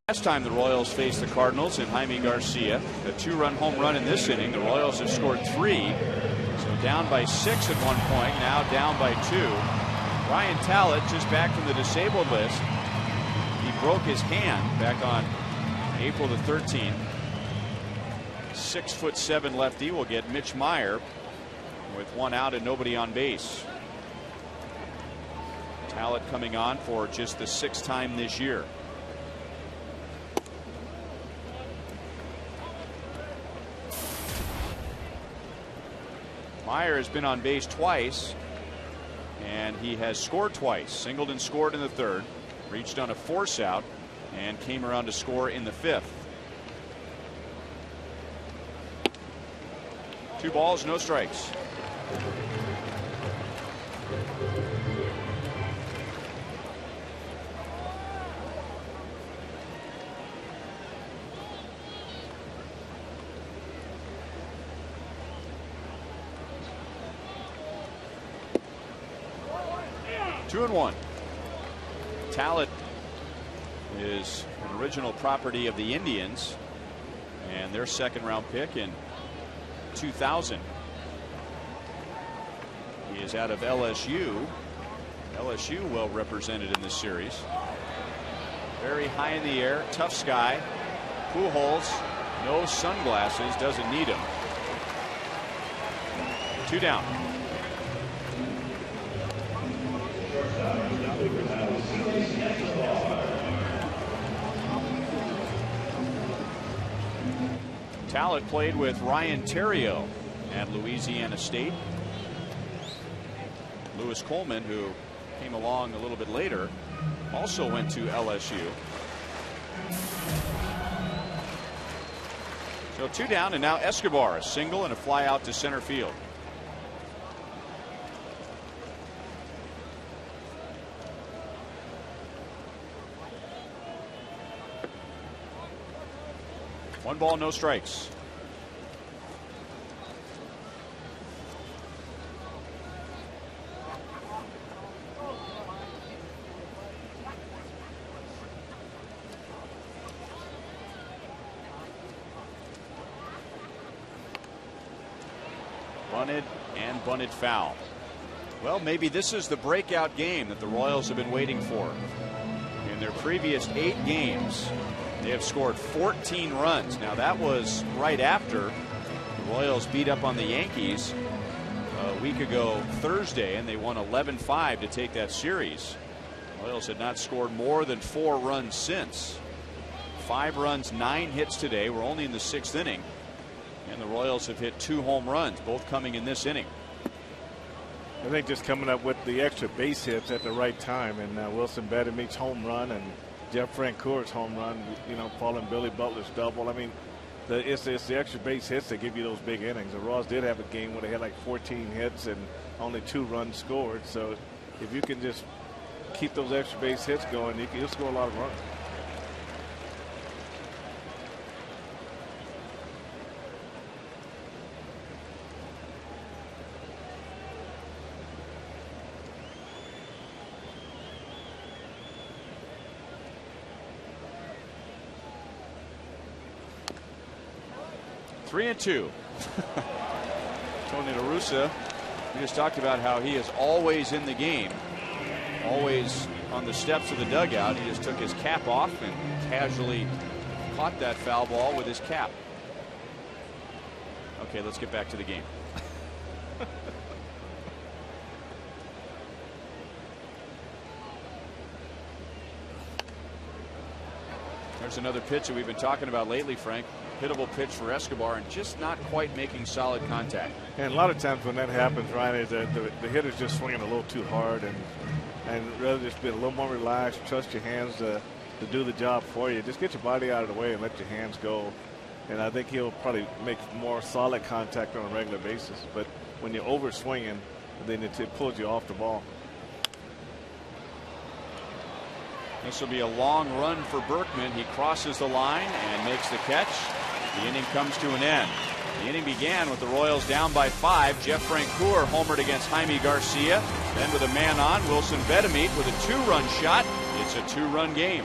Last time the Royals faced the Cardinals in Jaime Garcia, a 2-run home run in this inning. The Royals have scored 3, so down by 6 at one point, now down by 2. Brian Tallett just back from the disabled list. He broke his hand back on April the 13th. 6'7" lefty will get Mitch Meyer with 1 out and nobody on base. Tallett coming on for just the 6th time this year. Meyer has been on base twice, and he has scored twice. Singled and scored in the 3rd, reached on a force out, and came around to score in the 5th. 2 balls, no strikes. Two and 1. Tallett is an original property of the Indians and their 2nd-round pick in 2000. He is out of LSU. LSU well represented in this series. Very high in the air, tough sky. Pujols, no sunglasses, doesn't need them. 2 down. Tallett played with Ryan Theriot at Louisiana State. Lewis Coleman, who came along a little bit later, also went to LSU. So 2 down, and now Escobar, a single and a fly out to center field. One ball, no strikes. Bunted and bunted foul. Well, maybe this is the breakout game that the Royals have been waiting for. In their previous 8 games, they have scored 14 runs. Now that was right after the Royals beat up on the Yankees a week ago Thursday, and they won 11-5 to take that series. The Royals had not scored more than 4 runs since. 5 runs, 9 hits today. We're only in the 6th inning. And the Royals have hit 2 home runs, both coming in this inning. I think just coming up with the extra base hits at the right time. And Wilson Bedemeek's home run and Jeff Francoeur's home run, you know, following Billy Butler's double. I mean, it's the extra base hits that give you those big innings. The Royals did have a game where they had like 14 hits and only 2 runs scored. So if you can just keep those extra base hits going, you'll score a lot of runs. Three and two. Tony La Russa, we just talked about how he is always in the game, always on the steps of the dugout. He just took his cap off and casually caught that foul ball with his cap. Okay, let's get back to the game. There's another pitch that we've been talking about lately, Frank. Hittable pitch for Escobar and just not quite making solid contact. And a lot of times when that happens, Ryan, is that the hitter's just swinging a little too hard, and rather just be a little more relaxed, trust your hands to do the job for you. Just get your body out of the way and let your hands go. And I think he'll probably make more solid contact on a regular basis. But when you're over swinging, then it pulls you off the ball. This will be a long run for Berkman. He crosses the line and makes the catch. The inning comes to an end. The inning began with the Royals down by 5. Jeff Francoeur homered against Jaime Garcia. Then with a man on, Wilson Bedemeek with a 2-run shot. It's a 2-run game.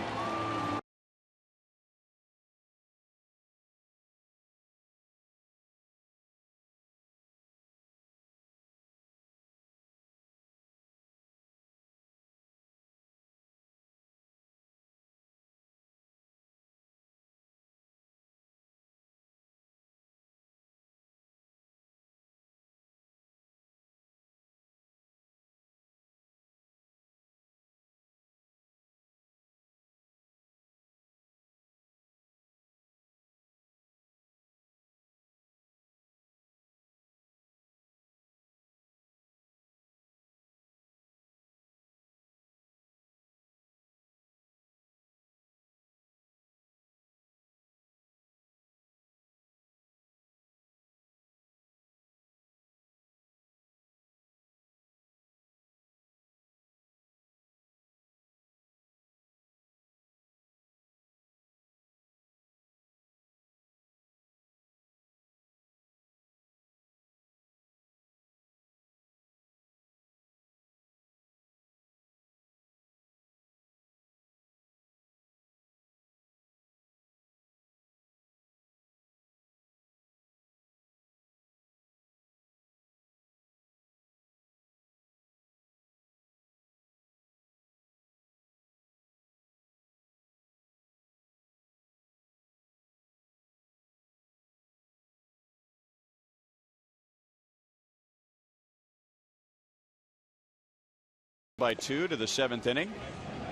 By 2 to the 7th inning.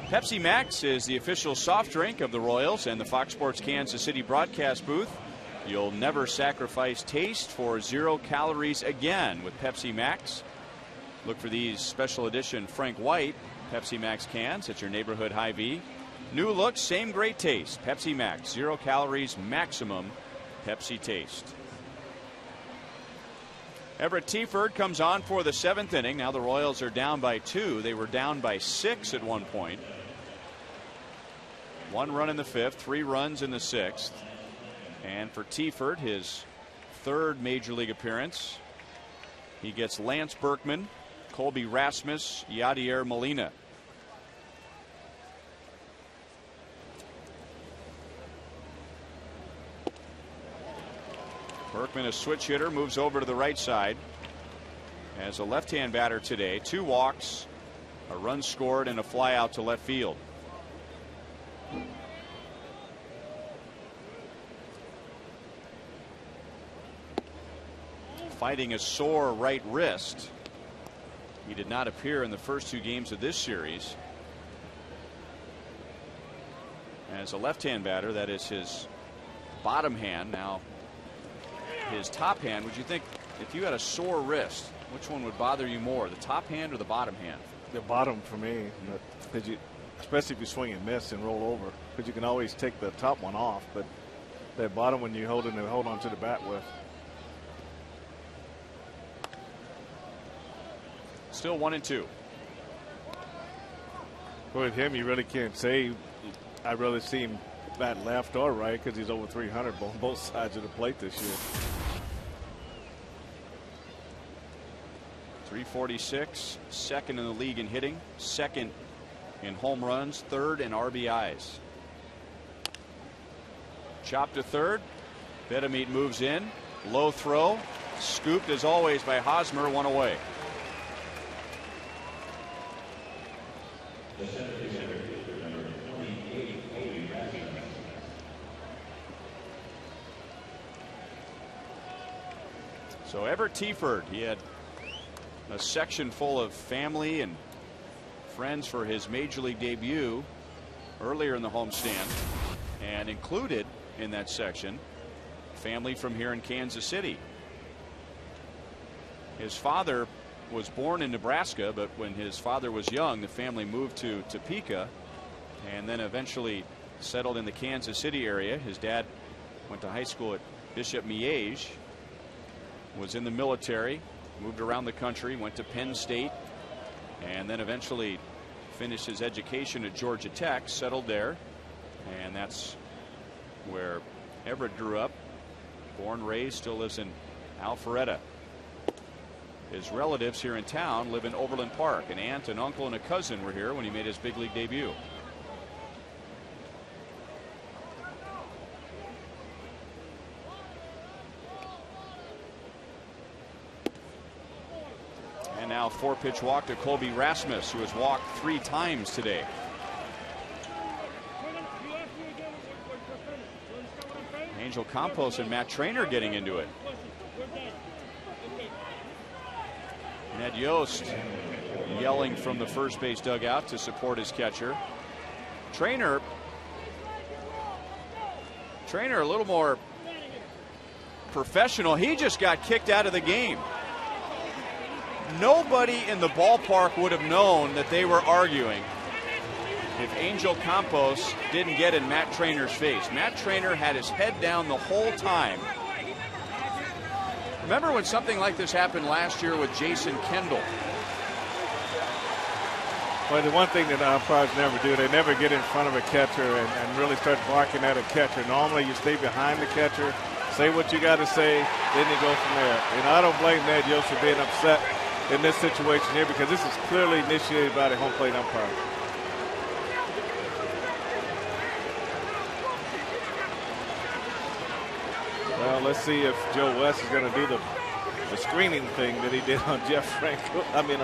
Pepsi Max is the official soft drink of the Royals and the Fox Sports Kansas City broadcast booth. You'll never sacrifice taste for 0 calories again with Pepsi Max. Look for these special edition Frank White Pepsi Max cans at your neighborhood Hy-Vee. New look, same great taste. Pepsi Max, 0 calories, maximum Pepsi taste. Everett Teaford comes on for the 7th inning. Now the Royals are down by 2. They were down by 6 at one point. 1 run in the 5th, 3 runs in the 6th. And for Teaford, his 3rd major league appearance, he gets Lance Berkman, Colby Rasmus, Yadier Molina. Berkman, a switch hitter, moves over to the right side. As a left-hand batter today, 2 walks, a run scored, and a fly out to left field. Fighting a sore right wrist. He did not appear in the first 2 games of this series. As a left-hand batter, that is his bottom hand. Now, his top hand, would you think if you had a sore wrist, which one would bother you more, the top hand or the bottom hand? The bottom for me, because especially if you swing and miss and roll over, because you can always take the top one off, but that bottom one you hold on to the bat with. Still 1-2. With him, you really can't say. I'd rather see him bat left or right because he's over 300 on both sides of the plate this year. 346, second in the league in hitting, second in home runs, third in RBIs. Chop to third. Bedemeet moves in. Low throw. Scooped as always by Hosmer, one away. So Everett Tiford, he had a section full of family and friends for his major league debut earlier in the homestand, and included in that section family from here in Kansas City. His father was born in Nebraska, but when his father was young, the family moved to Topeka and then eventually settled in the Kansas City area. His dad went to high school at Bishop Miege, was in the military, moved around the country, went to Penn State, and then eventually finished his education at Georgia Tech, settled there, and that's where Everett grew up. Born, raised, still lives in Alpharetta. His relatives here in town live in Overland Park. An aunt, an uncle, and a cousin were here when he made his big league debut. And now 4-pitch walk to Colby Rasmus, who has walked 3 times today. Angel Campos and Matt Trainer getting into it. Ned Yost yelling from the first base dugout to support his catcher. Trainer a little more professional. He just got kicked out of the game. Nobody in the ballpark would have known that they were arguing if Angel Campos didn't get in Matt Trainer's face. Matt Trainer had his head down the whole time. Remember when something like this happened last year with Jason Kendall? Well, the one thing that umpires never do, they never get in front of a catcher and really start barking at a catcher. Normally you stay behind the catcher, say what you got to say, then you go from there. And I don't blame Ned Yost for being upset in this situation here, because this is clearly initiated by the home plate umpire. Well, let's see if Joe West is going to do the screening thing that he did on Jeff Franco. I mean,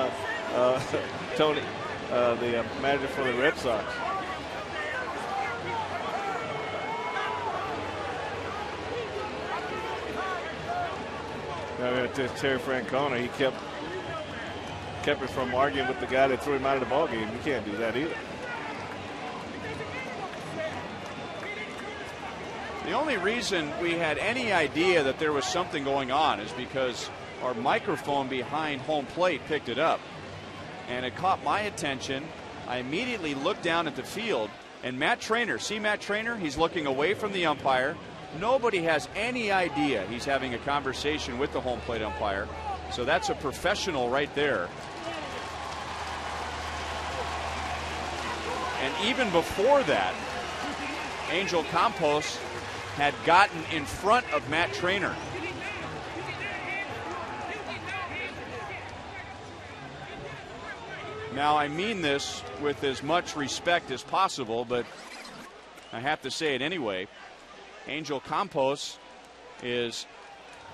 Tony, the manager for the Red Sox. Now, Terry Francona, he kept it from arguing with the guy that threw him out of the ballgame. You can't do that either. The only reason we had any idea that there was something going on is because our microphone behind home plate picked it up, and it caught my attention. I immediately looked down at the field, and Matt Trainer, see Matt Trainer? He's looking away from the umpire. Nobody has any idea he's having a conversation with the home plate umpire. So that's a professional right there. And even before that, Angel Campos had gotten in front of Matt Trainer. Now, I mean this with as much respect as possible, but I have to say it anyway. Angel Campos is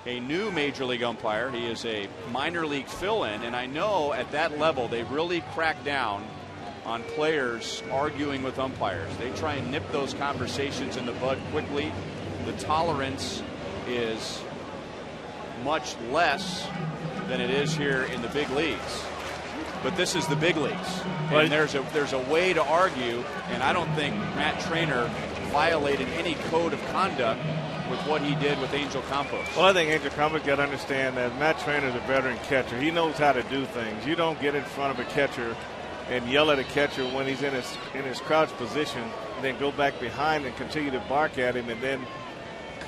a new major league umpire. He is a minor league fill-in, and I know at that level they really crack down on players arguing with umpires. They try and nip those conversations in the bud quickly. The tolerance is much less than it is here in the big leagues. but this is the big leagues. And there's a way to argue, and I don't think Matt Trainer violated any code of conduct with what he did with Angel Campos. Well, I think Angel Campos got to understand that Matt Trainer is a veteran catcher. He knows how to do things. You don't get in front of a catcher and yell at a catcher when he's in his crouched position, and then go back behind and continue to bark at him and then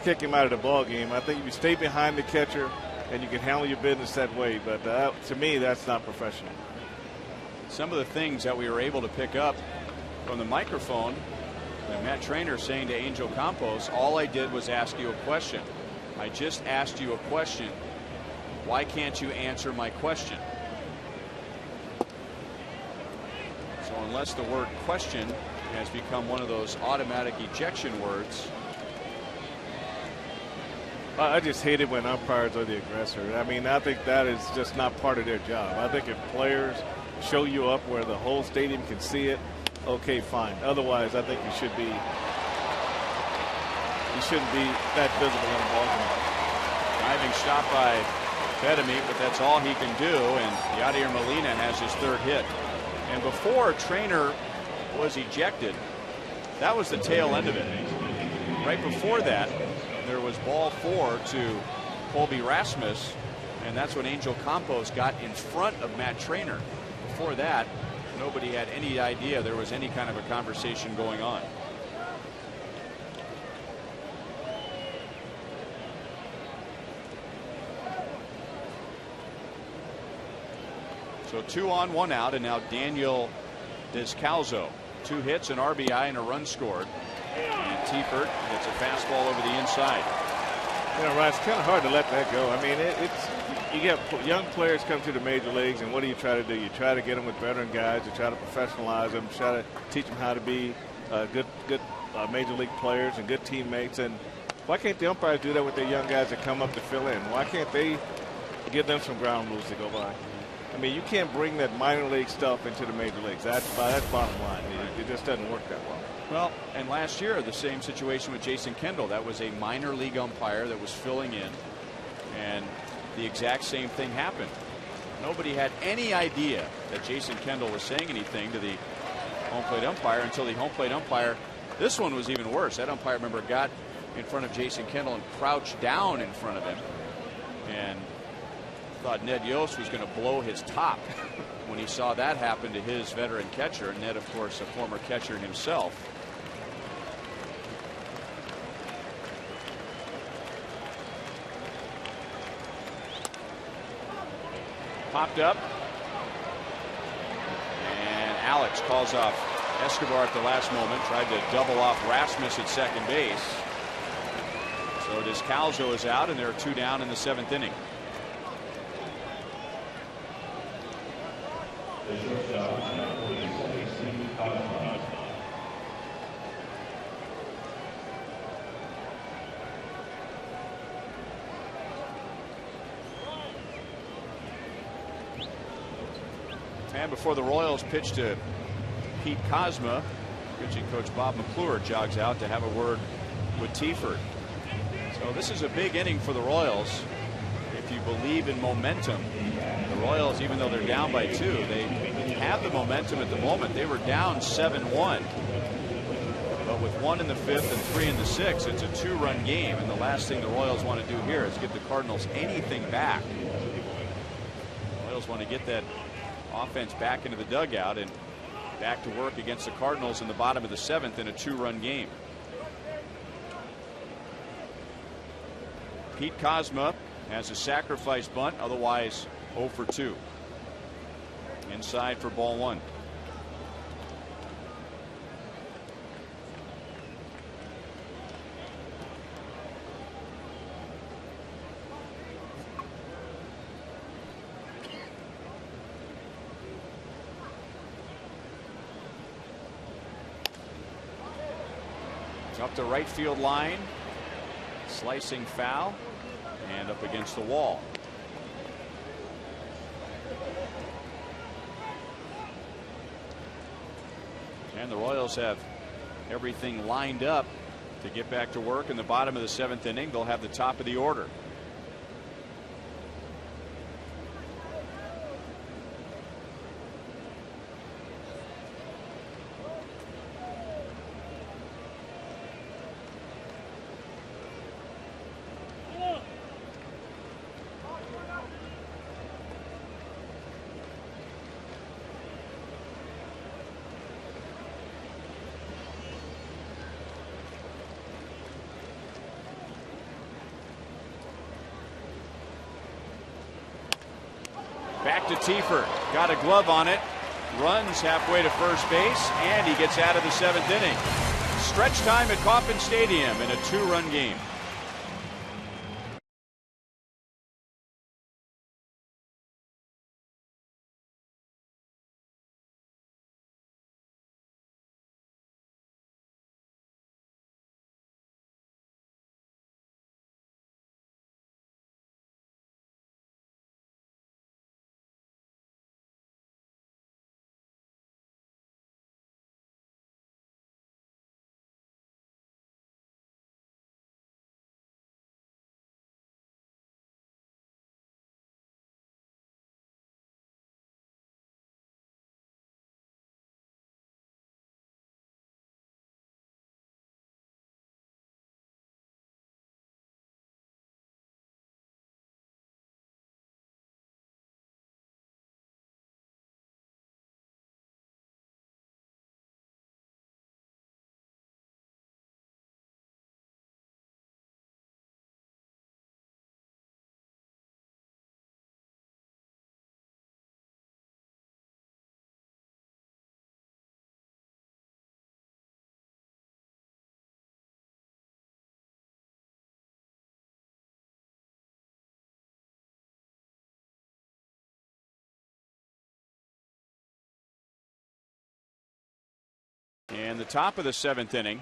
kick him out of the ball game. I think if you stay behind the catcher and you can handle your business that way, but to me, that's not professional. Some of the things that we were able to pick up from the microphone, Matt Trainer saying to Angel Campos, all I did was ask you a question. I just asked you a question. Why can't you answer my question? So unless the word question has become one of those automatic ejection words. I just hate it when umpires are the aggressor. I mean, I think that is just not part of their job. I think if players show you up where the whole stadium can see it, okay, fine. Otherwise, I think you shouldn't be that visible in the ballgame. Driving stop by Bedamit, but that's all he can do, and Yadier Molina has his third hit. And before Trainer was ejected, that was the tail end of it. Right before that, there was ball 4 to Colby Rasmus, and that's when Angel Campos got in front of Matt Trainer. Before that, nobody had any idea there was any kind of a conversation going on. So 2 on, 1 out, and now Daniel Descalzo. 2 hits, an RBI, and a run scored. And Tiefert gets a fastball over the inside. You know, Ryan, it's kind of hard to let that go. I mean, you get young players come to the major leagues, and what do? You try to get them with veteran guys. You try to professionalize them, try to teach them how to be good major league players and good teammates. And why can't the umpires do that with their young guys that come up to fill in? Why can't they give them some ground rules to go by? I mean, you can't bring that minor league stuff into the major leagues. That's bottom line. It just doesn't work that well. Well, and last year, the same situation with Jason Kendall. That was a minor league umpire that was filling in, and the exact same thing happened. Nobody had any idea that Jason Kendall was saying anything to the home plate umpire until the home plate umpire. This one was even worse. That umpire, remember, got in front of Jason Kendall and crouched down in front of him, and thought Ned Yost was going to blow his top when he saw that happen to his veteran catcher. And Ned, of course, a former catcher himself. Popped up, and Alex calls off Escobar at the last moment. Tried to double off Rasmus at second base. So Descalzo is out, and there are 2 down in the 7th inning. And before the Royals pitch to Pete Kozma, pitching coach Bob McClure jogs out to have a word with Tiefert. So this is a big inning for the Royals. If you believe in momentum, the Royals, even though they're down by 2, they have the momentum at the moment. They were down 7-1. But with 1 in the 5th and 3 in the 6th, it's a 2-run game. And the last thing the Royals want to do here is get the Cardinals anything back. The Royals want to get that offense back into the dugout and back to work against the Cardinals in the bottom of the 7th in a 2-run game. Pete Kozma has a sacrifice bunt, otherwise 0 for 2. Inside for ball 1. Up the right field line, slicing foul, and up against the wall. And the Royals have everything lined up to get back to work in the bottom of the 7th inning. They'll have the top of the order. Back to Tiefer. Got a glove on it. Runs halfway to first base, and he gets out of the 7th inning. Stretch time at Kauffman Stadium in a 2-run game. And the top of the 7th inning,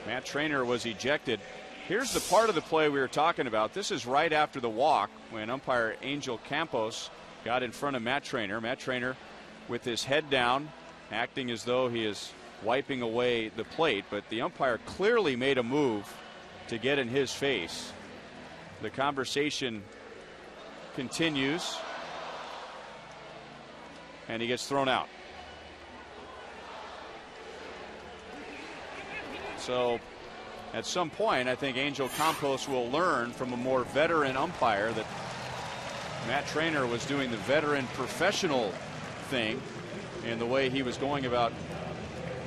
Matt Trainer was ejected. Here's the part of the play we were talking about. This is right after the walk when umpire Angel Campos got in front of Matt Trainer. Matt Trainer with his head down, acting as though he is wiping away the plate, but the umpire clearly made a move to get in his face. The conversation continues, and he gets thrown out. So at some point, I think Angel Campos will learn from a more veteran umpire that Matt Trainer was doing the veteran professional thing in the way he was going about,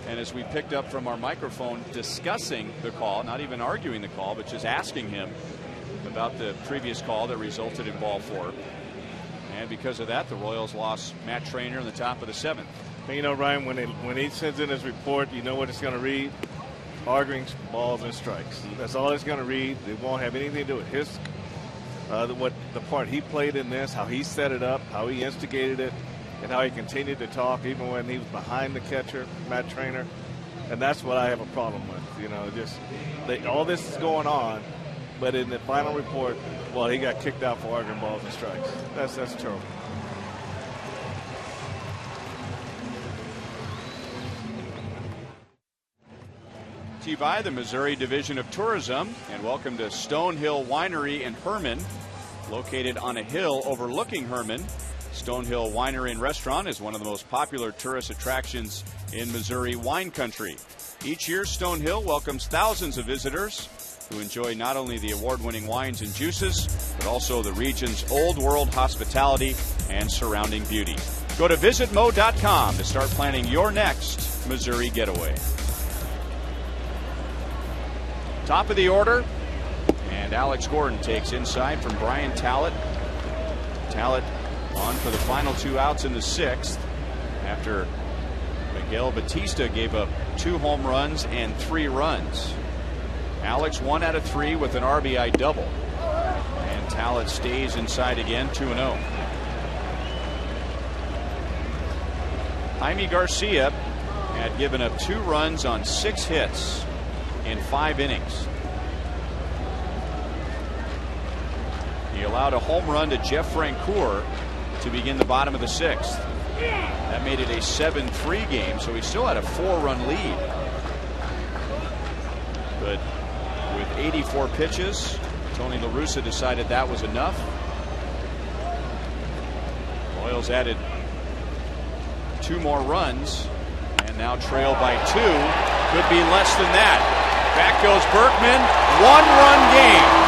and as we picked up from our microphone, discussing the call, not even arguing the call, but just asking him about the previous call that resulted in ball 4. And because of that, the Royals lost Matt Trainer in the top of the 7th. You know, Ryan, when he sends in his report, you know what it's going to read? Arguing balls and strikes. That's all it's going to read. It won't have anything to do with his what the part he played in this, how he set it up, how he instigated it, and how he continued to talk even when he was behind the catcher, Matt Trainer. And that's what I have a problem with. You know, just all this is going on, but in the final report, well, he got kicked out for arguing balls and strikes. That's terrible. To you by the Missouri Division of Tourism, and welcome to Stonehill Winery in Herman, located on a hill overlooking Herman. Stonehill Winery and Restaurant is one of the most popular tourist attractions in Missouri wine country. Each year, Stonehill welcomes thousands of visitors who enjoy not only the award-winning wines and juices, but also the region's old world hospitality and surrounding beauty. Go to visitmo.com to start planning your next Missouri getaway. Top of the order, and Alex Gordon takes inside from Brian Tallett. Tallett on for the final 2 outs in the 6th after Miguel Batista gave up 2 home runs and 3 runs. Alex 1 out of 3 with an RBI double, and Tallett stays inside again, 2-0. Jaime Garcia had given up 2 runs on 6 hits in 5 innings. He allowed a home run to Jeff Francoeur to begin the bottom of the 6th. That made it a 7-3 game, so he still had a 4-run lead. But with 84 pitches, Tony La Russa decided that was enough. Royals added 2 more runs and now trail by 2. Could be less than that. Back goes Berkman. 1-run game.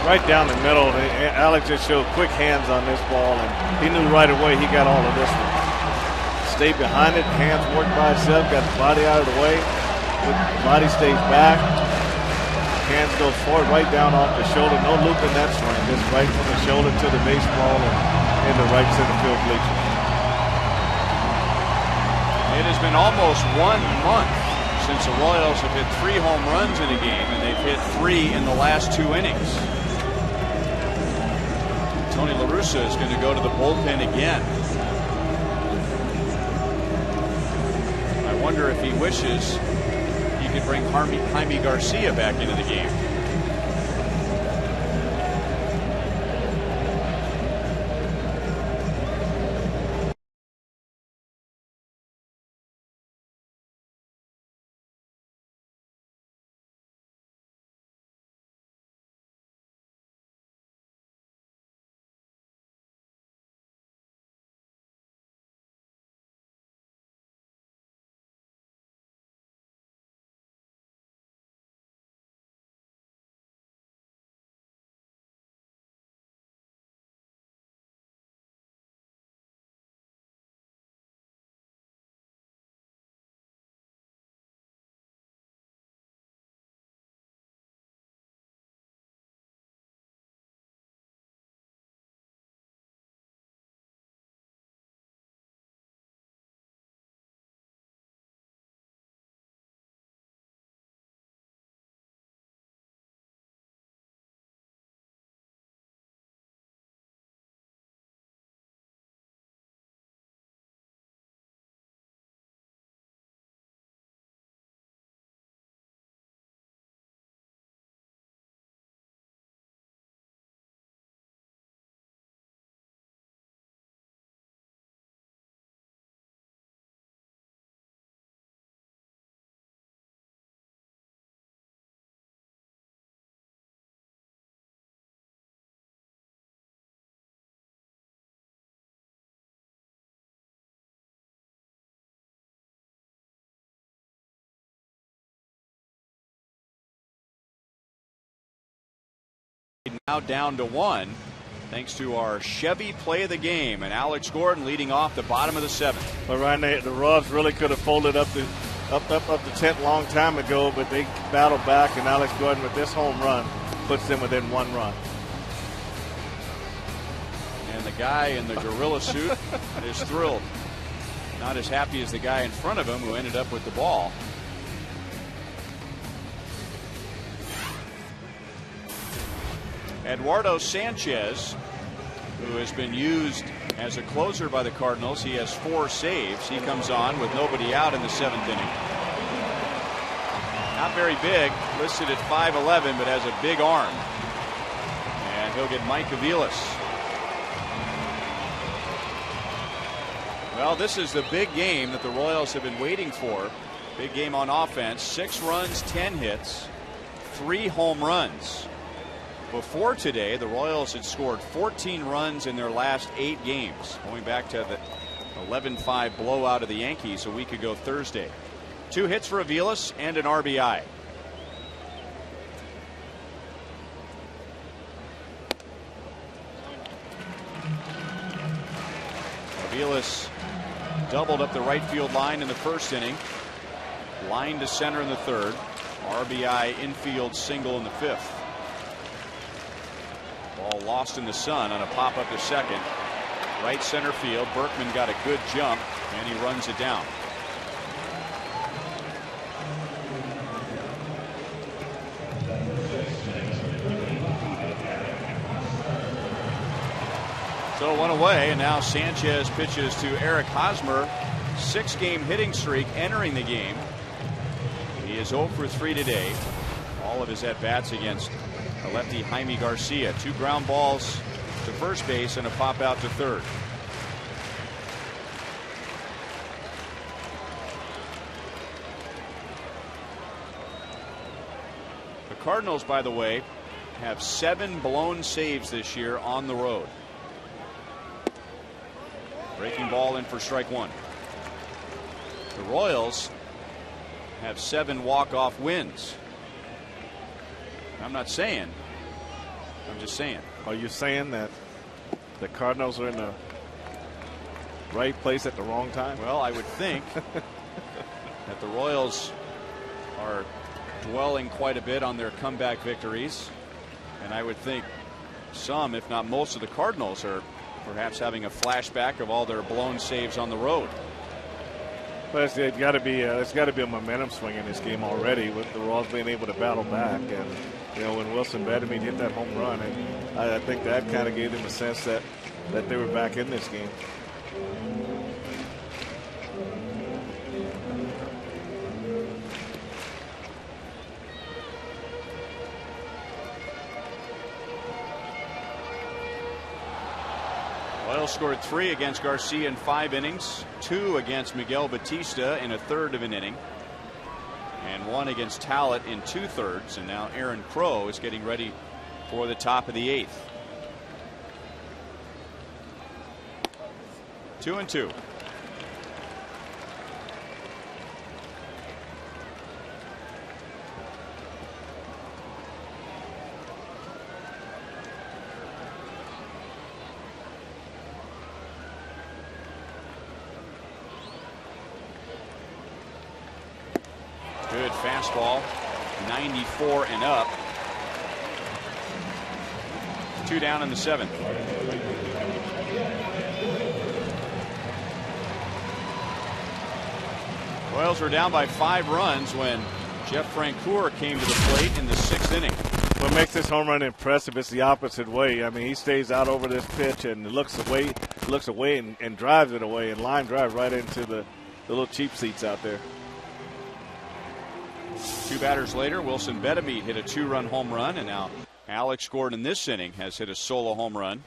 right down the middle. Alex just showed quick hands on this ball, and he knew right away he got all of this one. Stayed behind it, hands worked by itself, got the body out of the way. The body stays back. Hands goes forward, right down off the shoulder. No loop in that swing. Just right from the shoulder to the baseball and in the right center field bleachers. It has been almost 1 month since the Royals have hit 3 home runs in a game, and they've hit 3 in the last 2 innings. Tony La Russa is going to go to the bullpen again. I wonder if he wishes he could bring Jaime Garcia back into the game. Now down to 1, thanks to our Chevy play of the game, and Alex Gordon leading off the bottom of the 7th. But Ryan, the Royals really could have folded up the 10th long time ago, but they battled back, and Alex Gordon with this home run puts them within 1 run. And the guy in the gorilla suit is thrilled. Not as happy as the guy in front of him who ended up with the ball. Eduardo Sanchez, who has been used as a closer by the Cardinals, he has 4 saves. He comes on with nobody out in the 7th inning. Not very big, listed at 5'11", but has a big arm. And he'll get Mike Aviles. Well, this is the big game that the Royals have been waiting for. Big game on offense. 6 runs, 10 hits, 3 home runs. Before today, the Royals had scored 14 runs in their last 8 games, going back to the 11-5 blowout of the Yankees a week ago Thursday. 2 hits for Aviles and an RBI. Aviles doubled up the right field line in the 1st inning. Line to center in the 3rd. RBI infield single in the 5th. Ball lost in the sun on a pop up to 2nd. Right center field. Berkman got a good jump, and he runs it down. So 1 away, and now Sanchez pitches to Eric Hosmer. 6-game hitting streak entering the game. He is 0 for 3 today. All of his at-bats against the lefty Jaime Garcia. 2 ground balls to first base and a pop out to 3rd. The Cardinals, by the way, have 7 blown saves this year on the road. Breaking ball in for strike 1. The Royals have 7 walk-off wins. I'm not saying I'm just saying. Are you saying that the Cardinals are in the right place at the wrong time? Well, I would think that the Royals are dwelling quite a bit on their comeback victories. And I would think some, if not most, of the Cardinals are perhaps having a flashback of all their blown saves on the road. But it's got to be a momentum swing in this game already, with the Royals being able to battle back. And you know, when Wilson Betemit hit that home run, and I think that kind of gave them a sense that they were back in this game. Royals scored 3 against Garcia in 5 innings, 2 against Miguel Batista in a third of an inning, and 1 against Talbot in 2/3. And now Aaron Crow is getting ready for the top of the 8th. 2-2. Good fastball, 94 and up. 2 down in the 7th. Royals were down by 5 runs when Jeff Francoeur came to the plate in the 6th inning. What makes this home run impressive is the opposite way. I mean, he stays out over this pitch and looks away and drives it away, and line drive right into the little cheap seats out there. 2 batters later, Wilson Betemit hit a 2-run home run, and now Alex Gordon this inning has hit a solo home run.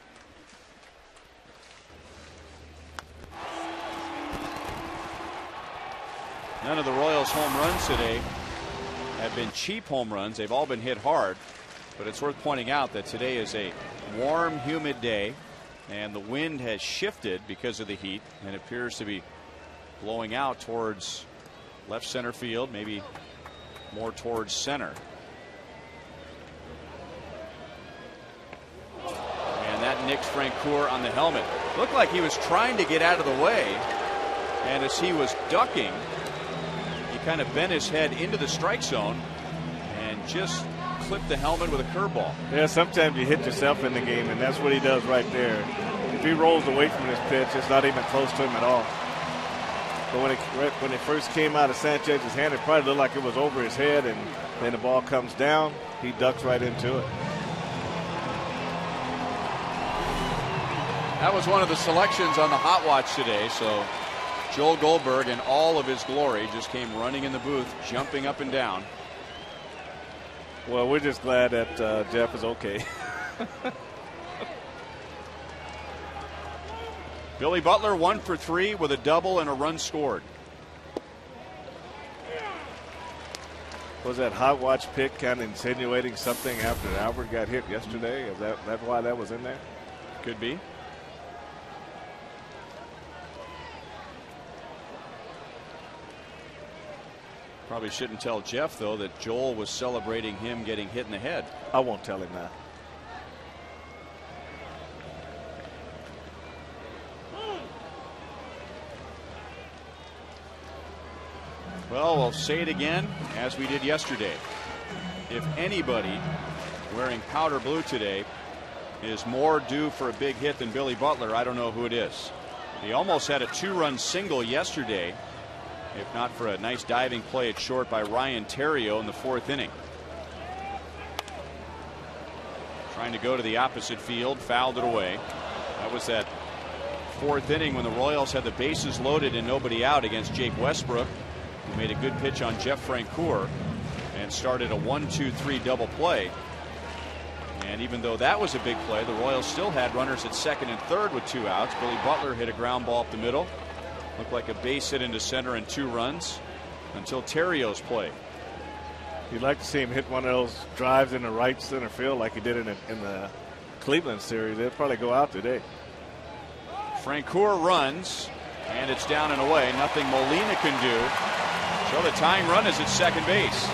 None of the Royals' home runs today have been cheap home runs. They've all been hit hard, but it's worth pointing out that today is a warm, humid day, and the wind has shifted because of the heat and appears to be blowing out towards left center field, maybe more towards center. And that nicked Francoeur on the helmet. Looked like he was trying to get out of the way, and as he was ducking, he kind of bent his head into the strike zone and just clipped the helmet with a curveball. Yeah, sometimes you hit yourself in the game, and that's what he does right there. If he rolls away from this pitch, it's not even close to him at all. But when it first came out of Sanchez's hand, it probably looked like it was over his head, and then the ball comes down, he ducks right into it. That was one of the selections on the Hot Watch today, so Joel Goldberg in all of his glory just came running in the booth, jumping up and down. Well, we're just glad that Jeff is okay. Billy Butler 1 for 3 with a double and a run scored. Was that Hot Watch pick kind of insinuating something after Albert got hit yesterday? Is that why that was in there? Could be. Probably shouldn't tell Jeff, though, that Joel was celebrating him getting hit in the head. I won't tell him that. Well, we'll say it again as we did yesterday. If anybody wearing powder blue today is more due for a big hit than Billy Butler, I don't know who it is. He almost had a 2-run single yesterday, if not for a nice diving play at short by Ryan Theriot in the 4th inning. Trying to go to the opposite field, fouled it away. That was that 4th inning when the Royals had the bases loaded and nobody out against Jake Westbrook, who made a good pitch on Jeff Francoeur and started a 1-2-3 double play. And even though that was a big play, the Royals still had runners at 2nd and 3rd with 2 outs. Billy Butler hit a ground ball up the middle. Looked like a base hit into center and 2 runs until Theriot's play. You'd like to see him hit one of those drives in the right center field like he did in the Cleveland series. They'll probably go out today. Francoeur runs, and it's down and away. Nothing Molina can do. So the tying run is at second base.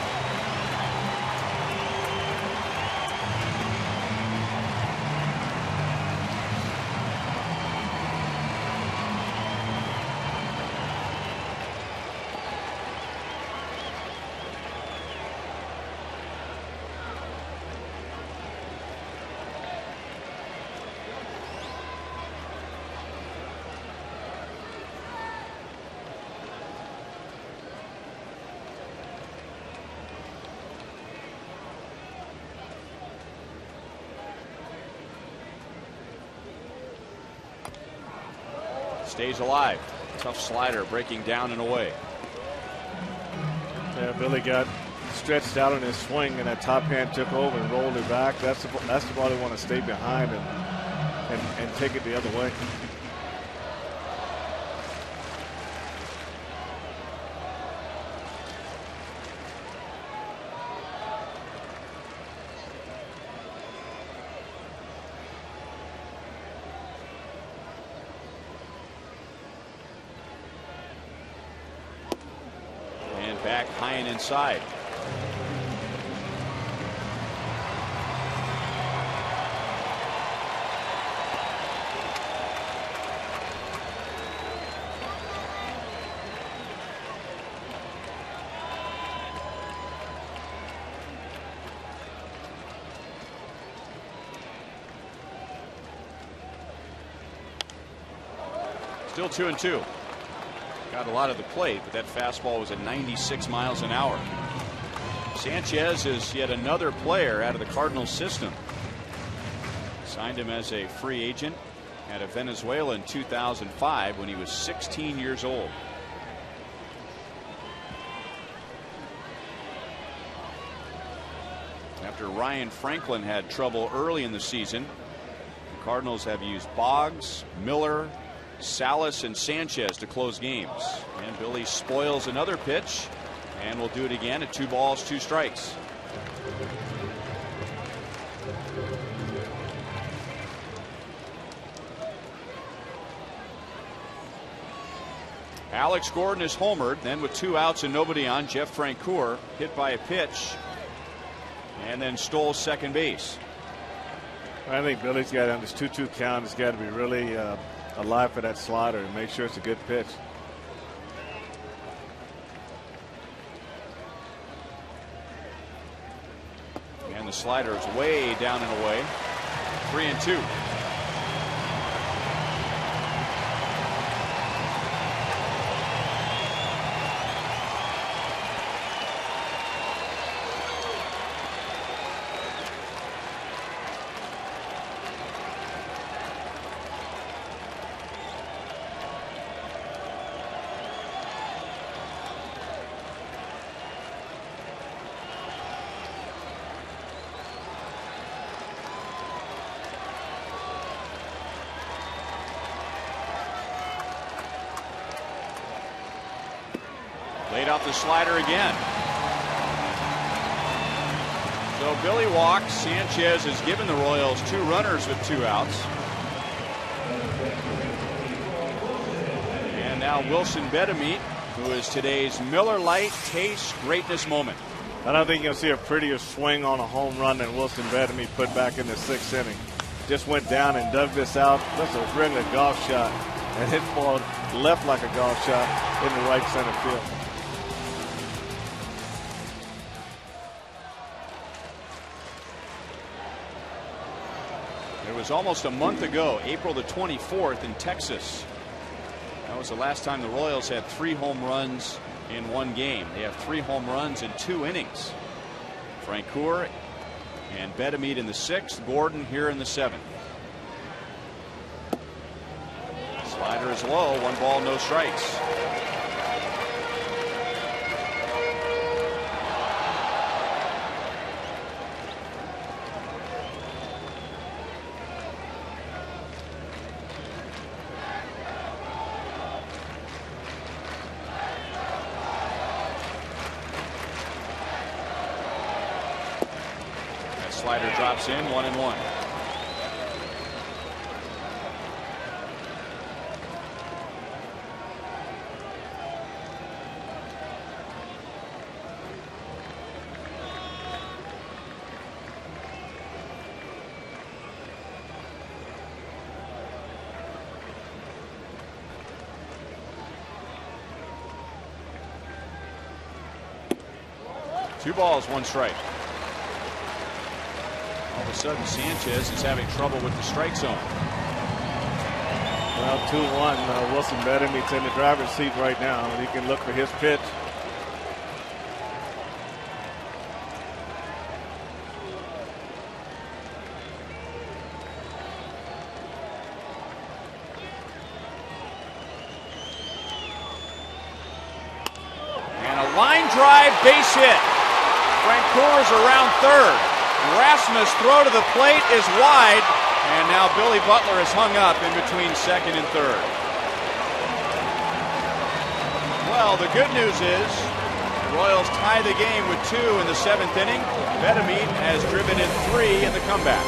Stays alive. Tough slider breaking down and away. Yeah, Billy got stretched out on his swing, and that top hand took over and rolled it back. That's the ball they want to stay behind and take it the other way. And back high and inside. Still 2-2. Got a lot of the plate, but that fastball was at 96 miles an hour. Sanchez is yet another player out of the Cardinals system. Signed him as a free agent out of Venezuela in 2005 when he was 16 years old. After Ryan Franklin had trouble early in the season, the Cardinals have used Boggs, Miller, Salas, and Sanchez to close games. And Billy spoils another pitch, and will do it again at 2 balls, 2 strikes. Alex Gordon is homered. Then with 2 outs and nobody on, Jeff Francoeur hit by a pitch and then stole second base. I think Billy's got on this 2-2 count. He's got to be really alive for that slider and make sure it's a good pitch. And the slider is way down and away. 3-2. Laid out the slider again. So Billy walks. Sanchez has given the Royals 2 runners with 2 outs. And now Wilson Betemit, who is today's Miller Lite Taste Greatness moment. I don't think you'll see a prettier swing on a home run than Wilson Betemit put back in the 6th inning. Just went down and dug this out. That's a regular golf shot. And hit ball left like a golf shot in the right center field. It was almost a month ago, April the 24th in Texas. That was the last time the Royals had 3 home runs in 1 game. They have 3 home runs in 2 innings. Francoeur and Betemit in the 6th, Gordon here in the 7th. Slider is low, 1 ball, no strikes. Slider drops in, 1-1. Two balls, 1 strike. All of a sudden, Sanchez is having trouble with the strike zone. Well, 2-1. Wilson Betemit's in the driver's seat right now. He can look for his pitch. line drive, base hit. Francoeur is around third. Rasmus' throw to the plate is wide, and now Billy Butler is hung up in between second and third. Well, the good news is the Royals tie the game with 2 in the 7th inning. Bedamine has driven in 3 in the comeback.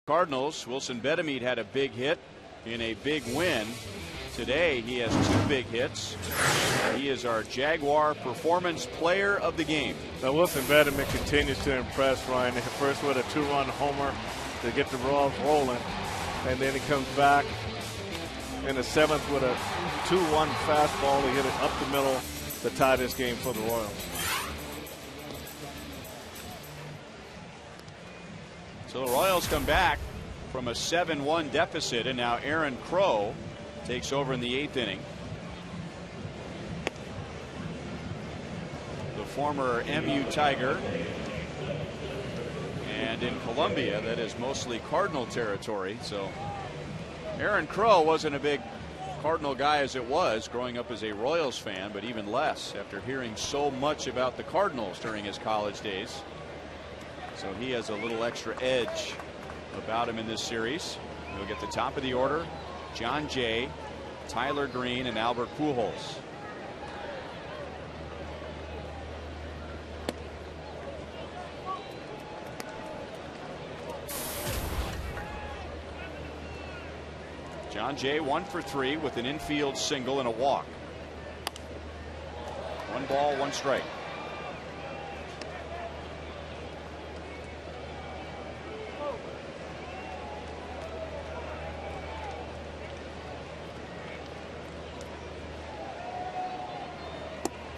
Cardinals, Wilson Bedamine had a big hit in a big win. Today he has 2 big hits. He is our Jaguar Performance Player of the game. Now Wilson Bedamine continues to impress, Ryan. First with a 2-run homer to get the Royals rolling, and then he comes back in the 7th with a 2-1 fastball to hit it up the middle to tie this game for the Royals. So the Royals come back from a 7-1 deficit, and now Aaron Crow takes over in the 8th inning. The former MU Tiger, and in Columbia that is mostly Cardinal territory. So Aaron Crow wasn't a big Cardinal guy as it was growing up as a Royals fan, but even less after hearing so much about the Cardinals during his college days. So he has a little extra edge about him in this series. He'll get the top of the order. John Jay, Tyler Green, and Albert Pujols. John Jay 1 for 3 with an infield single and a walk. 1 ball, 1 strike.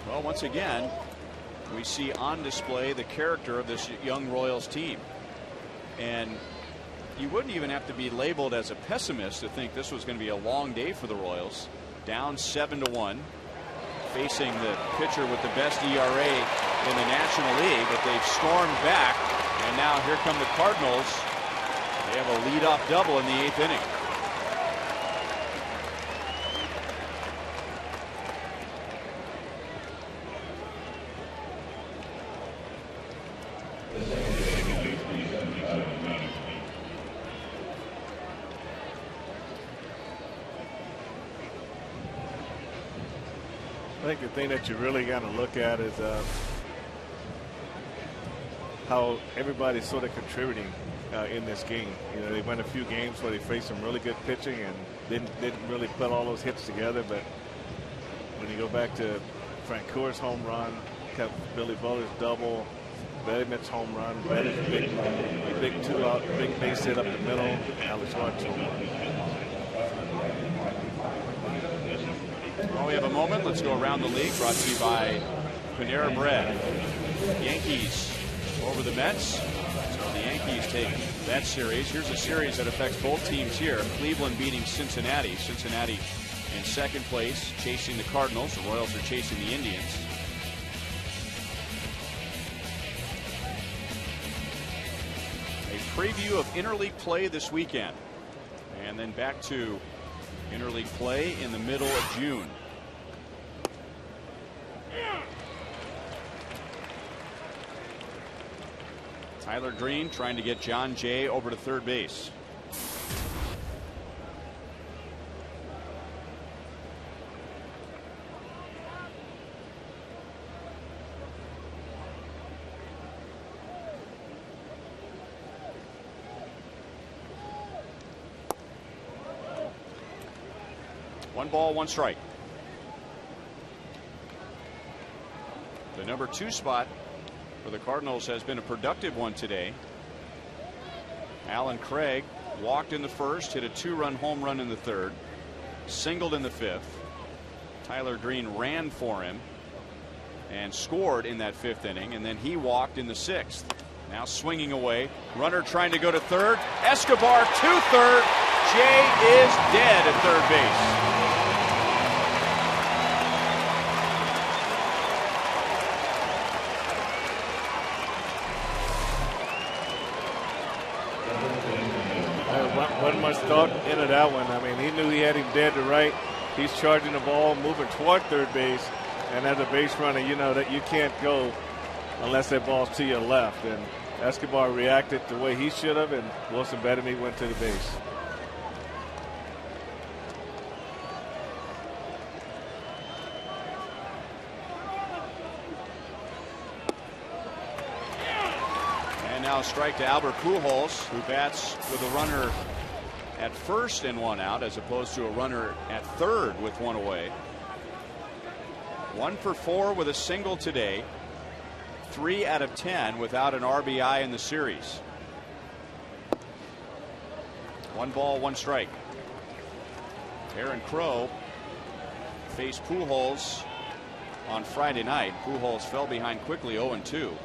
Well, once again, we see on display the character of this young Royals team. And you wouldn't even have to be labeled as a pessimist to think this was going to be a long day for the Royals. Down 7-1, facing the pitcher with the best ERA in the National League, but they've stormed back, and now here come the Cardinals. They have a leadoff double in the 8th inning. I think the thing that you really got to look at is how everybody's sort of contributing in this game. You know, they won a few games where they faced some really good pitching and didn't really put all those hits together. But when you go back to Francoeur's home run, kept Billy Butler's double, Bedamine's home run, Bedam's big 2-out, big base hit up the middle, Alex Martin. While we have a moment, let's go around the league, brought to you by Panera Bread. Yankees over the Mets. So the Yankees take that series. Here's a series that affects both teams here. Cleveland beating Cincinnati. Cincinnati in second place, chasing the Cardinals. The Royals are chasing the Indians. A preview of interleague play this weekend. And then back to interleague play in the middle of June. Tyler Green trying to get John Jay over to third base. One ball, one strike. The number 2 spot for the Cardinals has been a productive one today. Alan Craig walked in the first, hit a 2-run home run in the third, singled in the fifth. Tyler Green ran for him and scored in that 5th inning, and then he walked in the 6th. Now swinging away, runner trying to go to third. Escobar to third. Jay is dead at third base. Wasn't much thought into that one. I mean, he knew he had him dead to right. He's charging the ball, moving toward third base, and as a base runner, you know that you can't go unless that ball's to your left. And Escobar reacted the way he should have, and Wilson Betemit went to the base. And now a strike to Albert Pujols, who bats with a runner at first and 1 out, as opposed to a runner at third with 1 away. 1 for 4 with a single today. 3 out of 10 without an RBI in the series. 1 ball, 1 strike. Aaron Crow faced Pujols on Friday night. Pujols fell behind quickly, 0-2.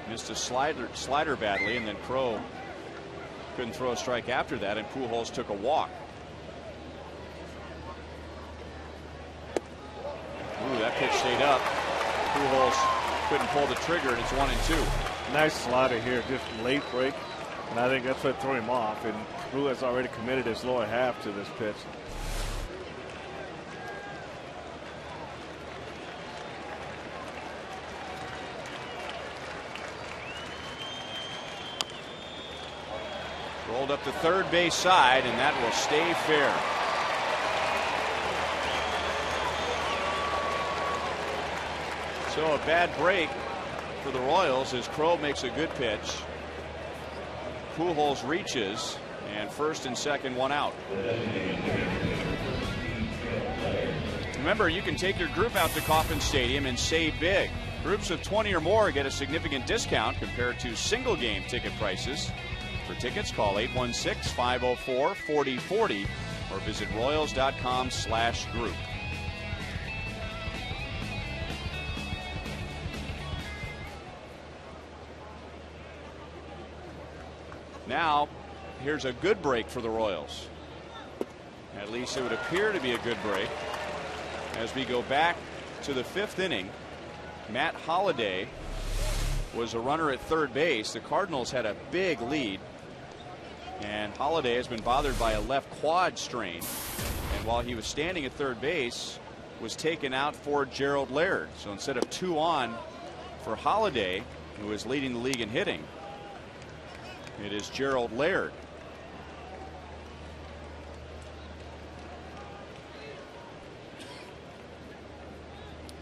Missed a slider badly, and then Crow couldn't throw a strike after that, and Pujols took a walk. Ooh, that pitch stayed up. Pujols couldn't pull the trigger, and it's 1-2. Nice slider here, just late break, and I think that's what threw him off. And Brew has already committed his lower half to this pitch. Rolled up the third base side, and that will stay fair. So a bad break for the Royals as Crow makes a good pitch. Pujols reaches, and first and second, 1 out. Remember, you can take your group out to Kauffman Stadium and save big. Groups of 20 or more get a significant discount compared to single game ticket prices. For tickets, call 816-504-4040 or visit royals.com/group. Now, here's a good break for the Royals. At least it would appear to be a good break. As we go back to the 5th inning, Matt Holliday was a runner at third base. The Cardinals had a big lead, and Holliday has been bothered by a left quad strain, and while he was standing at third base, was taken out for Gerald Laird. So instead of 2 on for Holliday, who is leading the league in hitting, it is Gerald Laird.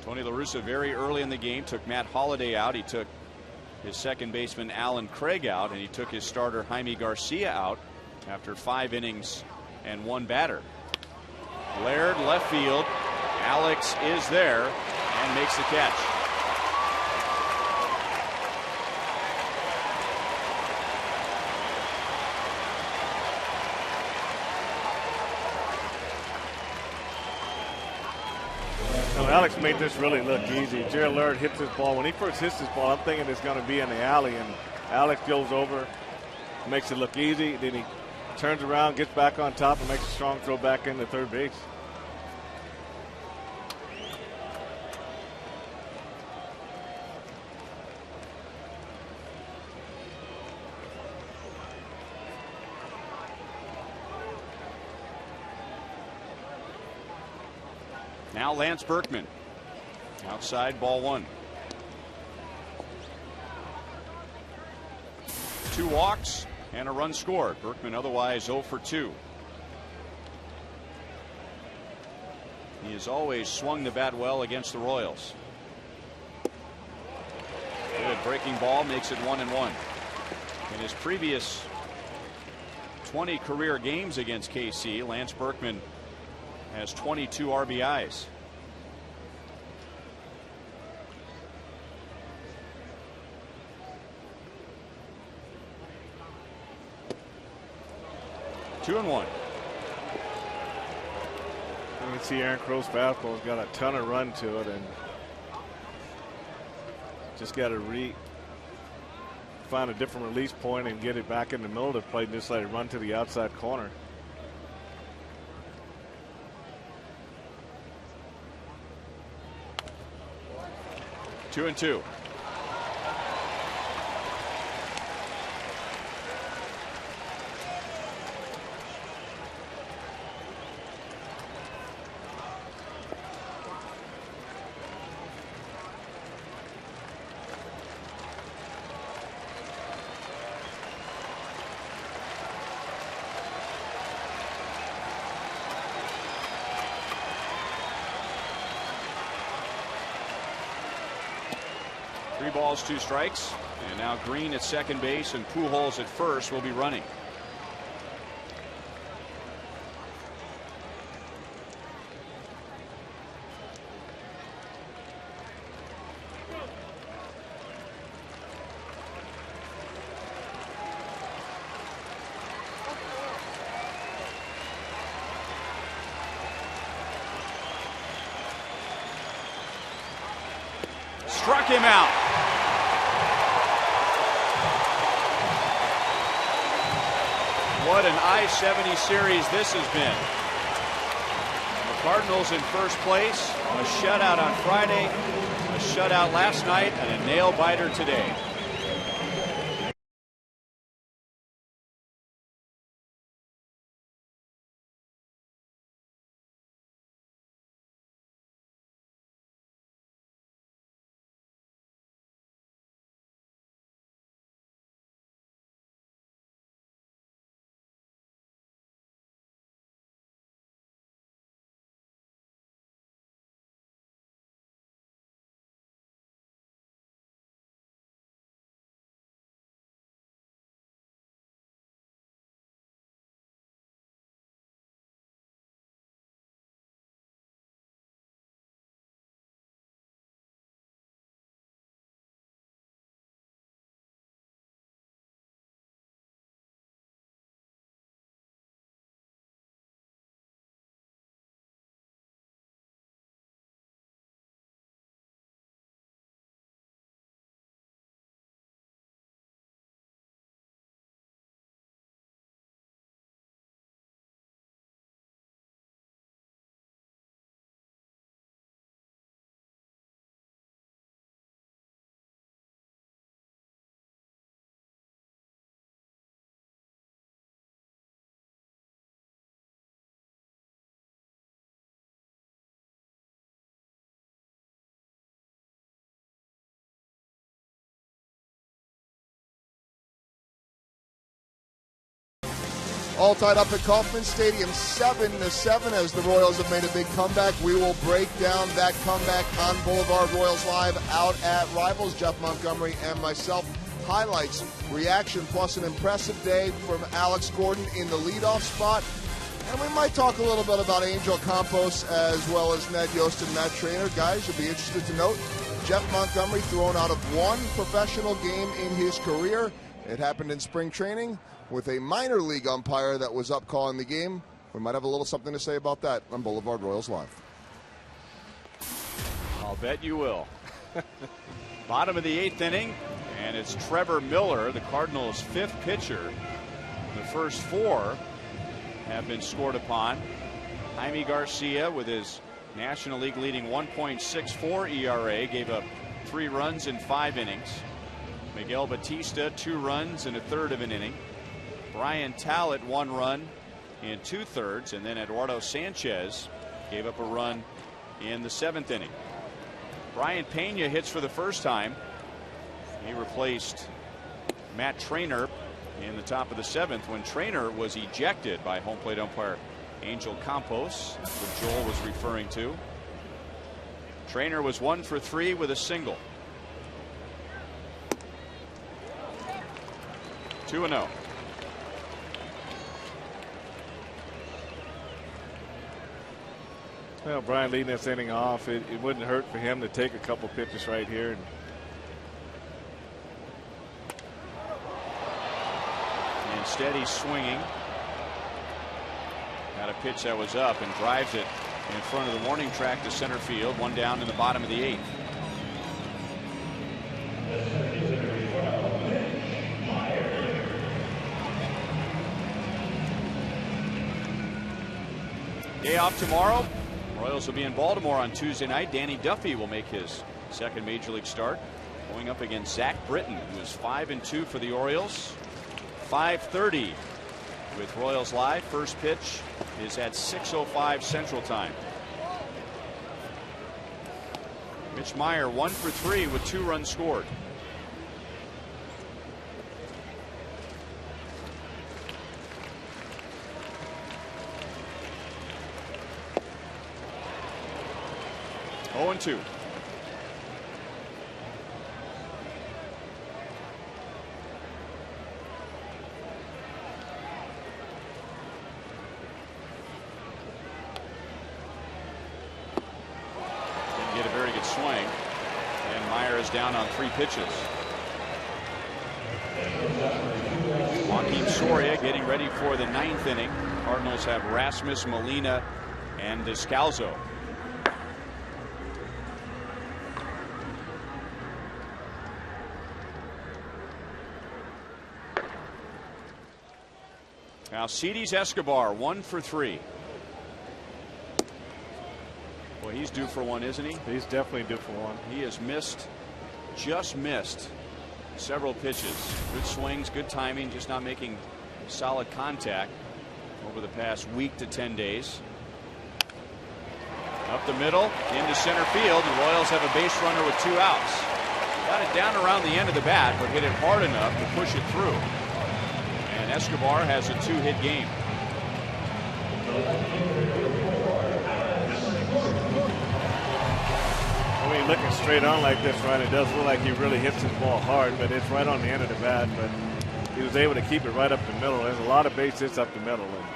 Tony La Russa very early in the game took Matt Holliday out. He took his second baseman Alan Craig out, and he took his starter Jaime Garcia out after 5 innings and 1 batter. Laird left field. Alex is there and makes the catch. Alex just made this really look easy. Jared Laird hits his ball. When he first hits his ball, I'm thinking it's going to be in the alley, and Alex goes over, makes it look easy. Then he turns around, gets back on top, and makes a strong throw back into third base. Now Lance Berkman. Outside, ball one. 2 walks and a run scored. Berkman otherwise 0 for 2. He has always swung the bat well against the Royals. Good breaking ball, makes it 1-1. In his previous 20 career games against KC, Lance Berkman has 22 RBIs. Two and one. You can see Aaron Crow's fastball's got a ton of run to it, and just got to find a different release point and get it back in the middle of the plate and just let it run to the outside corner. Two and two. Three balls, 2 strikes, and now Green at second base and Pujols at first will be running. Struck him out. What an I-70 series this has been. The Cardinals in first place, a shutout on Friday, a shutout last night, and a nail-biter today. All tied up at Kauffman Stadium, 7-7 as the Royals have made a big comeback. We will break down that comeback on Boulevard Royals Live out at Rivals. Jeff Montgomery and myself. Highlights, reaction, plus an impressive day from Alex Gordon in the leadoff spot. And we might talk a little bit about Angel Campos as well as Ned Yost and Matt Trainer. Guys, you'll be interested to note, Jeff Montgomery thrown out of 1 professional game in his career. It happened in spring training with a minor league umpire that was up calling the game. We might have a little something to say about that on Boulevard Royals Live. bet you will. Bottom of the 8th inning, and it's Trevor Miller, the Cardinals' 5th pitcher. The first 4 have been scored upon. Jaime Garcia, with his National League leading 1.64 ERA, gave up 3 runs in 5 innings. Miguel Batista, 2 runs in a third of an inning. Brian Talbot, 1 run in 2/3, and then Eduardo Sanchez gave up a run in the 7th inning. Brian Pena hits for the first time. He replaced Matt Trainer in the top of the 7th when Trainer was ejected by home plate umpire Angel Campos, that Joel was referring to. Trainer was 1 for 3 with a single. 2-0. Well, Brian leading this inning off, it wouldn't hurt for him to take a couple pitches right here. Instead, he's swinging. Got a pitch that was up and drives it in front of the warning track to center field. 1 down in the bottom of the 8th. Day off tomorrow. Royals will be in Baltimore on Tuesday night. Danny Duffy will make his 2nd major league start, going up against Zach Britton, who is 5-2 for the Orioles. 5:30 with Royals Live. First pitch is at 6:05 Central Time. Mitch Meyer 1 for 3 with 2 runs scored. Oh, 2. Didn't get a very good swing, and Meyer is down on 3 pitches. Joaquin Soria getting ready for the 9th inning. Cardinals have Rasmus, Molina, and Descalzo. Now Alcides Escobar 1 for 3. Well, he's due for one, isn't he? He's definitely due for one. He has just missed several pitches. Good swings, good timing, just not making solid contact over the past week to 10 days. Up the middle into center field. The Royals have a base runner with 2 outs. Got it down around the end of the bat, but hit it hard enough to push it through. And Escobar has a 2-hit game. I mean, looking straight on like this, right, it does look like he really hits his ball hard, but it's right on the end of the bat. But he was able to keep it right up the middle. There's a lot of base hits up the middle, and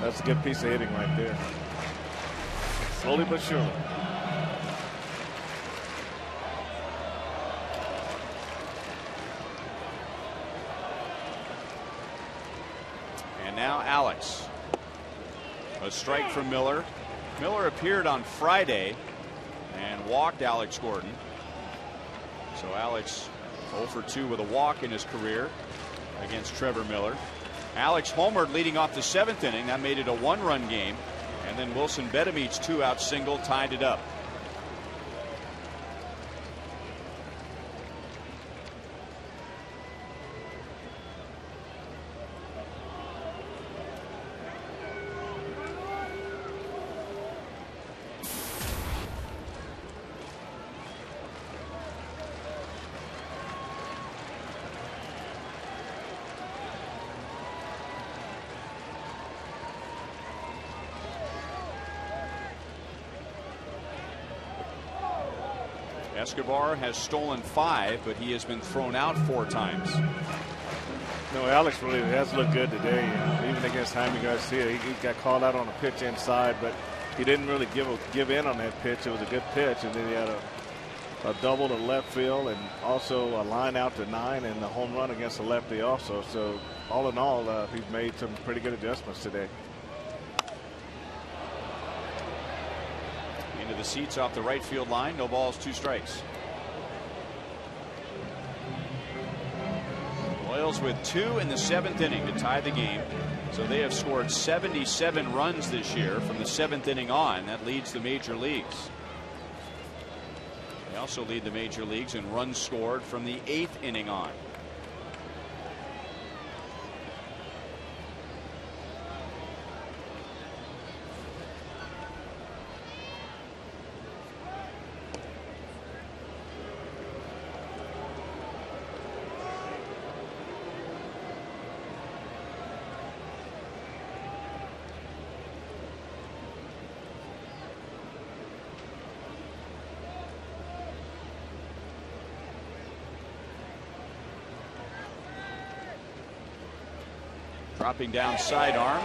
that's a good piece of hitting right there. Slowly but surely. And now Alex. A strike from Miller. Miller appeared on Friday and walked Alex Gordon. So Alex 0 for 2 with a walk in his career against Trevor Miller. Alex homered leading off the 7th inning. That made it a 1-run game. And then Wilson Bedeme's 2-out single tied it up. Escobar has stolen 5, but he has been thrown out 4 times. No, Alex really has looked good today. Even against Jaime Garcia, he got called out on a pitch inside, but he didn't really give in on that pitch. It was a good pitch, and then he had a double to left field and also a line out to 9 and a home run against the lefty also. So all in all, he's made some pretty good adjustments today. Into the seats off the right field line. No balls, 2 strikes. Royals with 2 in the 7th inning to tie the game. So they have scored 77 runs this year from the 7th inning on. That leads the major leagues. They also lead the major leagues in runs scored from the 8th inning on. Dropping down sidearm,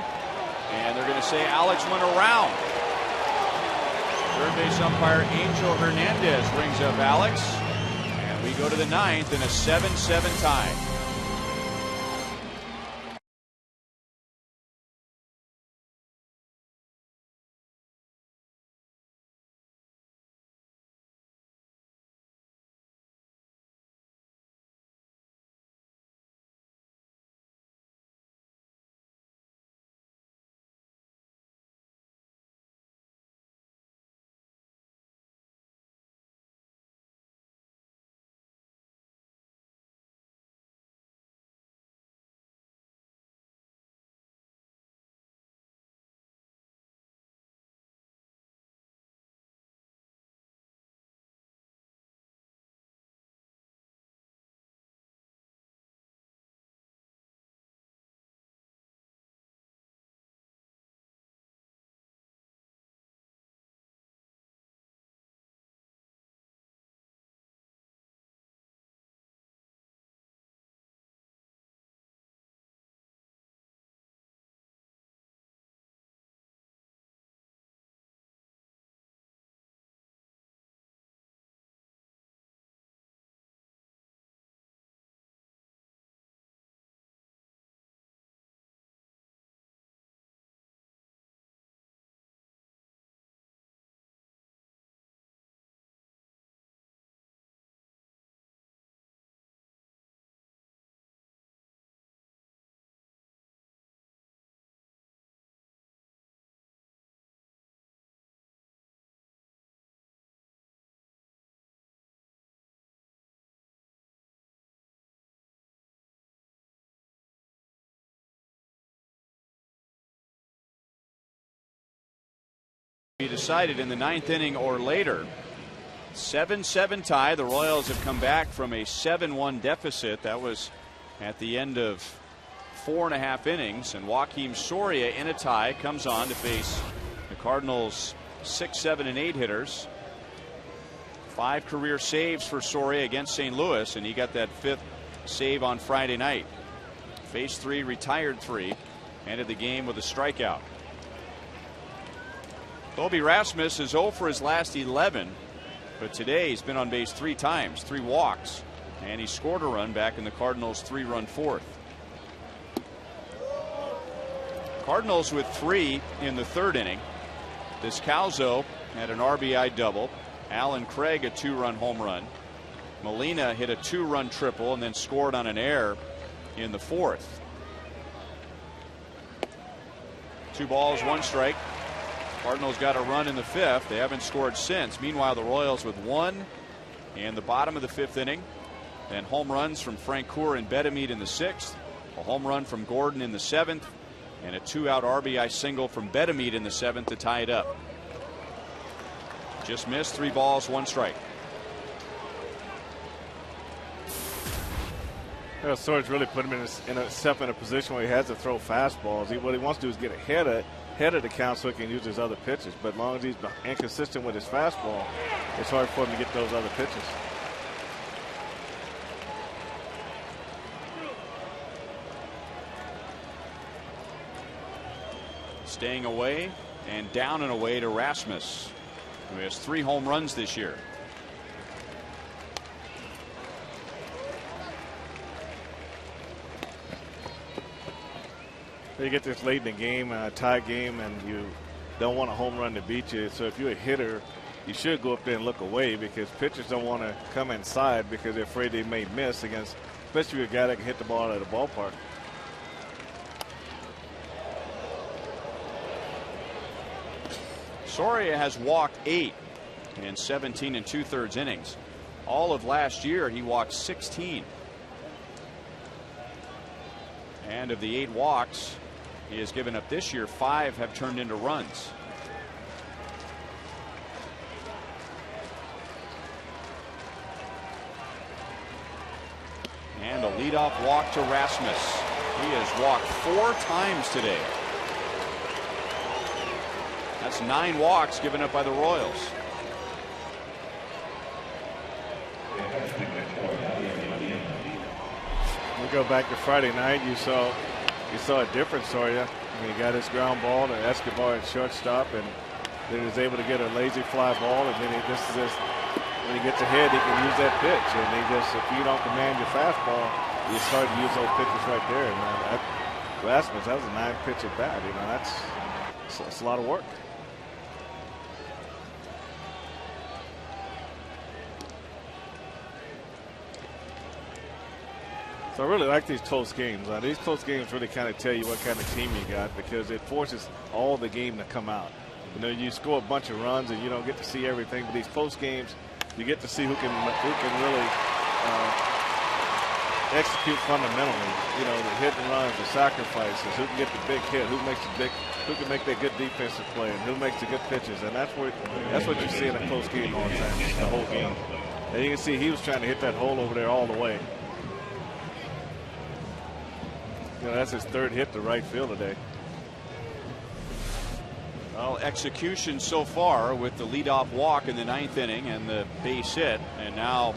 and they're going to say Alex went around. Third base umpire Angel Hernandez rings up Alex, and we go to the 9th in a 7-7 tie. Be decided in the 9th inning or later. 7-7 tie. The Royals have come back from a 7-1 deficit. That was at the end of 4.5 innings, and Joakim Soria in a tie comes on to face the Cardinals 6, 7, and 8 hitters. 5 career saves for Soria against St. Louis, and he got that 5th save on Friday night. Faced 3, retired 3, ended the game with a strikeout. Kobe Rasmus is 0 for his last 11, but today he's been on base 3 times, 3 walks, and he scored a run back in the Cardinals' 3-run 4th. Cardinals with 3 in the 3rd inning. Descalzo had an RBI double. Alan Craig a 2-run home run. Molina hit a 2-run triple and then scored on an error in the 4th. 2 balls, 1 strike. Cardinals got a run in the 5th. They haven't scored since. Meanwhile, the Royals with 1 in the bottom of the 5th inning. Then home runs from Francoeur and Bedemeed in the 6th. A home run from Gordon in the 7th. And a 2-out RBI single from Bedemeed in the 7th to tie it up. Just missed. 3 balls, 1 strike. Well, Sorge really put him in himself in a position where he has to throw fastballs. What he wants to do is get ahead of the count so he can use his other pitches. But as long as he's inconsistent with his fastball, it's hard for him to get those other pitches. Staying away and down and away to Rasmus, who has 3 home runs this year. You get this late in the game, a tie game, and you don't want a home run to beat you. So if you're a hitter you should go up there and look away, because pitchers don't want to come inside because they're afraid they may miss against, especially a guy that can hit the ball at a ballpark. Soria has walked 8 in 17 2/3 innings. All of last year he walked 16. And of the 8 walks he has given up this year, 5 have turned into runs. And a leadoff walk to Rasmus. He has walked 4 times today. That's 9 walks given up by the Royals. We go back to Friday night. You saw a difference, Soria. I mean, he got his ground ball to Escobar at shortstop, and then he was able to get a lazy fly ball, and then he just when he gets ahead, he can use that pitch. And if you don't command your fastball, you start to use those pitches right there. And Rasmus, that was a 9-pitch at bat. You know, that's a lot of work. So I really like these close games. These close games really kind of tell you what kind of team you got, because it forces all the game to come out. You know, you score a bunch of runs and you don't get to see everything, but these close games, you get to see who can really execute fundamentally. You know, the hit and runs, the sacrifices, who can get the big hit, who can make that good defensive play, and who makes the good pitches. And that's what you see in a close game all the time, the whole game. And you can see he was trying to hit that hole over there all the way. You know, that's his 3rd hit to right field today. Well, execution so far with the leadoff walk in the 9th inning and the base hit. And now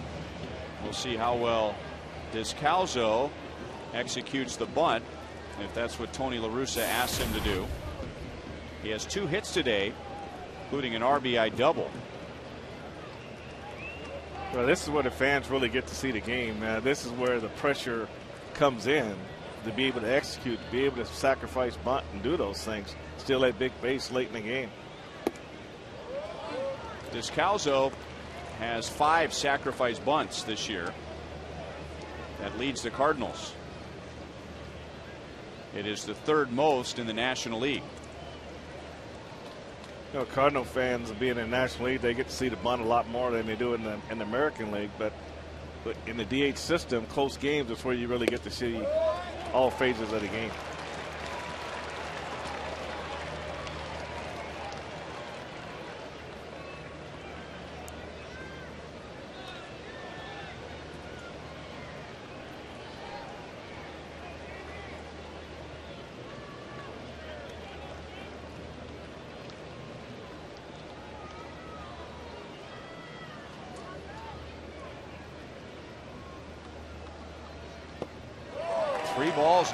we'll see how well Descalzo executes the bunt, if that's what Tony La Russa asks him to do. He has 2 hits today, including an RBI double. Well, this is where the fans really get to see the game. This is where the pressure comes in, to be able to execute, to be able to sacrifice bunt and do those things. Still at big base late in the game. Descalzo has 5 sacrifice bunts this year. That leads the Cardinals. It is the 3rd most in the National League. You know, Cardinal fans being in the National League, they get to see the bunt a lot more than they do in the American League. But in the DH system, close games is where you really get to see all phases of the game.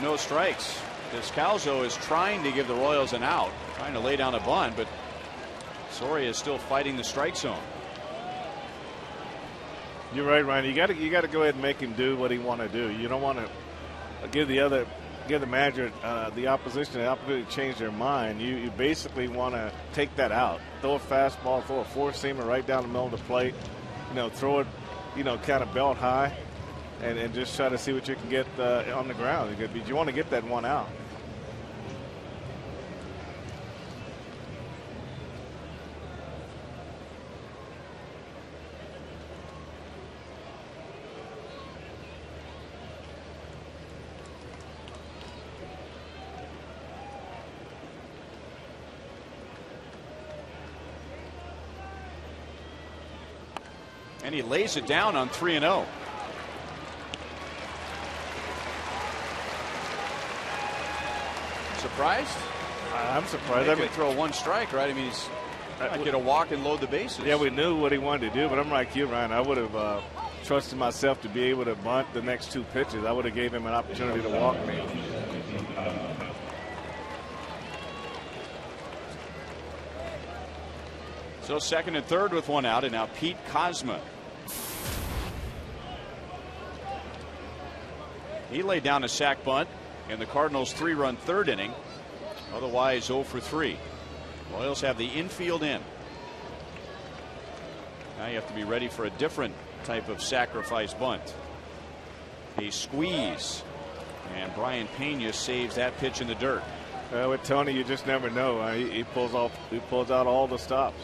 No strikes. Descalzo is trying to give the Royals an out, trying to lay down a bunt, but Soria is still fighting the strike zone. You're right, Ryan. You got to go ahead and make him do what he want to do. You don't want to give the manager the opposition the opportunity to change their mind. You basically want to take that out. Throw a fastball, throw a 4-seamer right down the middle of the plate. You know, throw it, kind of belt high. And just try to see what you can get on the ground. You want to get that one out. And he lays it down on 3-0. Surprised? I'm surprised. I mean, throw 1 strike, right? I mean, he's might get a walk and load the bases. Yeah, we knew what he wanted to do, but I'm like you, Ryan. I would have trusted myself to be able to bunt the next 2 pitches. I would have gave him an opportunity to walk me. So 2nd and 3rd with 1 out, and now Pete Kozma. He laid down a sac bunt in the Cardinals' 3-run 3rd inning. Otherwise 0 for 3. Royals have the infield in. Now you have to be ready for a different type of sacrifice bunt. A squeeze. And Brian Pena saves that pitch in the dirt. With Tony, you just never know. He pulls out all the stops.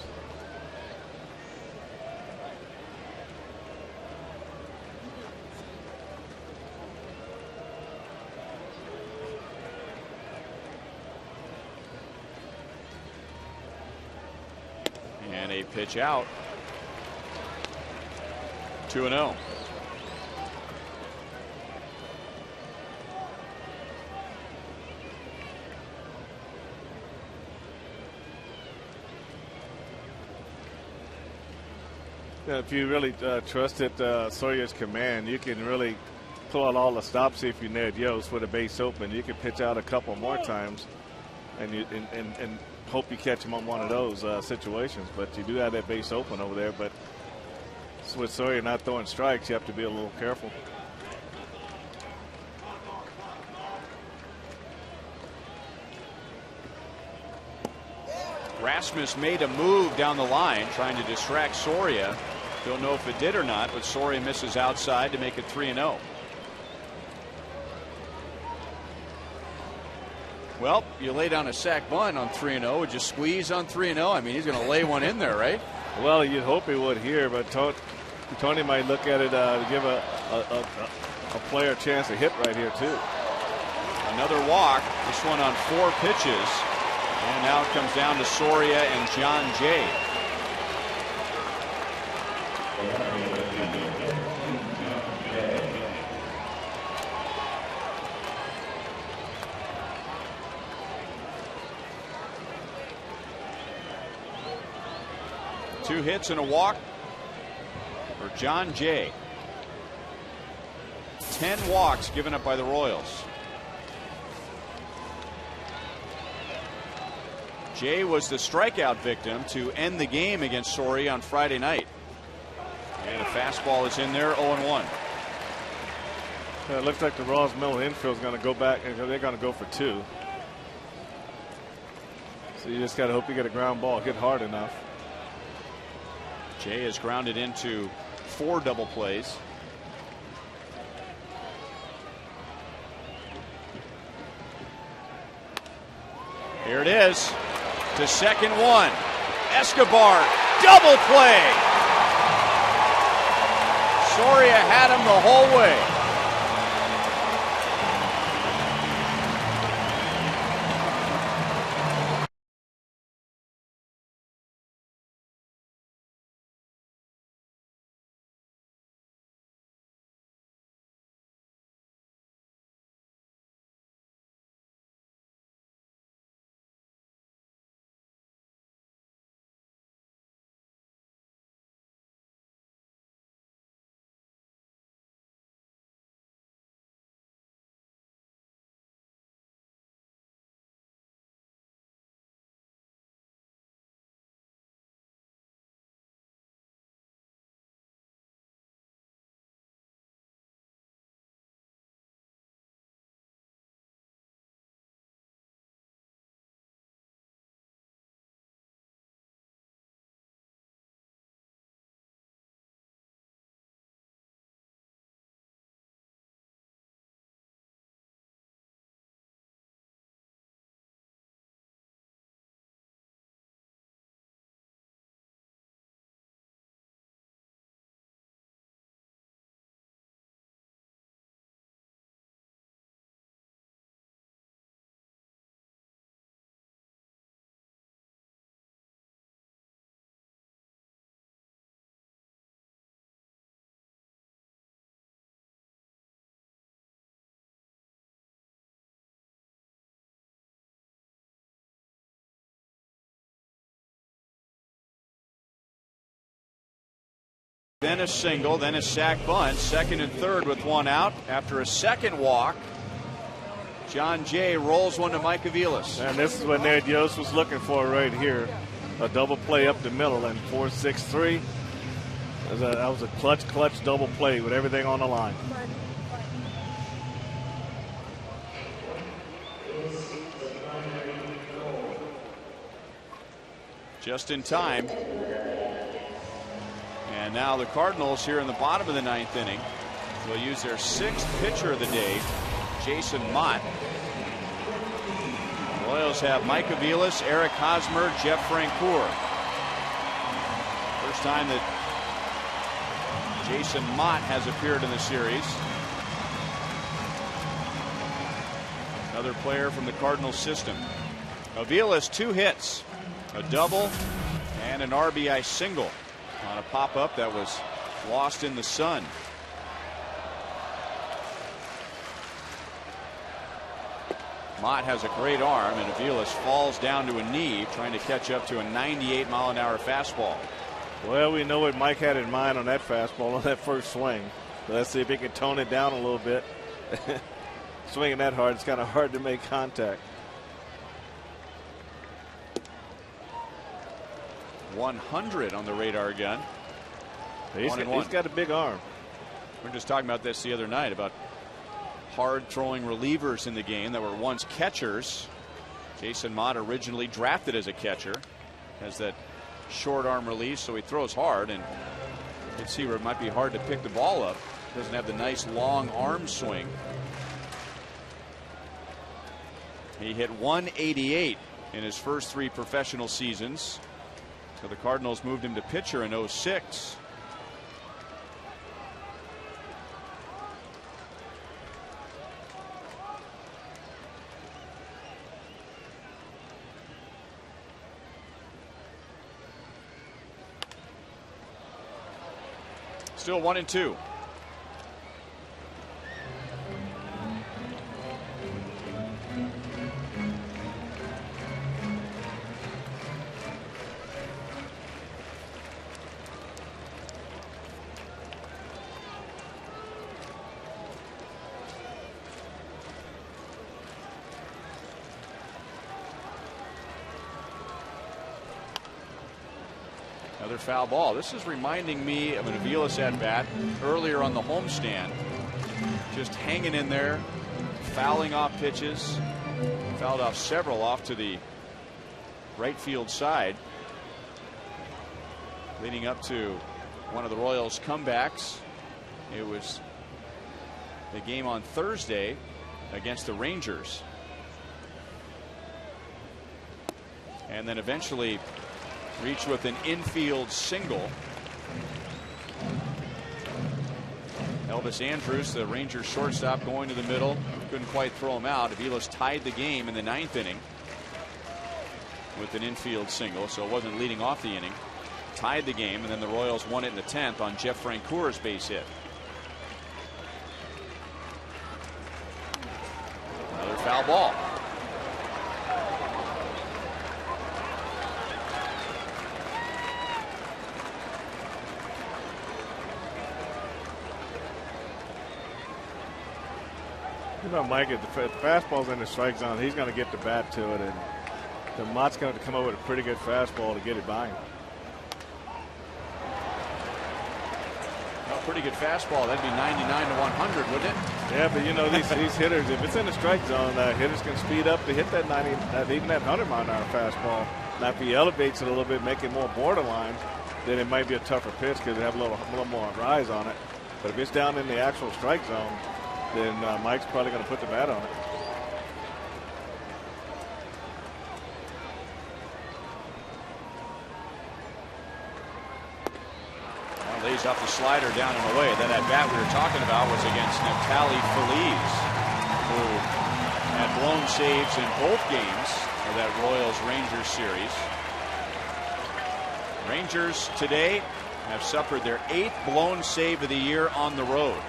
And a pitch out. 2-0. If you really trusted Sawyer's command, you can really pull out all the stops if you Ned Yost with a base open. You can pitch out a couple more times and hope you catch him on one of those situations. But you do have that base open over there. But with Sawyer not throwing strikes, you have to be a little careful. Rasmus made a move down the line trying to distract Soria. Don't know if it did or not, but Soria misses outside to make it 3-0. Well, you lay down a sac bunt on 3-0. Would you squeeze on 3-0? I mean, he's going to lay one in there, right? Well, you'd hope he would here, but Tony might look at it to give a player a chance to hit right here, too. Another walk, this one on 4 pitches. And now it comes down to Soria and John Jay. Two hits and a walk for John Jay. 10 walks given up by the Royals. Jay was the strikeout victim to end the game against Soria on Friday night. And a fastball is in there, 0-1. It looks like the Royals middle infield is going to go back, and they're going to go for 2. So you just got to hope you get a ground ball hit hard enough. Jay has grounded into 4 double plays. Here it is. To second one. Escobar, double play. Soria had him the whole way. Then a single, then a sac bunt, second and third with 1 out. After a second walk, John Jay rolls one to Mike Aviles. And this is what Ned Yost was looking for right here. A double play up the middle, and 4-6-3. That was a clutch double play with everything on the line. Just in time. And now the Cardinals here in the bottom of the 9th inning will use their 6th pitcher of the day, Jason Mott. The Royals have Mike Aviles, Eric Hosmer, Jeff Francoeur. First time that Jason Mott has appeared in the series. Another player from the Cardinals system. Aviles 2 hits, a double and an RBI single on a pop-up that was lost in the sun. Mott has a great arm, and Aviles falls down to a knee trying to catch up to a 98-mile-an-hour fastball. Well, we know what Mike had in mind on that fastball on that first swing. So let's see if he can tone it down a little bit. Swinging that hard, it's kind of hard to make contact. 100 on the radar gun. He's got a big arm. We were just talking about this the other night about hard throwing relievers in the game that were once catchers. Jason Mott originally drafted as a catcher, has that short arm release, so he throws hard, and you can see where it might be hard to pick the ball up. Doesn't have the nice long arm swing. He hit 188 in his first 3 professional seasons. So the Cardinals moved him to pitcher in 2006. Still 1-2. Another foul ball. This is reminding me of an Aviles at bat earlier on the homestand. Just hanging in there, fouling off pitches. Fouled off several off to the right field side. Leading up to one of the Royals' comebacks. It was the game on Thursday against the Rangers. And then eventually reached with an infield single. Elvis Andrus, the Rangers shortstop, going to the middle. Couldn't quite throw him out. Aviles tied the game in the 9th inning with an infield single, so it wasn't leading off the inning. Tied the game, and then the Royals won it in the 10th on Jeff Francoeur's base hit. Another foul ball. You know, Mike, if the fastball's in the strike zone, he's going to get the bat to it, and the Mott's going to come up with a pretty good fastball to get it by him. Well, pretty good fastball. That'd be 99 to 100, wouldn't it? Yeah, but you know, these hitters, if it's in the strike zone, hitters can speed up to hit that 90, even that 100-mile-an-hour fastball. Now, if he elevates it a little bit, make it more borderline, then it might be a tougher pitch because they have a little more rise on it. But if it's down in the actual strike zone, then Mike's probably going to put the bat on it. Well, lays off the slider down and away. Then that bat we were talking about was against Neftali Feliz, who had blown saves in both games of that Royals-Rangers series. Rangers today have suffered their 8th blown save of the year on the road.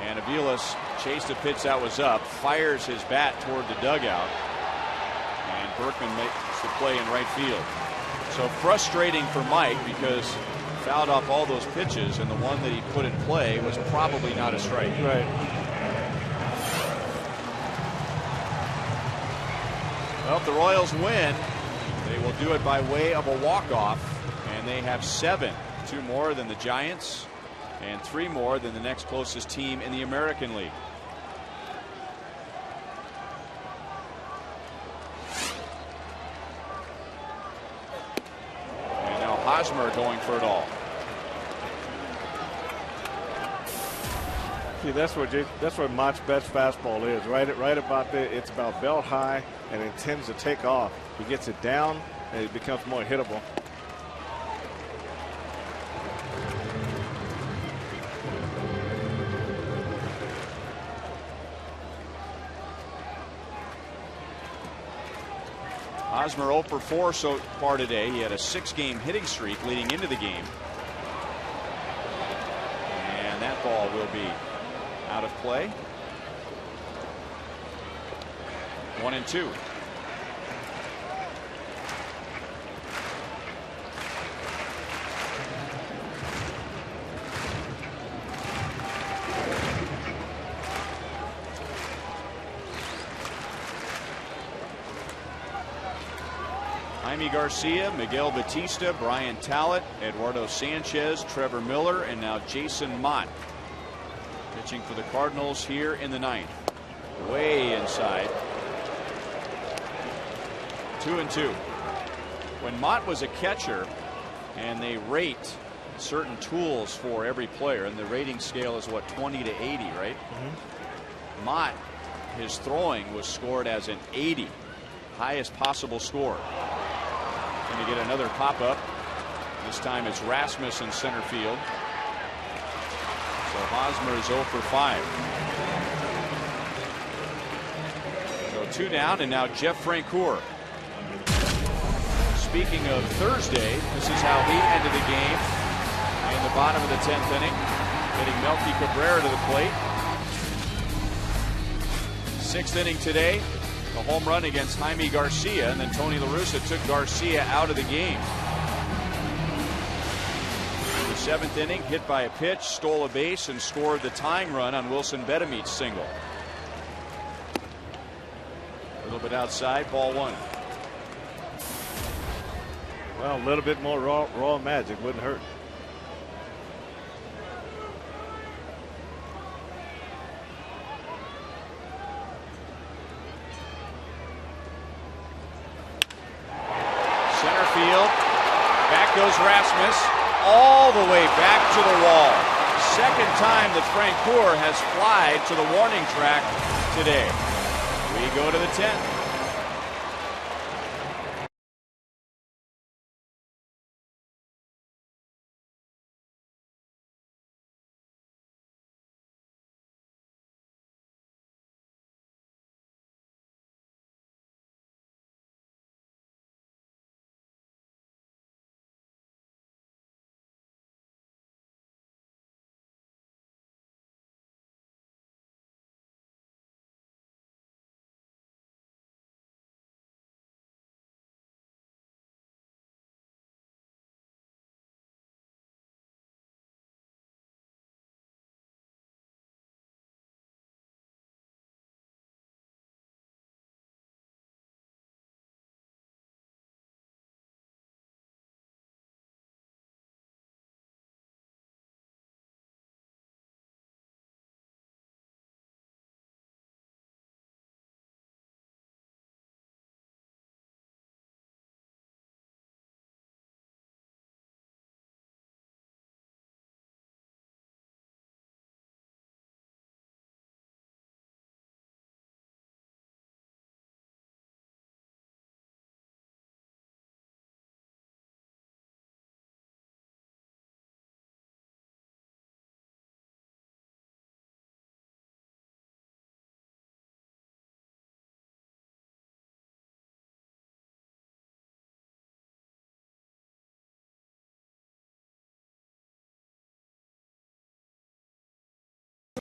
And Aviles chased a pitch that was up, fires his bat toward the dugout, and Berkman makes the play in right field. So frustrating for Mike because fouled off all those pitches, and the one that he put in play was probably not a strike. Right. Well, if the Royals win, they will do it by way of a walk-off, and they have 7, 2 more than the Giants, and 3 more than the next closest team in the American League. And now Hosmer going for it all. See, that's where Mott's best fastball is. Right about there. It's about belt high and it tends to take off. He gets it down and it becomes more hittable. Hosmer 0 for 4 so far today. He had a 6-game hitting streak leading into the game. And that ball will be out of play. 1-2. Jaime Garcia, Miguel Batista, Brian Talent, Eduardo Sanchez, Trevor Miller, and now Jason Mott pitching for the Cardinals here in the 9th. Way inside. 2-2. When Mott was a catcher, and they rate certain tools for every player, and the rating scale is what, 20 to 80, right? Mm-hmm. Mott, his throwing was scored as an 80, highest possible score. Going to get another pop-up. This time it's Rasmus in center field. So Hosmer is 0 for 5. So 2 down, and now Jeff Francoeur. Speaking of Thursday, this is how he ended the game in the bottom of the 10th inning, hitting Melky Cabrera to the plate. 6th inning today. A home run against Jaime Garcia, and then Tony La Russa took Garcia out of the game. In the 7th inning, hit by a pitch, stole a base, and scored the tying run on Wilson Betemit's single. A little bit outside, ball 1. Well, a little bit more raw magic wouldn't hurt. Goes Rasmus all the way back to the wall. Second time that Francoeur has flied to the warning track today. We go to the 10th.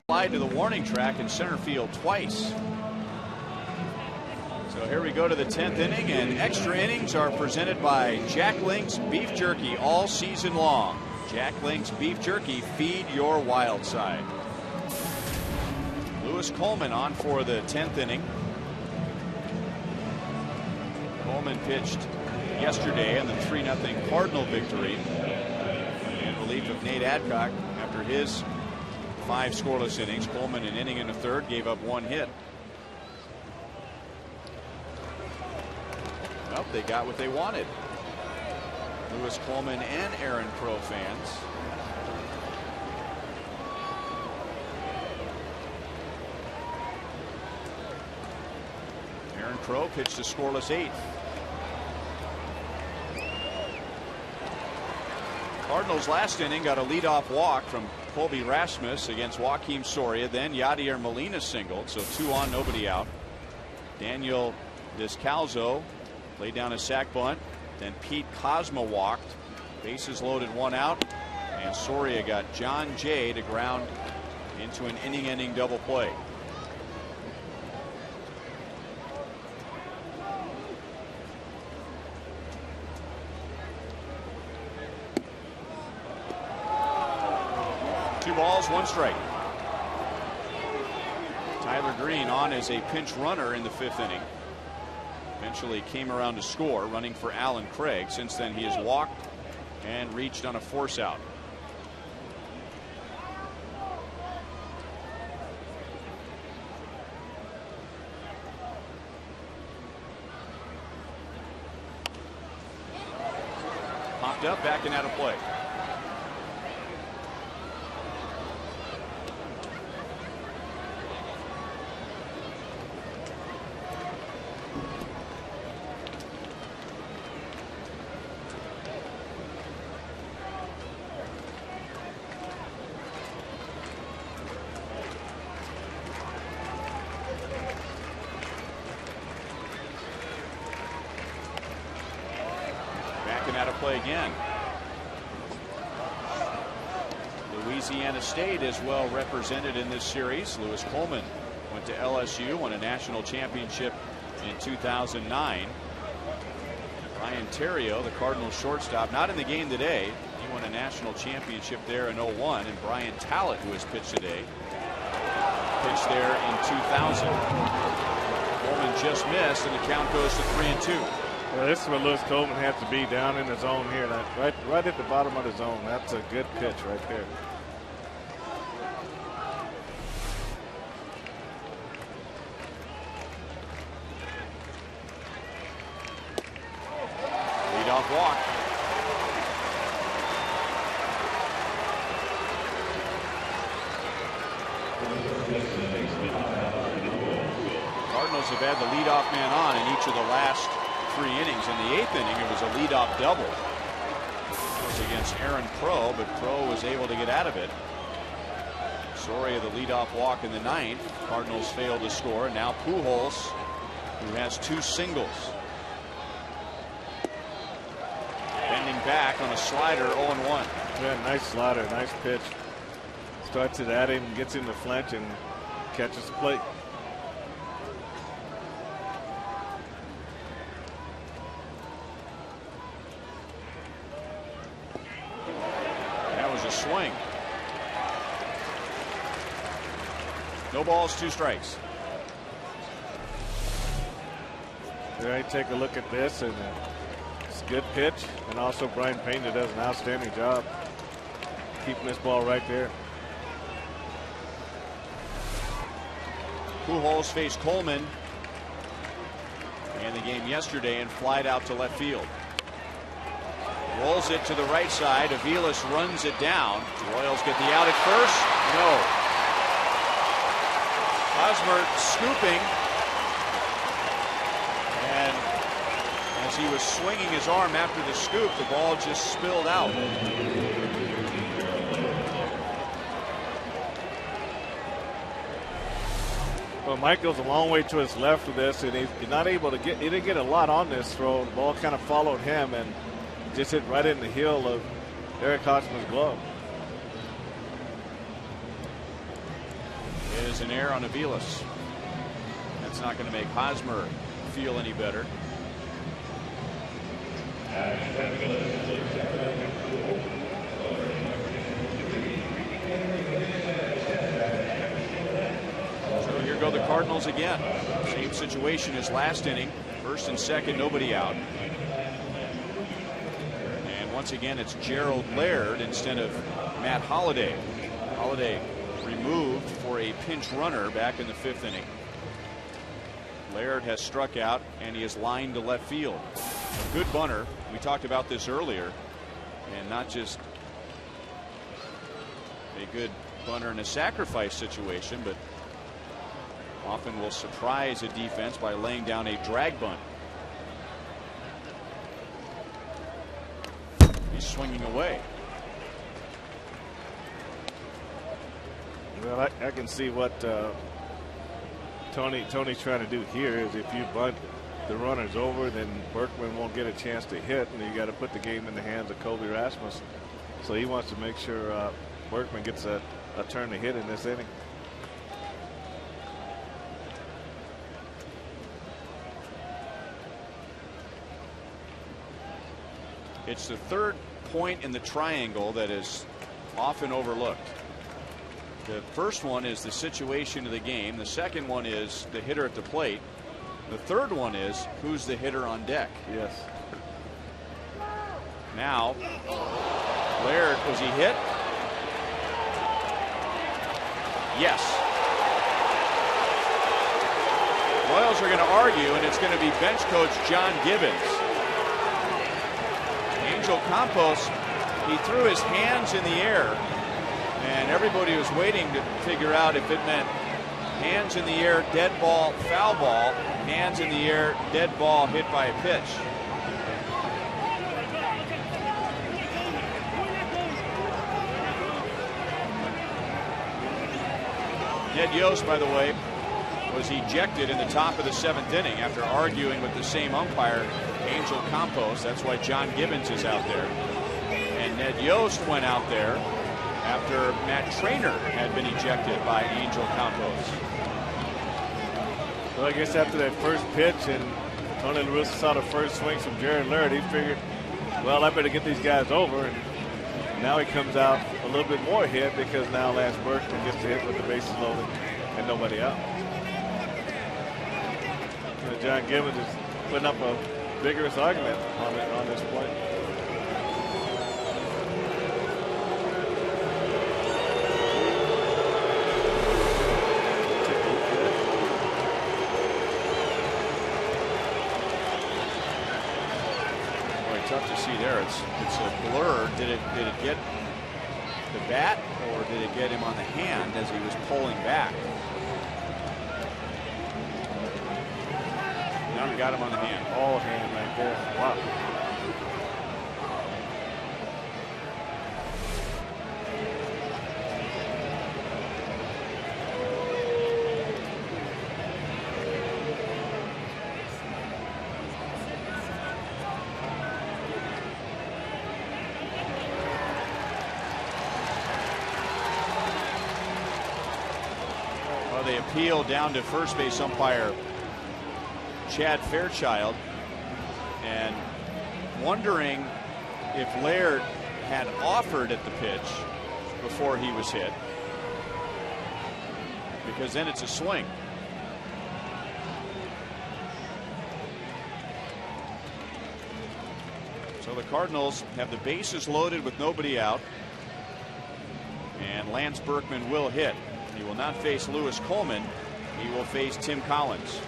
Applied to the warning track in center field twice. So here we go to the 10th inning, and extra innings are presented by Jack Link's Beef Jerky all season long. Jack Link's Beef Jerky, feed your wild side. Lewis Coleman on for the 10th inning. Coleman pitched yesterday in the 3-0 Cardinal victory in relief of Nate Adcock after his 5 scoreless innings. Coleman an inning and a third, gave up 1 hit. Well, they got what they wanted. Lewis Coleman and Aaron Crow fans. Crow pitched a scoreless 8th. Cardinals last inning got a leadoff walk from Colby Rasmus against Joaquim Soria. Then Yadier Molina singled, so 2 on, nobody out. Daniel Descalzo laid down a sac bunt. Then Pete Cosma walked. Bases loaded, 1 out. And Soria got John Jay to ground into an inning-ending double play. Two balls, 1 strike. Tyler Green on as a pinch runner in the 5th inning. Eventually came around to score, running for Alan Craig. Since then, he has walked and reached on a force out. Popped up, back and out of play. Out of play again. Louisiana State is well represented in this series. Lewis Coleman went to LSU, won a national championship in 2009. Ryan Theriot, the Cardinals shortstop, not in the game today. He won a national championship there in 2001. And Brian Tallett, who has pitched today, pitched there in 2000. Coleman just missed, and the count goes to 3-2. Well, this is where Lewis Coleman has to be, down in the zone here, right at the bottom of the zone. That's a good pitch right there. Leadoff walk. Cardinals have had the leadoff man on in each of the last 3 innings. In the 8th inning, it was a leadoff double. It was against Aaron Crow, but Crow was able to get out of it. Soria the leadoff walk in the 9th. Cardinals failed to score. Now Pujols, who has 2 singles. Bending back on a slider, 0-1. Yeah, nice slider, nice pitch. Starts it at him, gets him to flinch, and catches the plate. Swing. No balls, 2 strikes. Right, take a look at this, and it's a good pitch. And also Brian Pena does an outstanding job keeping this ball right there. Pujols faced Coleman in the game yesterday and flied out to left field. Rolls it to the right side. Aviles runs it down. Royals get the out at first. No. Hosmer scooping. And as he was swinging his arm after the scoop, the ball just spilled out. Well, Mike goes a long way to his left with this, and he's not able to get, he didn't get a lot on this throw. The ball kind of followed him and just hit right in the heel of Eric Hosmer's glove. There's an error on Aviles. That's not going to make Hosmer feel any better. So here go the Cardinals again. Same situation as last inning. 1st and 2nd, nobody out. Once again, it's Gerald Laird instead of Matt Holliday. Holliday removed for a pinch runner back in the 5th inning. Laird has struck out, and he is lined to left field. A good bunter. We talked about this earlier, and not just a good bunter in a sacrifice situation, but often will surprise a defense by laying down a drag bunt. He's swinging away. Well, I can see what Tony's trying to do here is if you bunt the runners over, then Berkman won't get a chance to hit, and you got to put the game in the hands of Kobe Rasmus. So he wants to make sure Berkman gets a turn to hit in this inning. It's the third point in the triangle that is often overlooked. The first one is the situation of the game. The second one is the hitter at the plate. The third one is who's the hitter on deck. Yes. Now, Laird, was he hit? Yes. Royals are going to argue, and it's going to be bench coach John Gibbons. Angel Campos, he threw his hands in the air, and everybody was waiting to figure out if it meant hands in the air, dead ball, foul ball, hands in the air, dead ball, hit by a pitch. Ned Yost, by the way, was ejected in the top of the 7th inning after arguing with the same umpire, Angel Campos. That's why John Gibbons is out there. And Ned Yost went out there after Matt Trainer had been ejected by Angel Campos. Well, I guess after that first pitch and Tony La Russa saw the first swings from Jared Laird, he figured, well, I better get these guys over. And now he comes out a little bit more hit because now Lance Berkman gets to hit with the bases loaded and nobody out. And John Gibbons is putting up a vigorous argument on this point. Tough to see there. It's a blur. Did it get the bat, or did it get him on the hand as he was pulling back? Now he got him on the hand. All hand right there. Wow. They appeal down to first base umpire Chad Fairchild, and wondering if Laird had offered at the pitch before he was hit, because then it's a swing. So the Cardinals have the bases loaded with nobody out, and Lance Berkman will hit. He will not face Lewis Coleman. He will face Tim Collins.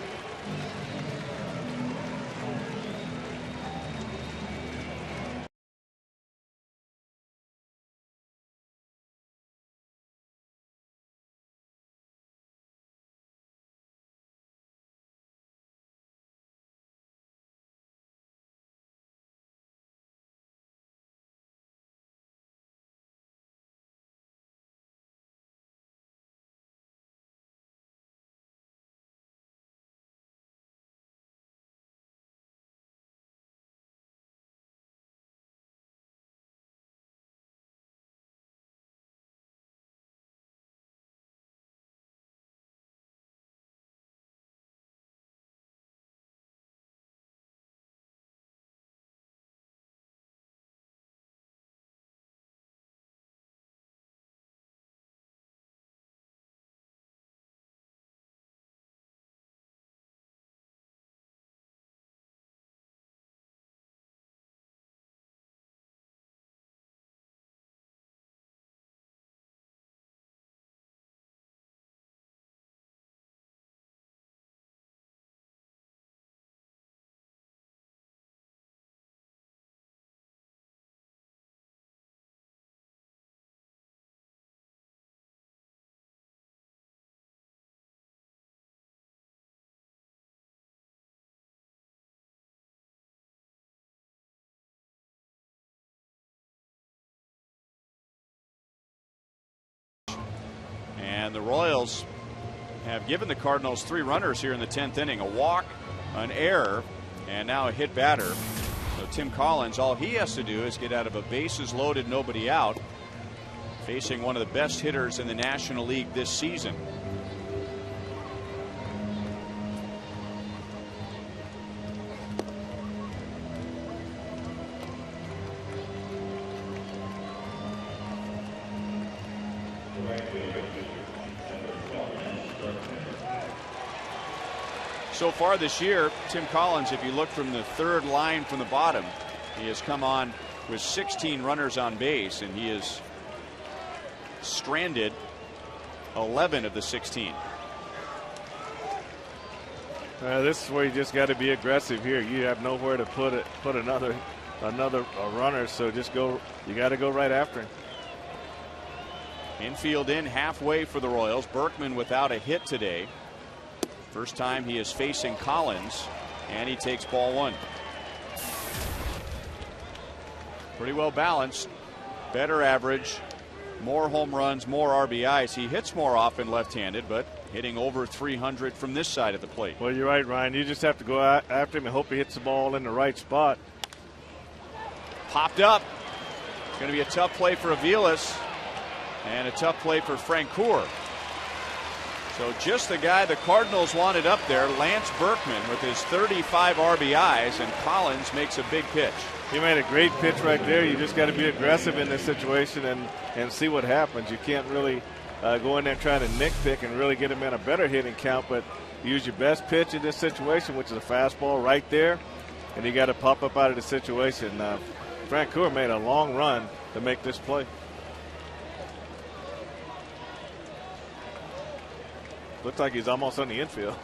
And the Royals have given the Cardinals 3 runners here in the 10th inning. A walk, an error, and now a hit batter. So Tim Collins, all he has to do is get out of a bases loaded, nobody out, facing one of the best hitters in the National League this season. So far this year, Tim Collins, if you look from the 3rd line from the bottom, he has come on with 16 runners on base, and he has stranded 11 of the 16. This is where you just got to be aggressive here. You have nowhere to put another runner, so just go. You got to go right after him. Infield in halfway for the Royals. Berkman without a hit today. First time he is facing Collins, and he takes ball 1. Pretty well balanced, better average, more home runs, more RBIs. He hits more often left-handed, but hitting over 300 from this side of the plate. Well, you're right, Ryan. You just have to go after him and hope he hits the ball in the right spot. Popped up. It's going to be a tough play for Aviles and a tough play for Francoeur. So just the guy the Cardinals wanted up there, Lance Berkman, with his 35 RBIs, and Collins makes a big pitch. He made a great pitch right there. You just got to be aggressive in this situation and see what happens. You can't really go in there trying to nitpick and really get him in a better hitting count, but use your best pitch in this situation, which is a fastball right there, and you got to pop up out of the situation. Francoeur made a long run to make this play. Looks like he's almost on the infield.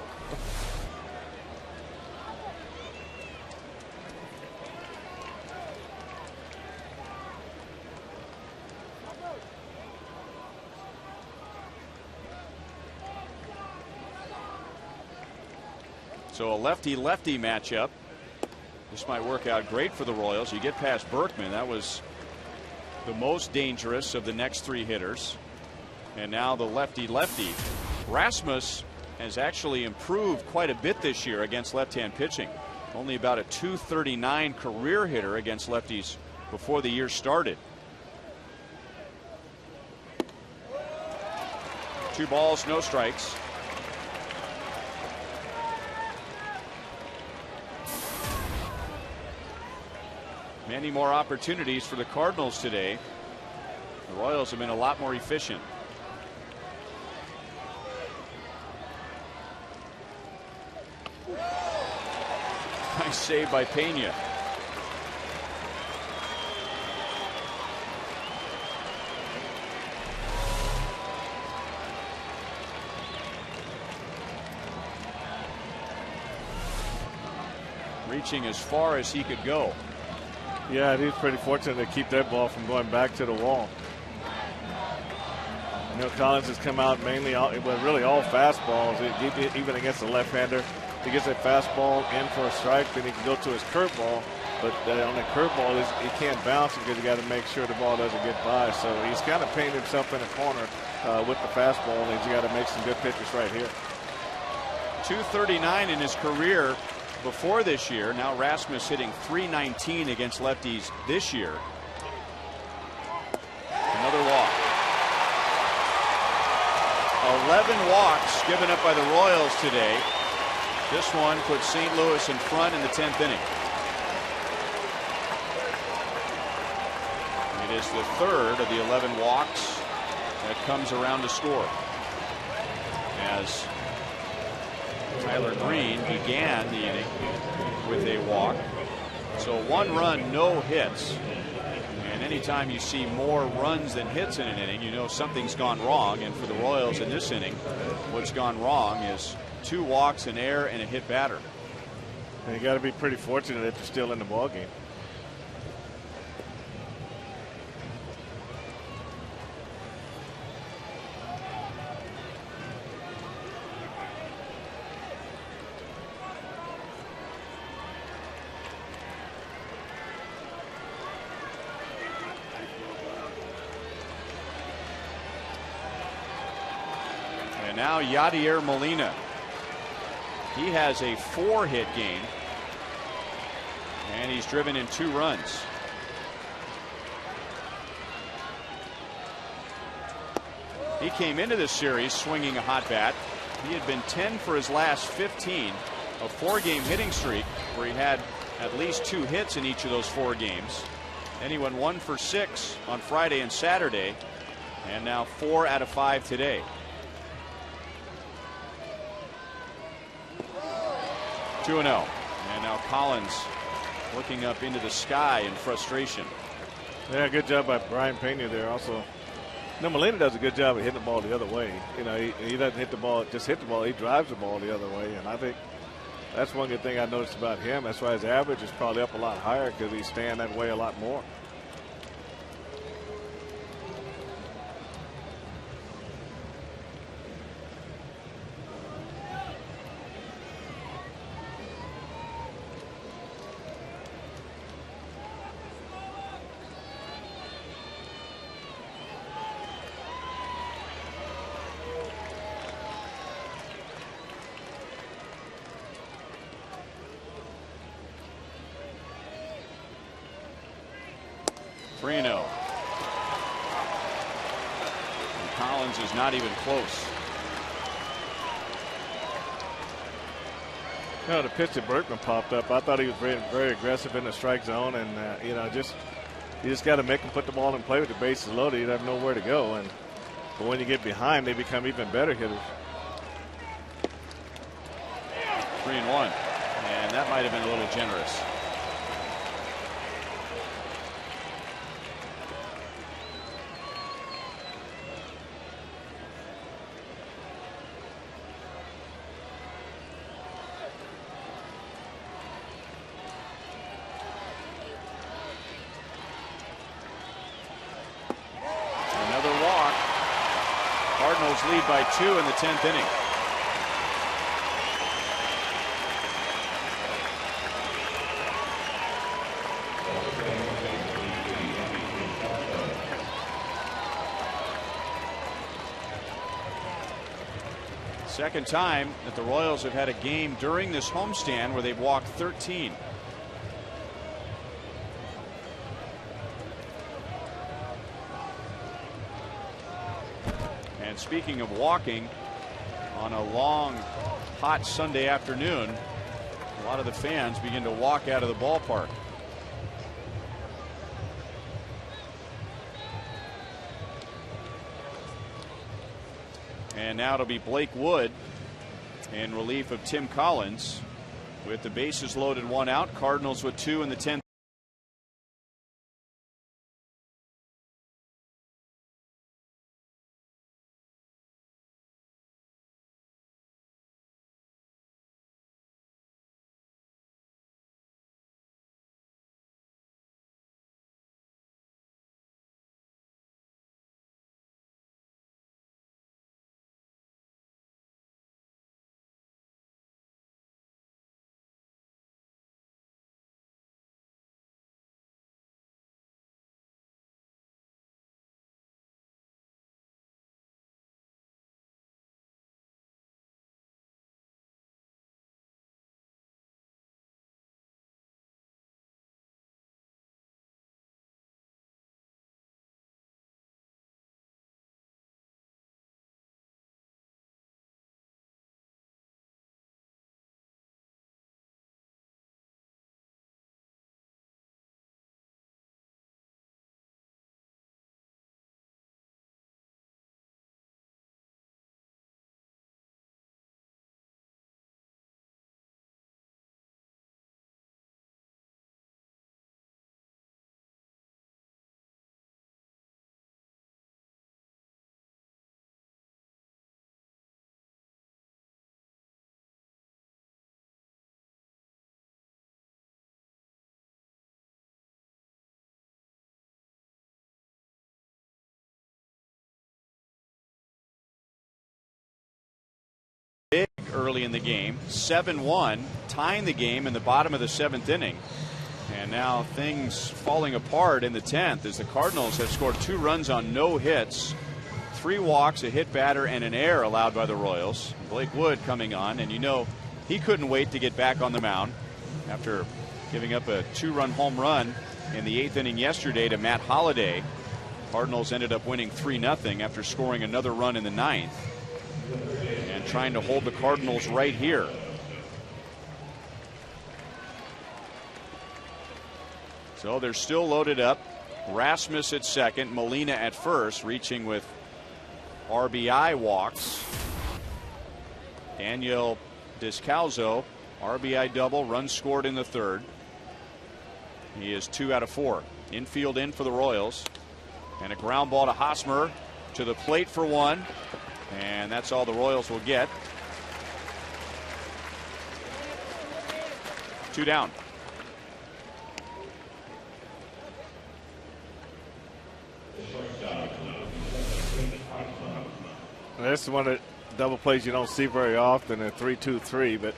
So a lefty-lefty matchup. This might work out great for the Royals. You get past Berkman. That was the most dangerous of the next 3 hitters. And now the lefty-lefty. Rasmus has actually improved quite a bit this year against left-hand pitching. Only about a .239 career hitter against lefties before the year started. 2 balls, no strikes. Many more opportunities for the Cardinals today. The Royals have been a lot more efficient. Nice save by Pena. Reaching as far as he could go. Yeah, he's pretty fortunate to keep that ball from going back to the wall. You know, Collins has come out mainly, really all fastballs, even against the left-hander. He gets that fastball in for a strike, then he can go to his curveball. But on the curveball, he can't bounce because you got to make sure the ball doesn't get by. So he's kind of painted himself in a corner with the fastball, and he's got to make some good pitches right here. .239 in his career before this year. Now Rasmus hitting .319 against lefties this year. Another walk. 11 walks given up by the Royals today. This one puts St. Louis in front in the 10th inning. It is the 3rd of the 11 walks that comes around to score. As Tyler Green began the inning with a walk. So 1 run, no hits. And anytime you see more runs than hits in an inning, you know something's gone wrong. And for the Royals in this inning, what's gone wrong is 2 walks, an error, and a hit batter. And you got to be pretty fortunate if you're still in the ball game. And now Yadier Molina. He has a 4-hit game. And he's driven in 2 runs. He came into this series swinging a hot bat. He had been 10 for his last 15, a 4-game hitting streak where he had at least 2 hits in each of those 4 games. Then he went 1 for 6 on Friday and Saturday, and now 4 out of 5 today. 2-0. And now Collins looking up into the sky in frustration. Yeah, good job by Brian Pena there also. No, Molina does a good job of hitting the ball the other way. You know, he doesn't hit the ball, just hit the ball. He drives the ball the other way. And I think that's one good thing I noticed about him. That's why his average is probably up a lot higher, because he's staying that way a lot more. Collins is not even close. You know, the pitch that Berkman popped up, I thought he was very, very aggressive in the strike zone, and you know, you just got to make him put the ball in play with the bases loaded. You'd have nowhere to go, but when you get behind, they become even better hitters. 3-1, and that might have been a little generous. Cardinals lead by 2 in the 10th inning. Second time that the Royals have had a game during this homestand where they've walked 13. Speaking of walking, on a long, hot Sunday afternoon, a lot of the fans begin to walk out of the ballpark. And now it'll be Blake Wood in relief of Tim Collins with the bases loaded, 1 out. Cardinals with 2 in the 10th. Big early in the game, 7-1, tying the game in the bottom of the 7th inning. And now things falling apart in the 10th as the Cardinals have scored 2 runs on no hits 3 walks, a hit batter, and an error allowed by the Royals. Blake Wood coming on, and you know he couldn't wait to get back on the mound after giving up a 2-run home run in the 8th inning yesterday to Matt Holliday. Cardinals ended up winning 3-0 after scoring another run in the 9th and trying to hold the Cardinals right here. So they're still loaded up. Rasmus at second, Molina at first, reaching with RBI walks. Daniel Descalzo, RBI double, runs scored in the 3rd. He is 2 out of 4. Infield in for the Royals. And a ground ball to Hosmer, to the plate for 1. And that's all the Royals will get. 2 down. This is one of the double plays you don't see very often in 3-2-3, but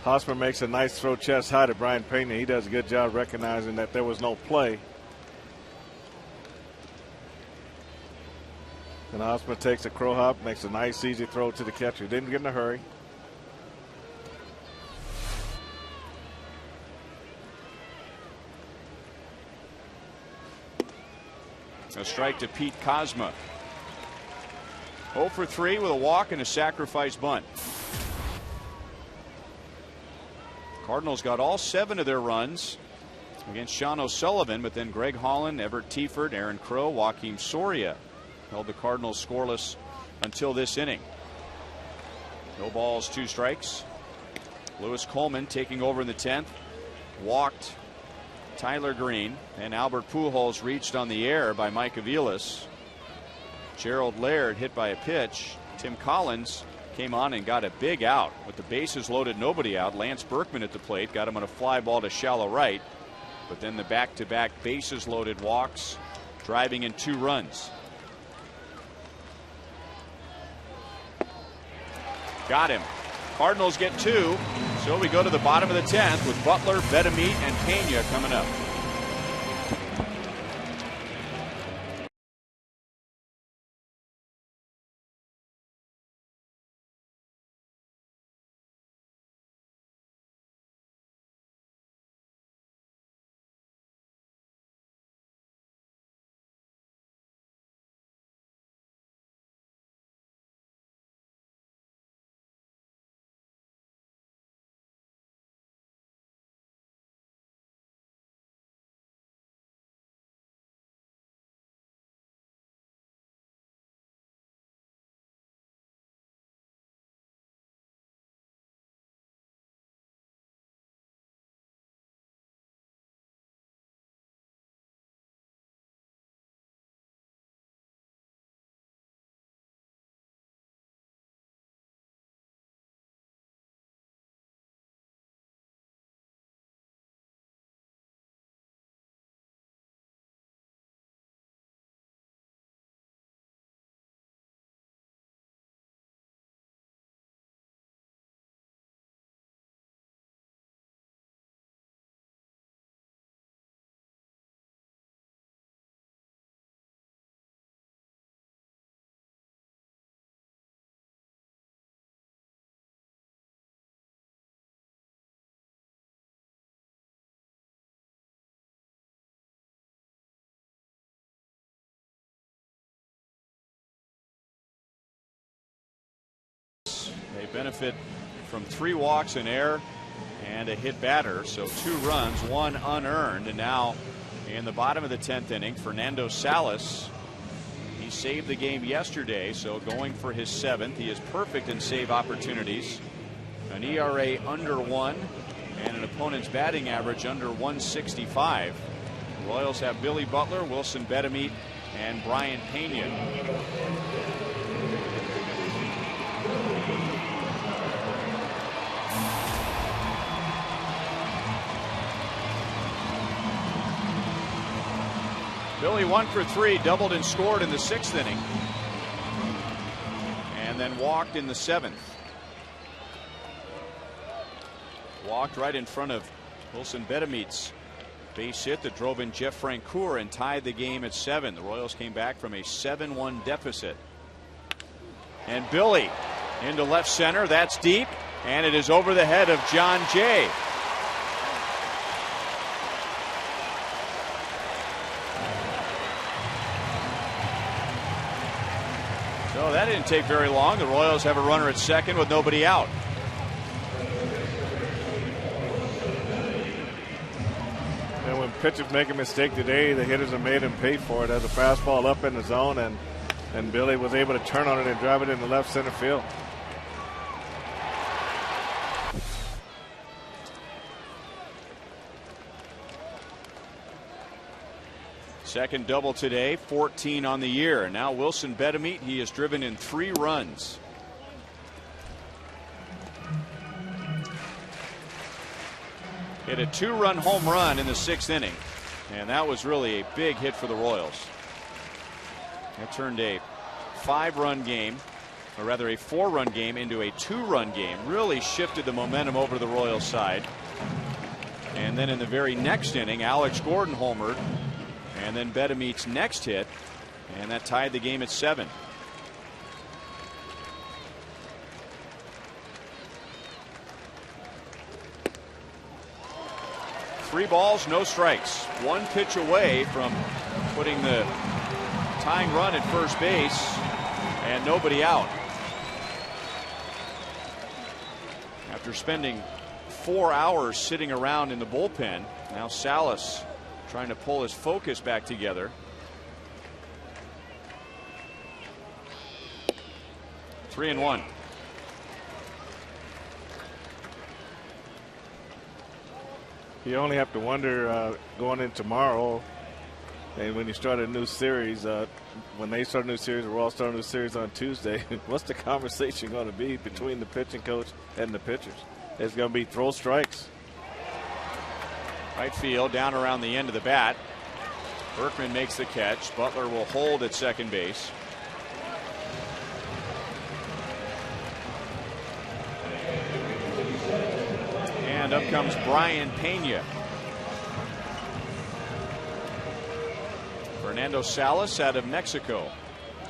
Hosmer makes a nice throw chest high to Brian Pena. He does a good job recognizing that there was no play. And Hosmer takes a crow hop, makes a nice easy throw to the catcher. Didn't get in a hurry. A strike to Pete Kozma. 0 for 3 with a walk and a sacrifice bunt. Cardinals got all 7 of their runs against Sean O'Sullivan, but then Greg Holland, Everett Tiefert, Aaron Crow, Joaquim Soria held the Cardinals scoreless until this inning. No balls, 2 strikes. Lewis Coleman taking over in the 10th. Walked Tyler Green, and Albert Pujols reached on the air by Mike Aviles. Gerald Laird hit by a pitch. Tim Collins came on and got a big out with the bases loaded, nobody out. Lance Berkman at the plate got him on a fly ball to shallow right, but then the back-to-back bases loaded walks, driving in 2 runs. Got him. Cardinals get 2, so we go to the bottom of the 10th with Butler, Betemit, and Pena coming up. They benefit from 3 walks, an error, and a hit batter. So 2 runs, 1 unearned. And now in the bottom of the 10th inning, Fernando Salas. He saved the game yesterday, so going for his 7th. He is perfect in save opportunities. An ERA under 1 and an opponent's batting average under 165. The Royals have Billy Butler, Wilson Betemit, and Brian Pena. Billy 1 for 3, doubled and scored in the 6th inning, and then walked in the 7th. Walked right in front of Wilson Betemit's base hit that drove in Jeff Francoeur and tied the game at 7. The Royals came back from a 7-1 deficit And Billy into left center. That's deep. And it is over the head of John Jay. So that didn't take very long. The Royals have a runner at second with nobody out. And when pitchers make a mistake today, the hitters have made him pay for it. As a fastball up in the zone, and Billy was able to turn on it and drive it into left center field. Second double today, 14 on the year. Now Wilson Betemit, he has driven in 3 runs. Hit a 2-run home run in the 6th inning. And that was really a big hit for the Royals. That turned a 5-run game, or rather a 4-run game, into a 2-run game. Really shifted the momentum over to the Royals side. And then in the very next inning, Alex Gordon homered. And then Betemit's next hit, and that tied the game at 7. Three balls, no strikes. One pitch away from putting the tying run at first base, and nobody out. After spending 4 hours sitting around in the bullpen, now Salas trying to pull his focus back together. 3-1. You only have to wonder going in tomorrow, and when you start a new series, when they start a new series, or we're all starting a new series on Tuesday, what's the conversation going to be between the pitching coach and the pitchers? It's going to be throw strikes. Right field, down around the end of the bat. Berkman makes the catch. Butler will hold at second base. And up comes Brian Pena. Fernando Salas out of Mexico.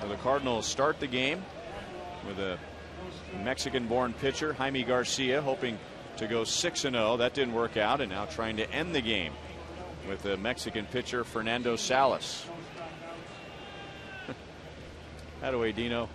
So the Cardinals start the game with a Mexican-born pitcher, Jaime Garcia, hoping to go 6-0. That didn't work out, and now trying to end the game with the Mexican pitcher Fernando Salas. That away, Dino.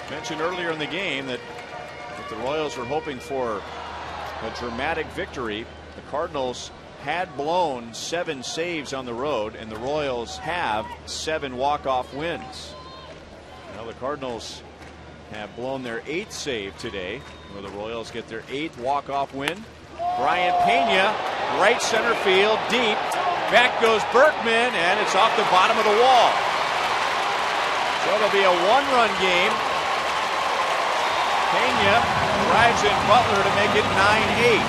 Mentioned earlier in the game that if the Royals were hoping for a dramatic victory, the Cardinals had blown 7 saves on the road, and the Royals have 7 walk-off wins. Now the Cardinals have blown their 8th save today, where the Royals get their 8th walk-off win. Brian Pena, right center field, deep. Back goes Berkman, and it's off the bottom of the wall. So it'll be a 1-run game. Pena drives in Butler to make it 9-8.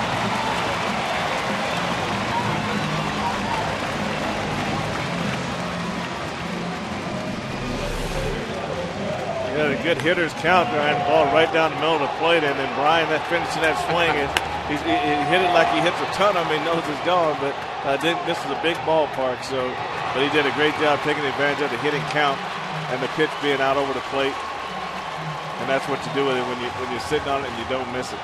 You had a good hitter's count there, and ball right down the middle of the plate, and then Brian finishing that swing. He hit it like he hits a ton of him. He knows it's gone, but this is a big ballpark. But he did a great job taking advantage of the hitting count and the pitch being out over the plate. And that's what you do with it when you're sitting on it and you don't miss it.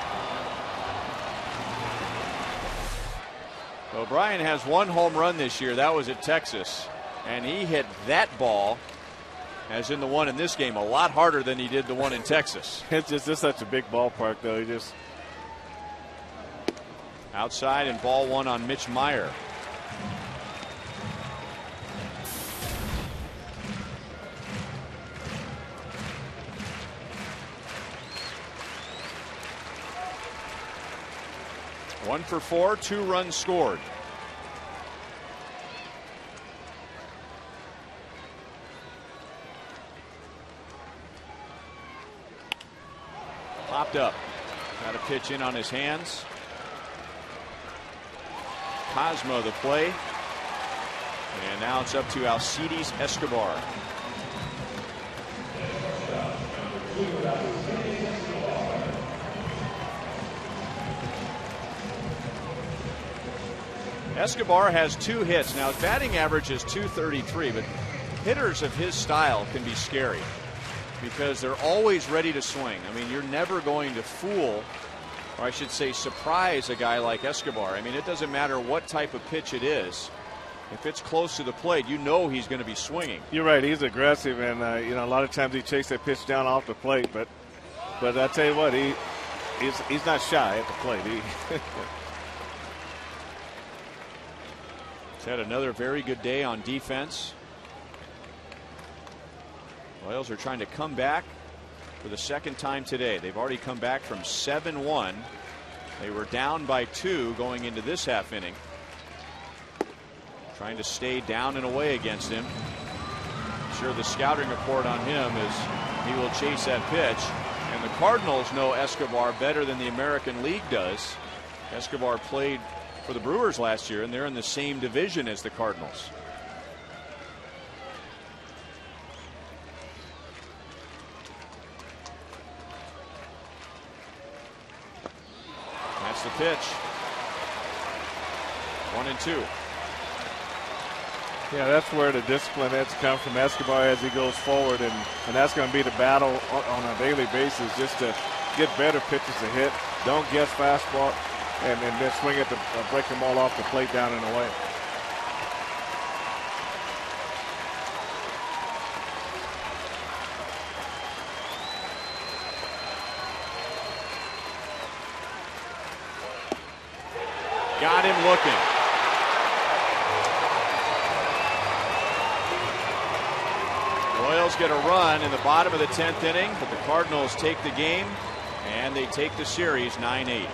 Well, Brian has 1 home run this year. That was at Texas. And he hit that ball, as in the one in this game, a lot harder than he did the one in Texas. It's just such a big ballpark, though. He just outside, and ball 1 on Mitch Meyer. 1 for 4, 2 runs scored. Popped up. Got a pitch in on his hands. Cosmo the play. And now it's up to Alcides Escobar. Escobar has 2 hits. Now his batting average is .233, but hitters of his style can be scary because they're always ready to swing. I mean, you're never going to fool, or I should say surprise, a guy like Escobar. I mean, it doesn't matter what type of pitch it is. If it's close to the plate, you know he's going to be swinging. You're right. He's aggressive, and a lot of times he chases that pitch down off the plate. But I tell you what, he's not shy at the plate. He's had another very good day on defense. Royals are trying to come back for the second time today. They've already come back from 7-1. They were down by 2 going into this half inning. Trying to stay down and away against him. I'm sure the scouting report on him is he will chase that pitch. And the Cardinals know Escobar better than the American League does. Escobar played for the Brewers last year, and they're in the same division as the Cardinals. That's the pitch. 1-2. Yeah, that's where the discipline has to come from Escobar as he goes forward, and that's going to be the battle on a daily basis, just to get better pitches to hit. Don't guess fastball, and then swing it to break them all off the plate down and away. Got him looking. Royals get a run in the bottom of the 10th inning, but the Cardinals take the game, and they take the series 9-8.